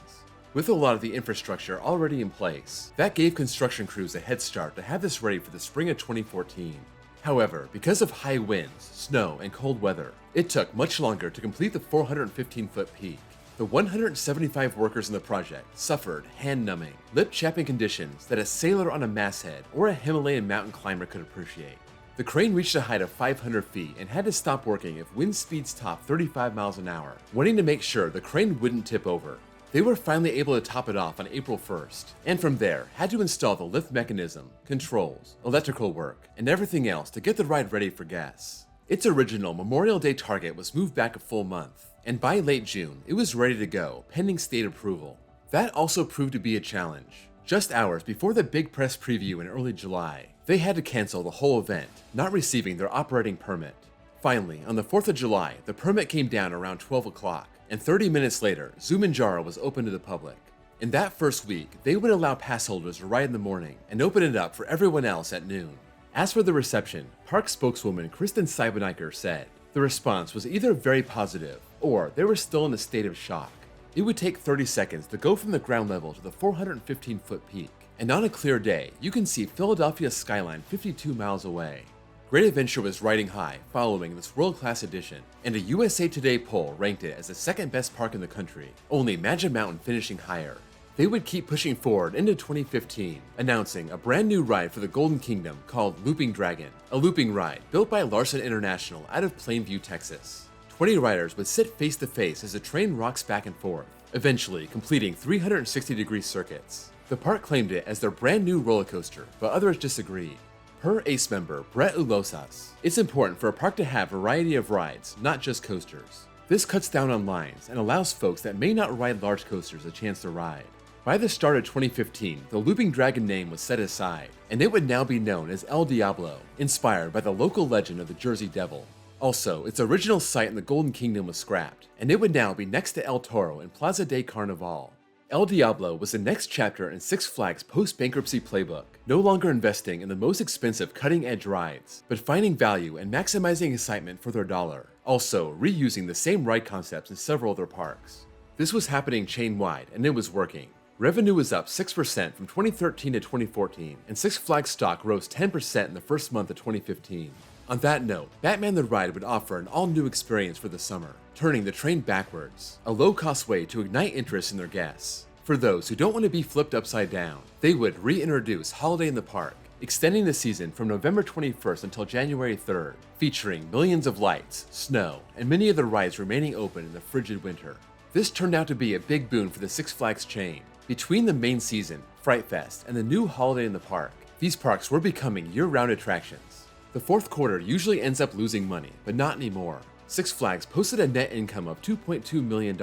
With a lot of the infrastructure already in place, that gave construction crews a head start to have this ready for the spring of 2014. However, because of high winds, snow, and cold weather, it took much longer to complete the 415-foot peak. The 175 workers in the project suffered hand-numbing, lip-chapping conditions that a sailor on a masthead or a Himalayan mountain climber could appreciate. The crane reached a height of 500 feet and had to stop working if wind speeds topped 35 miles an hour, wanting to make sure the crane wouldn't tip over. They were finally able to top it off on April 1st, and from there had to install the lift mechanism, controls, electrical work, and everything else to get the ride ready for guests. Its original Memorial Day target was moved back a full month, and by late June, it was ready to go, pending state approval. That also proved to be a challenge. Just hours before the big press preview in early July, they had to cancel the whole event, not receiving their operating permit. Finally, on the 4th of July, the permit came down around 12 o'clock, and 30 minutes later, Zumanjaro was open to the public. In that first week, they would allow pass holders to ride in the morning and open it up for everyone else at noon. As for the reception, park spokeswoman Kristen Siebeneicher said, the response was either very positive, or they were still in a state of shock. It would take 30 seconds to go from the ground level to the 415-foot peak, and on a clear day, you can see Philadelphia's skyline 52 miles away. Great Adventure was riding high following this world-class addition, and a USA Today poll ranked it as the second best park in the country, only Magic Mountain finishing higher. They would keep pushing forward into 2015, announcing a brand new ride for the Golden Kingdom called Looping Dragon, a looping ride built by Larson International out of Plainview, Texas. 20 riders would sit face to face as the train rocks back and forth, eventually completing 360-degree circuits. The park claimed it as their brand new roller coaster, but others disagreed. Per ACE member Brett Ulosas, it's important for a park to have a variety of rides, not just coasters. This cuts down on lines and allows folks that may not ride large coasters a chance to ride. By the start of 2015, the Looping Dragon name was set aside, and it would now be known as El Diablo, inspired by the local legend of the Jersey Devil. Also, its original site in the Golden Kingdom was scrapped, and it would now be next to El Toro in Plaza de Carnaval. El Diablo was the next chapter in Six Flags' post-bankruptcy playbook, no longer investing in the most expensive cutting-edge rides, but finding value and maximizing excitement for their dollar, also reusing the same ride concepts in several other parks. This was happening chain-wide, and it was working. Revenue was up 6% from 2013 to 2014, and Six Flags stock rose 10% in the first month of 2015. On that note, Batman the Ride would offer an all-new experience for the summer, turning the train backwards, a low-cost way to ignite interest in their guests. For those who don't want to be flipped upside down, they would reintroduce Holiday in the Park, extending the season from November 21st until January 3rd, featuring millions of lights, snow, and many of the rides remaining open in the frigid winter. This turned out to be a big boon for the Six Flags chain. Between the main season, Fright Fest, and the new Holiday in the Park, these parks were becoming year-round attractions. The fourth quarter usually ends up losing money, but not anymore. Six Flags posted a net income of $2.2 million,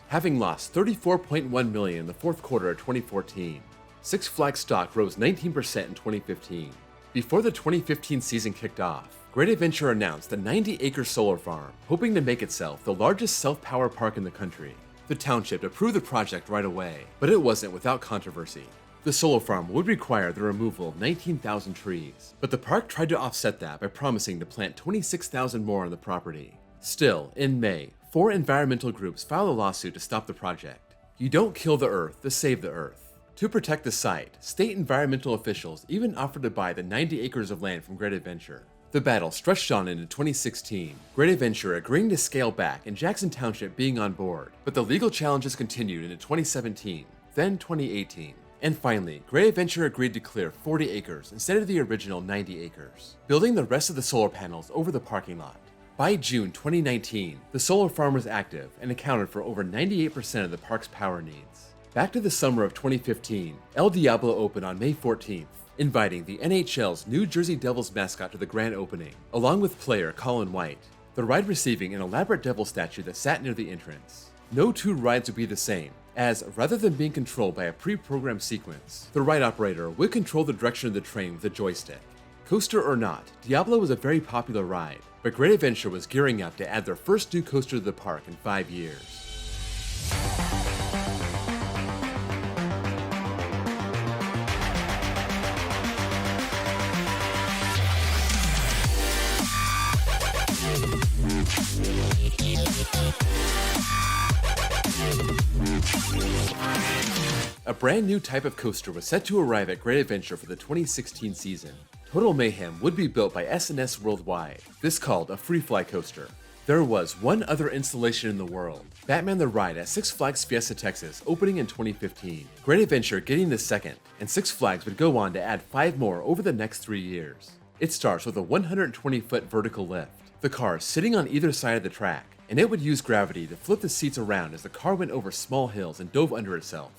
having lost $34.1 million in the fourth quarter of 2014. Six Flags stock rose 19% in 2015. Before the 2015 season kicked off, Great Adventure announced a 90-acre solar farm, hoping to make itself the largest self-power park in the country. The township approved the project right away, but it wasn't without controversy. The solar farm would require the removal of 19,000 trees, but the park tried to offset that by promising to plant 26,000 more on the property. Still, in May, 4 environmental groups filed a lawsuit to stop the project. You don't kill the Earth to save the Earth. To protect the site, state environmental officials even offered to buy the 90 acres of land from Great Adventure. The battle stretched on into 2016, Great Adventure agreeing to scale back and Jackson Township being on board, but the legal challenges continued into 2017, then 2018. And finally, Great Adventure agreed to clear 40 acres instead of the original 90 acres, building the rest of the solar panels over the parking lot. By June 2019, the solar farm was active and accounted for over 98% of the park's power needs. Back to the summer of 2015, El Diablo opened on May 14th, inviting the NHL's New Jersey Devils mascot to the grand opening, along with player Colin White, the ride receiving an elaborate devil statue that sat near the entrance. No two rides would be the same, as rather than being controlled by a pre-programmed sequence, the ride operator would control the direction of the train with a joystick. Coaster or not, Diablo was a very popular ride, but Great Adventure was gearing up to add their first new coaster to the park in 5 years. A brand new type of coaster was set to arrive at Great Adventure for the 2016 season. Total Mayhem would be built by S&S Worldwide, this called a free-fly coaster. There was one other installation in the world, Batman the Ride at Six Flags Fiesta Texas, opening in 2015. Great Adventure getting the second, and Six Flags would go on to add 5 more over the next 3 years. It starts with a 120-foot vertical lift, the car sitting on either side of the track, and it would use gravity to flip the seats around as the car went over small hills and dove under itself.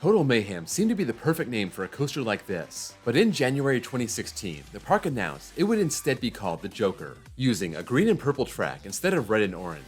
Total Mayhem seemed to be the perfect name for a coaster like this, but in January 2016, the park announced it would instead be called the Joker, using a green and purple track instead of red and orange.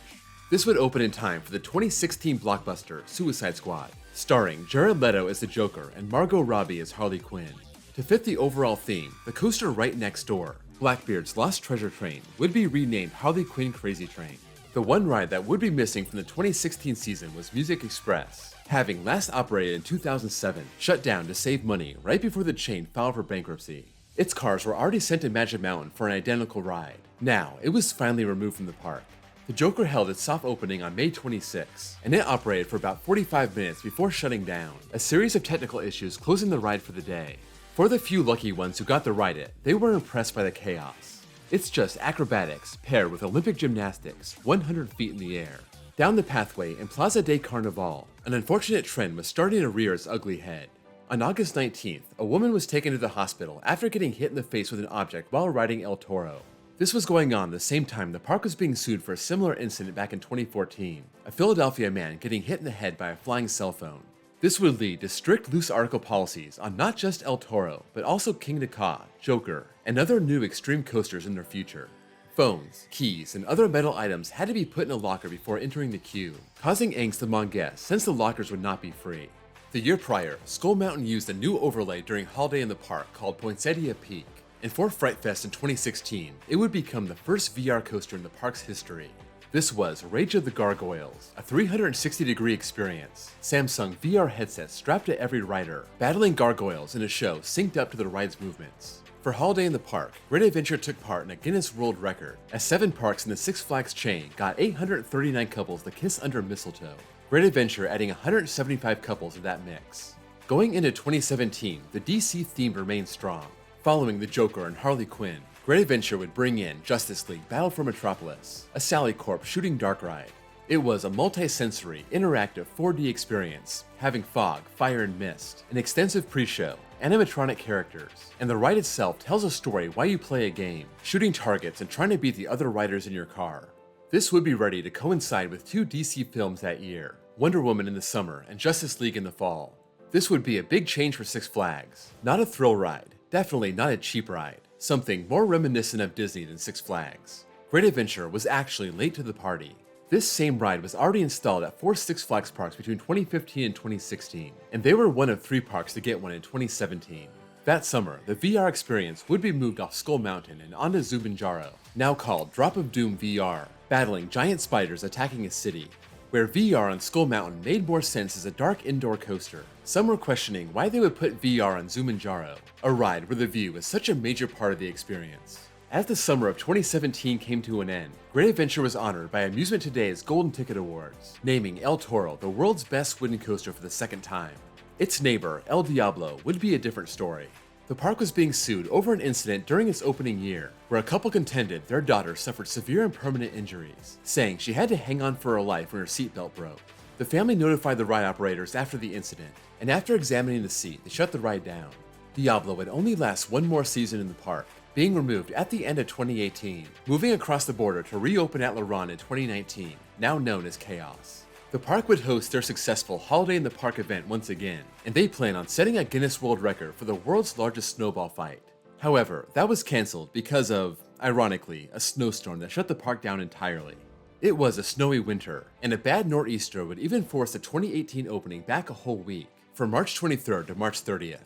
This would open in time for the 2016 blockbuster Suicide Squad, starring Jared Leto as the Joker and Margot Robbie as Harley Quinn. To fit the overall theme, the coaster right next door, Blackbeard's Lost Treasure Train, would be renamed Harley Quinn Crazy Train. The one ride that would be missing from the 2016 season was Music Express, having last operated in 2007, shut down to save money right before the chain filed for bankruptcy. Its cars were already sent to Magic Mountain for an identical ride. Now, it was finally removed from the park. The Joker held its soft opening on May 26, and it operated for about 45 minutes before shutting down, a series of technical issues closing the ride for the day. For the few lucky ones who got to ride it, they were impressed by the chaos. It's just acrobatics paired with Olympic gymnastics, 100 feet in the air. Down the pathway in Plaza de Carnaval, an unfortunate trend was starting to rear its ugly head. On August 19th, a woman was taken to the hospital after getting hit in the face with an object while riding El Toro. This was going on the same time the park was being sued for a similar incident back in 2014, a Philadelphia man getting hit in the head by a flying cell phone. This would lead to strict loose article policies on not just El Toro, but also King Ka, Joker, and other new extreme coasters in their future. Phones, keys, and other metal items had to be put in a locker before entering the queue, causing angst among guests since the lockers would not be free. The year prior, Skull Mountain used a new overlay during Holiday in the Park called Poinsettia Peak, and for Fright Fest in 2016, it would become the first VR coaster in the park's history. This was Rage of the Gargoyles, a 360-degree experience. Samsung VR headsets strapped to every rider, battling gargoyles in a show synced up to the ride's movements. For Holiday in the Park, Great Adventure took part in a Guinness World Record, as 7 parks in the Six Flags chain got 839 couples to kiss under mistletoe. Great Adventure adding 175 couples to that mix. Going into 2017, the DC theme remained strong. Following the Joker and Harley Quinn, Great Adventure would bring in Justice League Battle for Metropolis, a Sally Corp shooting dark ride. It was a multi-sensory, interactive 4D experience, having fog, fire and mist, an extensive pre-show, animatronic characters, and the ride itself tells a story while you play a game, shooting targets and trying to beat the other riders in your car. This would be ready to coincide with 2 DC films that year, Wonder Woman in the summer and Justice League in the fall. This would be a big change for Six Flags. Not a thrill ride, definitely not a cheap ride, something more reminiscent of Disney than Six Flags. Great Adventure was actually late to the party. This same ride was already installed at 4 Six Flags parks between 2015 and 2016, and they were one of 3 parks to get one in 2017. That summer, the VR experience would be moved off Skull Mountain and onto Zumanjaro, now called Drop of Doom VR, battling giant spiders attacking a city. Where VR on Skull Mountain made more sense as a dark indoor coaster, some were questioning why they would put VR on Zumanjaro, a ride where the view is such a major part of the experience. As the summer of 2017 came to an end, Great Adventure was honored by Amusement Today's Golden Ticket Awards, naming El Toro the world's best wooden coaster for the second time. Its neighbor, El Diablo, would be a different story. The park was being sued over an incident during its opening year, where a couple contended their daughter suffered severe and permanent injuries, saying she had to hang on for her life when her seatbelt broke. The family notified the ride operators after the incident, and after examining the seat, they shut the ride down. Diablo would only last one more season in the park, being removed at the end of 2018, moving across the border to reopen at La Ronde in 2019, now known as Chaos. The park would host their successful Holiday in the Park event once again, and they plan on setting a Guinness World Record for the world's largest snowball fight. However, that was cancelled because of, ironically, a snowstorm that shut the park down entirely. It was a snowy winter, and a bad nor'easter would even force the 2018 opening back a whole week, from March 23rd to March 30th.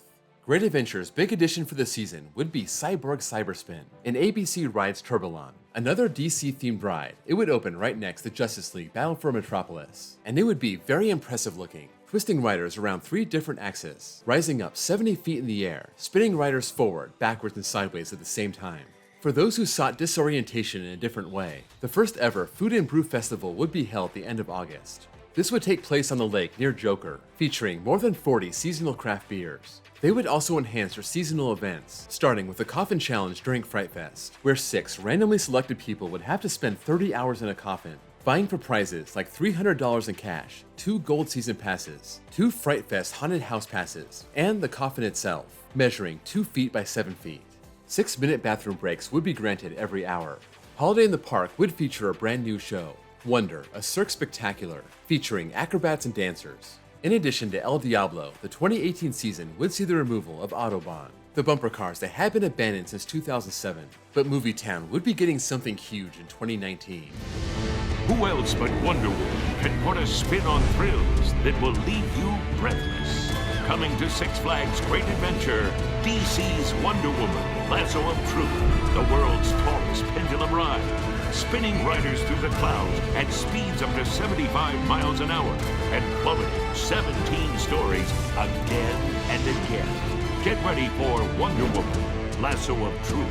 Great Adventure's big addition for the season would be Cyborg Cyberspin, an ABC Rides Turbolon, another DC-themed ride. It would open right next to Justice League Battle for Metropolis, and it would be very impressive looking, twisting riders around 3 different axes, rising up 70 feet in the air, spinning riders forward, backwards, and sideways at the same time. For those who sought disorientation in a different way, the first ever Food and Brew Festival would be held at the end of August. This would take place on the lake near Joker, featuring more than 40 seasonal craft beers. They would also enhance their seasonal events, starting with the Coffin Challenge during Fright Fest, where 6 randomly selected people would have to spend 30 hours in a coffin, vying for prizes like $300 in cash, 2 gold season passes, 2 Fright Fest haunted house passes, and the coffin itself, measuring 2 feet by 7 feet. 6-minute bathroom breaks would be granted every hour. Holiday in the Park would feature a brand new show, Wonder, a Cirque Spectacular, featuring acrobats and dancers. In addition to El Diablo, the 2018 season would see the removal of Autobahn, the bumper cars that had been abandoned since 2007, but Movie Town would be getting something huge in 2019. Who else but Wonder Woman can put a spin on thrills that will leave you breathless? Coming to Six Flags Great Adventure, DC's Wonder Woman, Lasso of Truth, the world's tallest pendulum ride, spinning riders through the clouds at speeds up to 75 miles an hour and plummeting 17 stories again and again. Get ready for Wonder Woman, Lasso of Truth.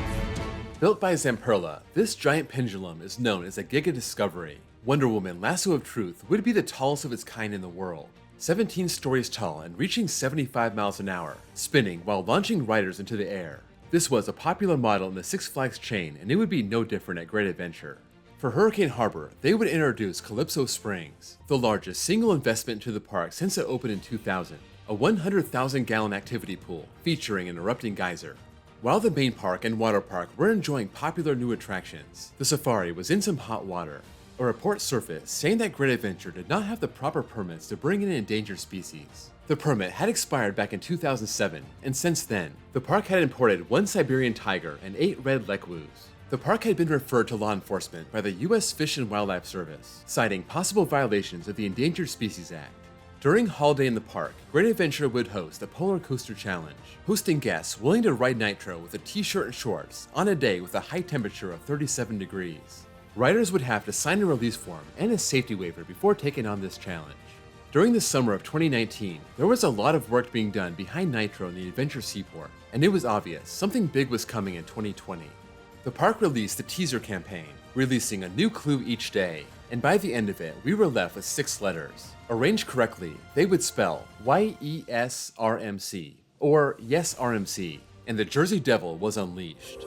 Built by Zamperla, this giant pendulum is known as a Giga Discovery. Wonder Woman Lasso of Truth would be the tallest of its kind in the world, 17 stories tall and reaching 75 miles an hour, spinning while launching riders into the air. This was a popular model in the Six Flags chain, and it would be no different at Great Adventure. For Hurricane Harbor, they would introduce Calypso Springs, the largest single investment into the park since it opened in 2000, a 100,000-gallon activity pool featuring an erupting geyser. While the main park and water park were enjoying popular new attractions, the safari was in some hot water. A report surfaced saying that Great Adventure did not have the proper permits to bring in endangered species. The permit had expired back in 2007, and since then, the park had imported 1 Siberian tiger and 8 red lekwus. The park had been referred to law enforcement by the U.S. Fish and Wildlife Service, citing possible violations of the Endangered Species Act. During Holiday in the Park, Great Adventure would host a Polar Coaster Challenge, hosting guests willing to ride Nitro with a t-shirt and shorts on a day with a high temperature of 37 degrees. Riders would have to sign a release form and a safety waiver before taking on this challenge. During the summer of 2019, there was a lot of work being done behind Nitro in the Adventure Seaport, and it was obvious something big was coming in 2020. The park released the teaser campaign, releasing a new clue each day, and by the end of it, we were left with 6 letters. Arranged correctly, they would spell YESRMC, or Yes RMC, and the Jersey Devil was unleashed.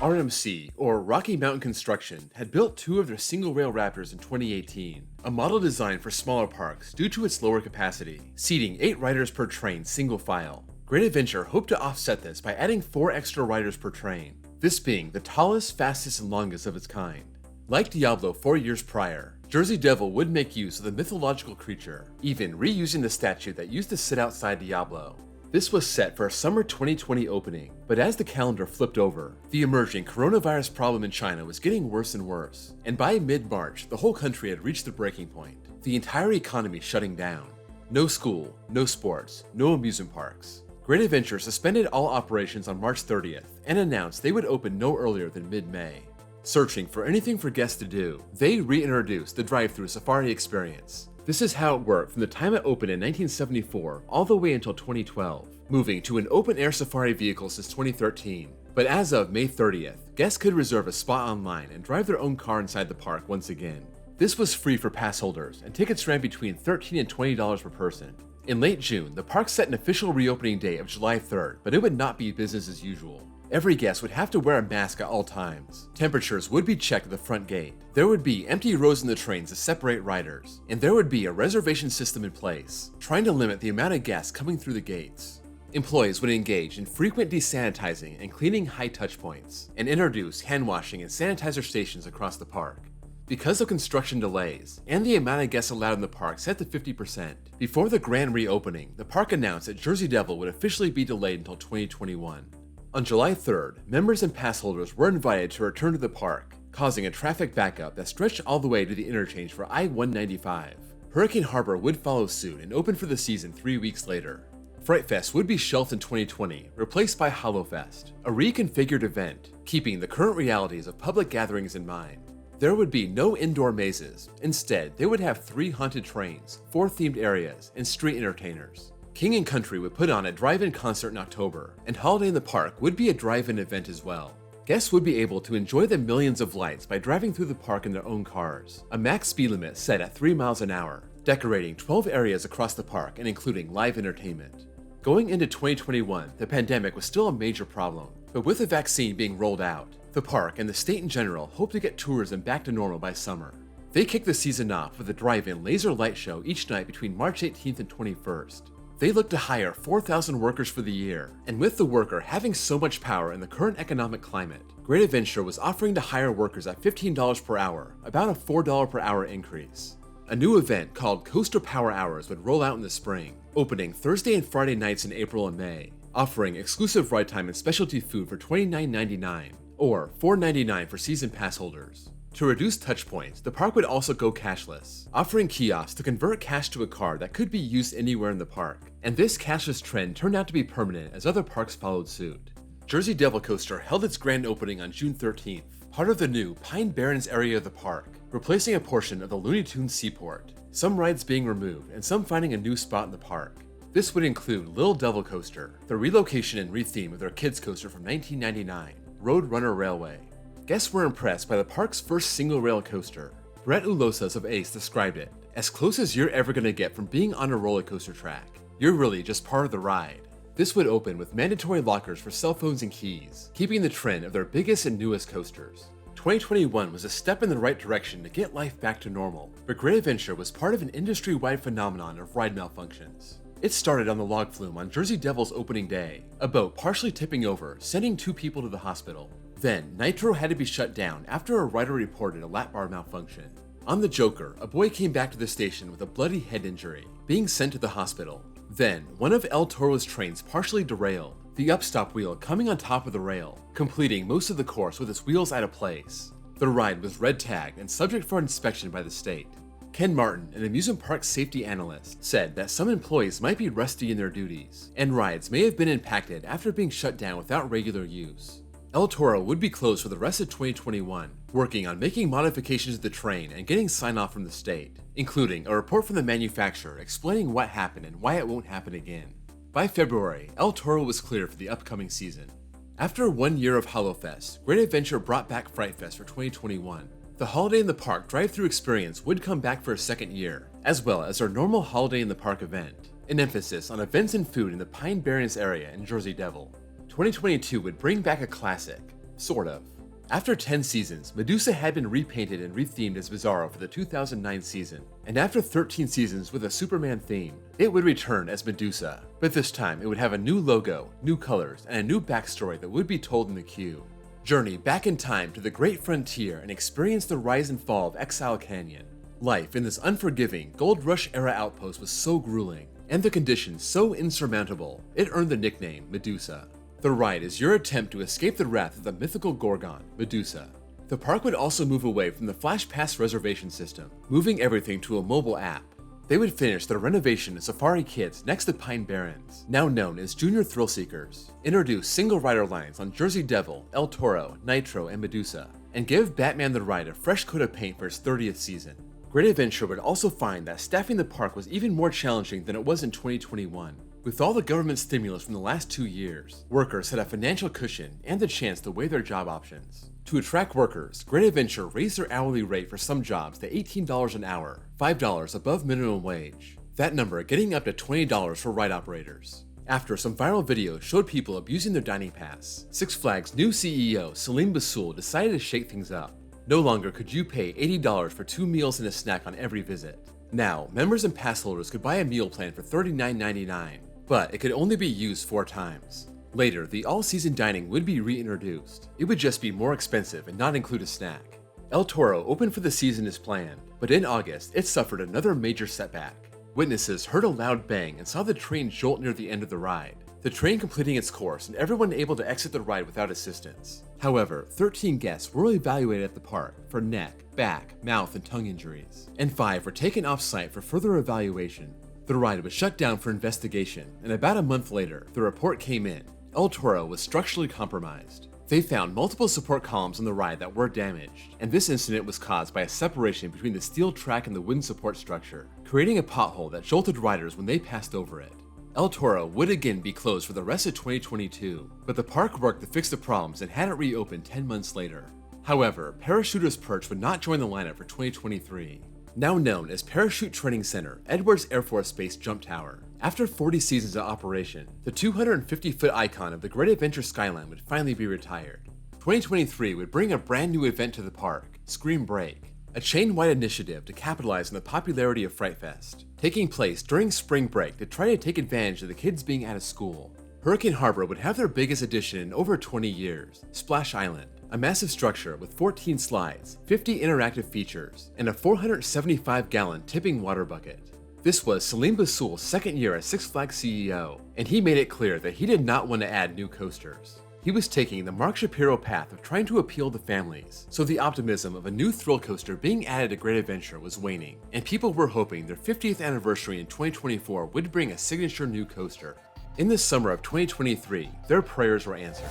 RMC, or Rocky Mountain Construction, had built 2 of their single-rail Raptors in 2018, a model designed for smaller parks due to its lower capacity, seating 8 riders per train single file. Great Adventure hoped to offset this by adding 4 extra riders per train, this being the tallest, fastest, and longest of its kind. Like Diablo 4 years prior, Jersey Devil would make use of the mythological creature, even reusing the statue that used to sit outside Diablo. This was set for a summer 2020 opening, but as the calendar flipped over, the emerging coronavirus problem in China was getting worse and worse, and by mid-March, the whole country had reached the breaking point, the entire economy shutting down. No school, no sports, no amusement parks. Great Adventure suspended all operations on March 30th and announced they would open no earlier than mid-May. Searching for anything for guests to do, they reintroduced the drive-thru safari experience. This is how it worked from the time it opened in 1974 all the way until 2012, moving to an open-air safari vehicle since 2013. But as of May 30th, guests could reserve a spot online and drive their own car inside the park once again. This was free for pass holders, and tickets ran between $13 and $20 per person. In late June, the park set an official reopening date of July 3rd, but it would not be business as usual. Every guest would have to wear a mask at all times. Temperatures would be checked at the front gate. There would be empty rows in the trains to separate riders, and there would be a reservation system in place, trying to limit the amount of guests coming through the gates. Employees would engage in frequent desanitizing and cleaning high touch points, and introduce hand washing and sanitizer stations across the park. Because of construction delays, and the amount of guests allowed in the park set to 50%, before the grand reopening, the park announced that Jersey Devil would officially be delayed until 2021. On July 3rd, members and pass holders were invited to return to the park, causing a traffic backup that stretched all the way to the interchange for I-195. Hurricane Harbor would follow suit and open for the season 3 weeks later. Fright Fest would be shelved in 2020, replaced by HoloFest, a reconfigured event, keeping the current realities of public gatherings in mind. There would be no indoor mazes. Instead, they would have 3 haunted trains, 4 themed areas, and street entertainers. King & Country would put on a drive-in concert in October, and Holiday in the Park would be a drive-in event as well. Guests would be able to enjoy the millions of lights by driving through the park in their own cars, a max speed limit set at 3 miles an hour, decorating 12 areas across the park and including live entertainment. Going into 2021, the pandemic was still a major problem, but with the vaccine being rolled out, the park and the state in general hope to get tourism back to normal by summer. They kicked the season off with a drive-in laser light show each night between March 18th and 21st. They look to hire 4,000 workers for the year, and with the worker having so much power in the current economic climate, Great Adventure was offering to hire workers at $15 per hour, about a $4 per hour increase. A new event called Coaster Power Hours would roll out in the spring, opening Thursday and Friday nights in April and May, offering exclusive ride time and specialty food for $29.99, or $4.99 for season pass holders. To reduce touch points, the park would also go cashless, offering kiosks to convert cash to a card that could be used anywhere in the park, and this cashless trend turned out to be permanent as other parks followed suit. Jersey Devil Coaster held its grand opening on June 13th, part of the new Pine Barrens area of the park, replacing a portion of the Looney Tunes Seaport, some rides being removed and some finding a new spot in the park. This would include Little Devil Coaster, the relocation and retheme of their kids coaster from 1999, Roadrunner Railway. Guests were impressed by the park's first single-rail coaster. Brett Ulosas of Ace described it, as close as you're ever gonna get from being on a roller coaster track. You're really just part of the ride. This would open with mandatory lockers for cell phones and keys, keeping the trend of their biggest and newest coasters. 2021 was a step in the right direction to get life back to normal, but Great Adventure was part of an industry-wide phenomenon of ride malfunctions. It started on the log flume on Jersey Devil's opening day, a boat partially tipping over, sending 2 people to the hospital. Then, Nitro had to be shut down after a rider reported a lap bar malfunction. On the Joker, a boy came back to the station with a bloody head injury, being sent to the hospital. Then, one of El Toro's trains partially derailed, the upstop wheel coming on top of the rail, completing most of the course with its wheels out of place. The ride was red tagged and subject for inspection by the state. Ken Martin, an amusement park safety analyst, said that some employees might be rusty in their duties, and rides may have been impacted after being shut down without regular use. El Toro would be closed for the rest of 2021, working on making modifications to the train and getting sign-off from the state, including a report from the manufacturer explaining what happened and why it won't happen again. By February, El Toro was clear for the upcoming season. After 1 year of HoloFest, Great Adventure brought back Fright Fest for 2021. The Holiday in the Park drive-thru experience would come back for a second year, as well as our normal Holiday in the Park event, an emphasis on events and food in the Pine Barrens area in Jersey Devil. 2022 would bring back a classic, sort of. After 10 seasons, Medusa had been repainted and rethemed as Bizarro for the 2009 season, and after 13 seasons with a Superman theme, it would return as Medusa, but this time it would have a new logo, new colors, and a new backstory that would be told in the queue. Journey back in time to the Great Frontier and experience the rise and fall of Exile Canyon. Life in this unforgiving Gold Rush era outpost was so grueling, and the conditions so insurmountable, it earned the nickname Medusa. The ride is your attempt to escape the wrath of the mythical Gorgon, Medusa. The park would also move away from the Flash Pass reservation system, moving everything to a mobile app. They would finish their renovation of Safari Kids next to Pine Barrens, now known as Junior Thrill Seekers, introduce single rider lines on Jersey Devil, El Toro, Nitro, and Medusa, and give Batman the Ride a fresh coat of paint for its 30th season. Great Adventure would also find that staffing the park was even more challenging than it was in 2021. With all the government stimulus from the last 2 years, workers had a financial cushion and the chance to weigh their job options. To attract workers, Great Adventure raised their hourly rate for some jobs to $18 an hour, $5 above minimum wage. That number getting up to $20 for ride operators. After some viral videos showed people abusing their dining pass, Six Flags' new CEO, Salim Basoul, decided to shake things up. No longer could you pay $80 for 2 meals and a snack on every visit. Now, members and pass holders could buy a meal plan for $39.99. But it could only be used 4 times. Later, the all-season dining would be reintroduced. It would just be more expensive and not include a snack. El Toro opened for the season as planned, but in August, it suffered another major setback. Witnesses heard a loud bang and saw the train jolt near the end of the ride, the train completing its course and everyone able to exit the ride without assistance. However, 13 guests were evaluated at the park for neck, back, mouth, and tongue injuries, and 5 were taken off-site for further evaluation. The ride was shut down for investigation, and about a month later, the report came in. El Toro was structurally compromised. They found multiple support columns on the ride that were damaged, and this incident was caused by a separation between the steel track and the wooden support structure, creating a pothole that jolted riders when they passed over it. El Toro would again be closed for the rest of 2022, but the park worked to fix the problems and had it reopened 10 months later. However, Parachuter's Perch would not join the lineup for 2023. Now known as Parachute Training Center, Edwards Air Force Base Jump Tower. After 40 seasons of operation, the 250-foot icon of the Great Adventure Skyline would finally be retired. 2023 would bring a brand new event to the park, Scream Break, a chain-wide initiative to capitalize on the popularity of Fright Fest, taking place during spring break to try to take advantage of the kids being out of school. Hurricane Harbor would have their biggest addition in over 20 years, Splash Island, a massive structure with 14 slides, 50 interactive features, and a 475-gallon tipping water bucket. This was Salim Basoul's second year as Six Flags CEO, and he made it clear that he did not want to add new coasters. He was taking the Mark Shapiro path of trying to appeal to families, so the optimism of a new thrill coaster being added to Great Adventure was waning, and people were hoping their 50th anniversary in 2024 would bring a signature new coaster. In the summer of 2023, their prayers were answered.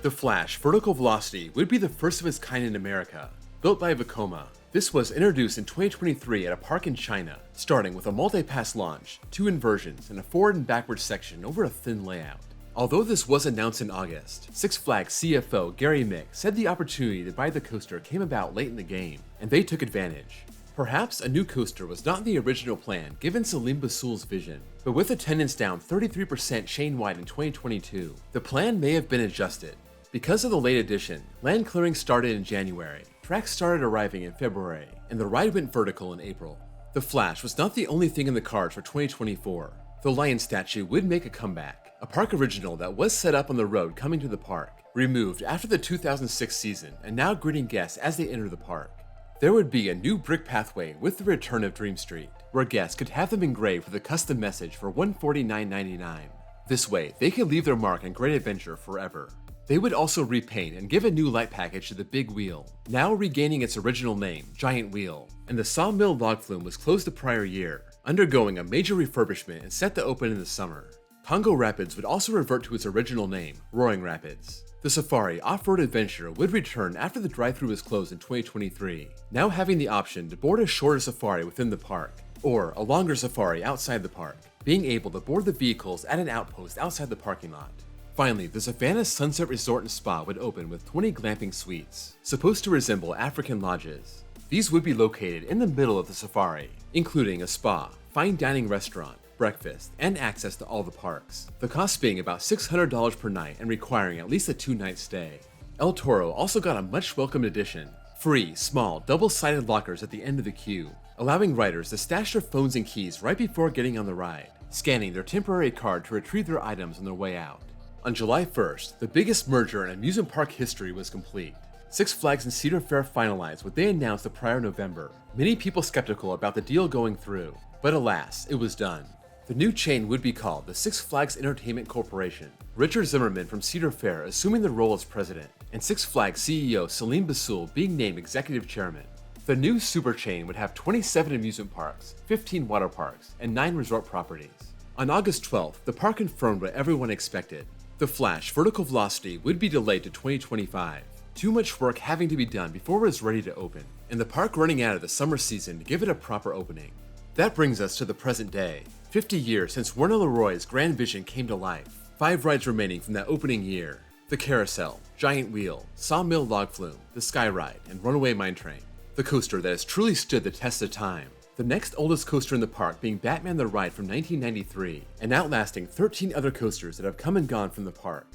The Flash Vertical Velocity would be the first of its kind in America. Built by Vekoma, this was introduced in 2023 at a park in China, starting with a multi-pass launch, 2 inversions, and a forward and backward section over a thin layout. Although this was announced in August, Six Flags CFO Gary Mick said the opportunity to buy the coaster came about late in the game, and they took advantage. Perhaps a new coaster was not the original plan given Salim Basoul's vision, but with attendance down 33% chain-wide in 2022, the plan may have been adjusted. Because of the late addition, land clearing started in January, tracks started arriving in February, and the ride went vertical in April. The Flash was not the only thing in the cards for 2024. The lion statue would make a comeback, a park original that was set up on the road coming to the park, removed after the 2006 season and now greeting guests as they enter the park. There would be a new brick pathway with the return of Dream Street, where guests could have them engraved with a custom message for $149.99. This way, they could leave their mark on Great Adventure forever. They would also repaint and give a new light package to the Big Wheel, now regaining its original name, Giant Wheel, and the Sawmill Log Flume was closed the prior year, undergoing a major refurbishment and set to open in the summer. Congo Rapids would also revert to its original name, Roaring Rapids. The Safari Off-Road Adventure would return after the drive-thru was closed in 2023, now having the option to board a shorter safari within the park, or a longer safari outside the park, being able to board the vehicles at an outpost outside the parking lot. Finally, the Savannah Sunset Resort and Spa would open with 20 glamping suites, supposed to resemble African lodges. These would be located in the middle of the safari, including a spa, fine dining restaurant, breakfast, and access to all the parks, the cost being about $600 per night and requiring at least a 2-night stay. El Toro also got a much welcomed addition, free, small, double-sided lockers at the end of the queue, allowing riders to stash their phones and keys right before getting on the ride, scanning their temporary card to retrieve their items on their way out. On July 1st, the biggest merger in amusement park history was complete. Six Flags and Cedar Fair finalized what they announced the prior November, many people skeptical about the deal going through, but alas, it was done. The new chain would be called the Six Flags Entertainment Corporation, Richard Zimmerman from Cedar Fair assuming the role as president, and Six Flags CEO Salim Basul being named executive chairman. The new super chain would have 27 amusement parks, 15 water parks, and 9 resort properties. On August 12th, the park confirmed what everyone expected. The Flash Vertical Velocity would be delayed to 2025, too much work having to be done before it was ready to open, and the park running out of the summer season to give it a proper opening. That brings us to the present day, 50 years since Werner Leroy's grand vision came to life. 5 rides remaining from that opening year: the Carousel, Giant Wheel, Sawmill Log Flume, the Sky Ride, and Runaway Mine Train. The coaster that has truly stood the test of time. The next oldest coaster in the park being Batman the Ride from 1993, and outlasting 13 other coasters that have come and gone from the park.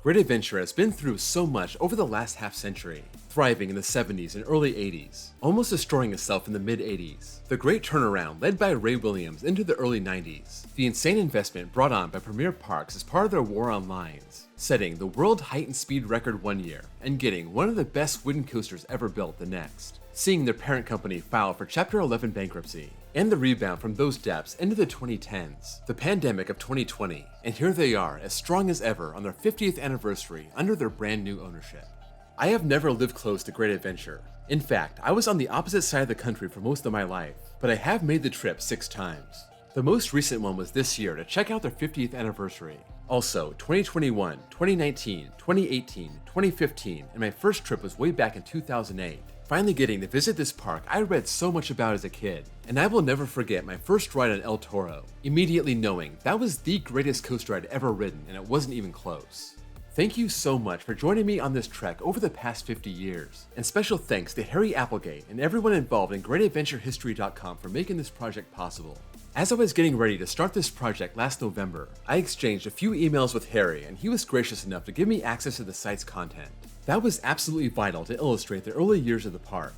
Great Adventure has been through so much over the last half-century, thriving in the 70s and early 80s, almost destroying itself in the mid-80s. The great turnaround led by Ray Williams into the early 90s. The insane investment brought on by Premier Parks as part of their war on lines, setting the world height and speed record one year, and getting one of the best wooden coasters ever built the next. Seeing their parent company file for Chapter 11 bankruptcy, and the rebound from those depths into the 2010s, the pandemic of 2020, and here they are as strong as ever on their 50th anniversary under their brand new ownership. I have never lived close to Great Adventure. In fact, I was on the opposite side of the country for most of my life, but I have made the trip 6 times. The most recent one was this year to check out their 50th anniversary. Also, 2021, 2019, 2018, 2015, and my first trip was way back in 2008. Finally getting to visit this park I read so much about as a kid, and I will never forget my first ride on El Toro, immediately knowing that was the greatest coaster I'd ever ridden and it wasn't even close. Thank you so much for joining me on this trek over the past 50 years, and special thanks to Harry Applegate and everyone involved in GreatAdventureHistory.com for making this project possible. As I was getting ready to start this project last November, I exchanged a few emails with Harry and he was gracious enough to give me access to the site's content. That was absolutely vital to illustrate the early years of the park.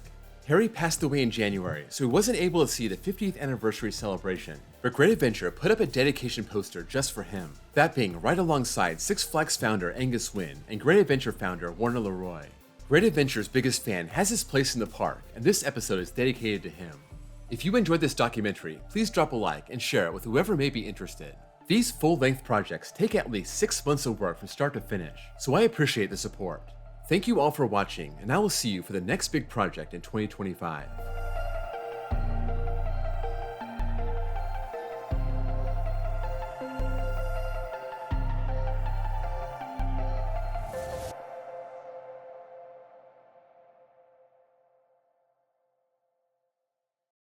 Harry passed away in January, so he wasn't able to see the 50th anniversary celebration, but Great Adventure put up a dedication poster just for him, that being right alongside Six Flags founder Angus Wynn and Great Adventure founder Werner Leroy. Great Adventure's biggest fan has his place in the park, and this episode is dedicated to him. If you enjoyed this documentary, please drop a like and share it with whoever may be interested. These full-length projects take at least 6 months of work from start to finish, so I appreciate the support. Thank you all for watching, and I will see you for the next big project in 2025.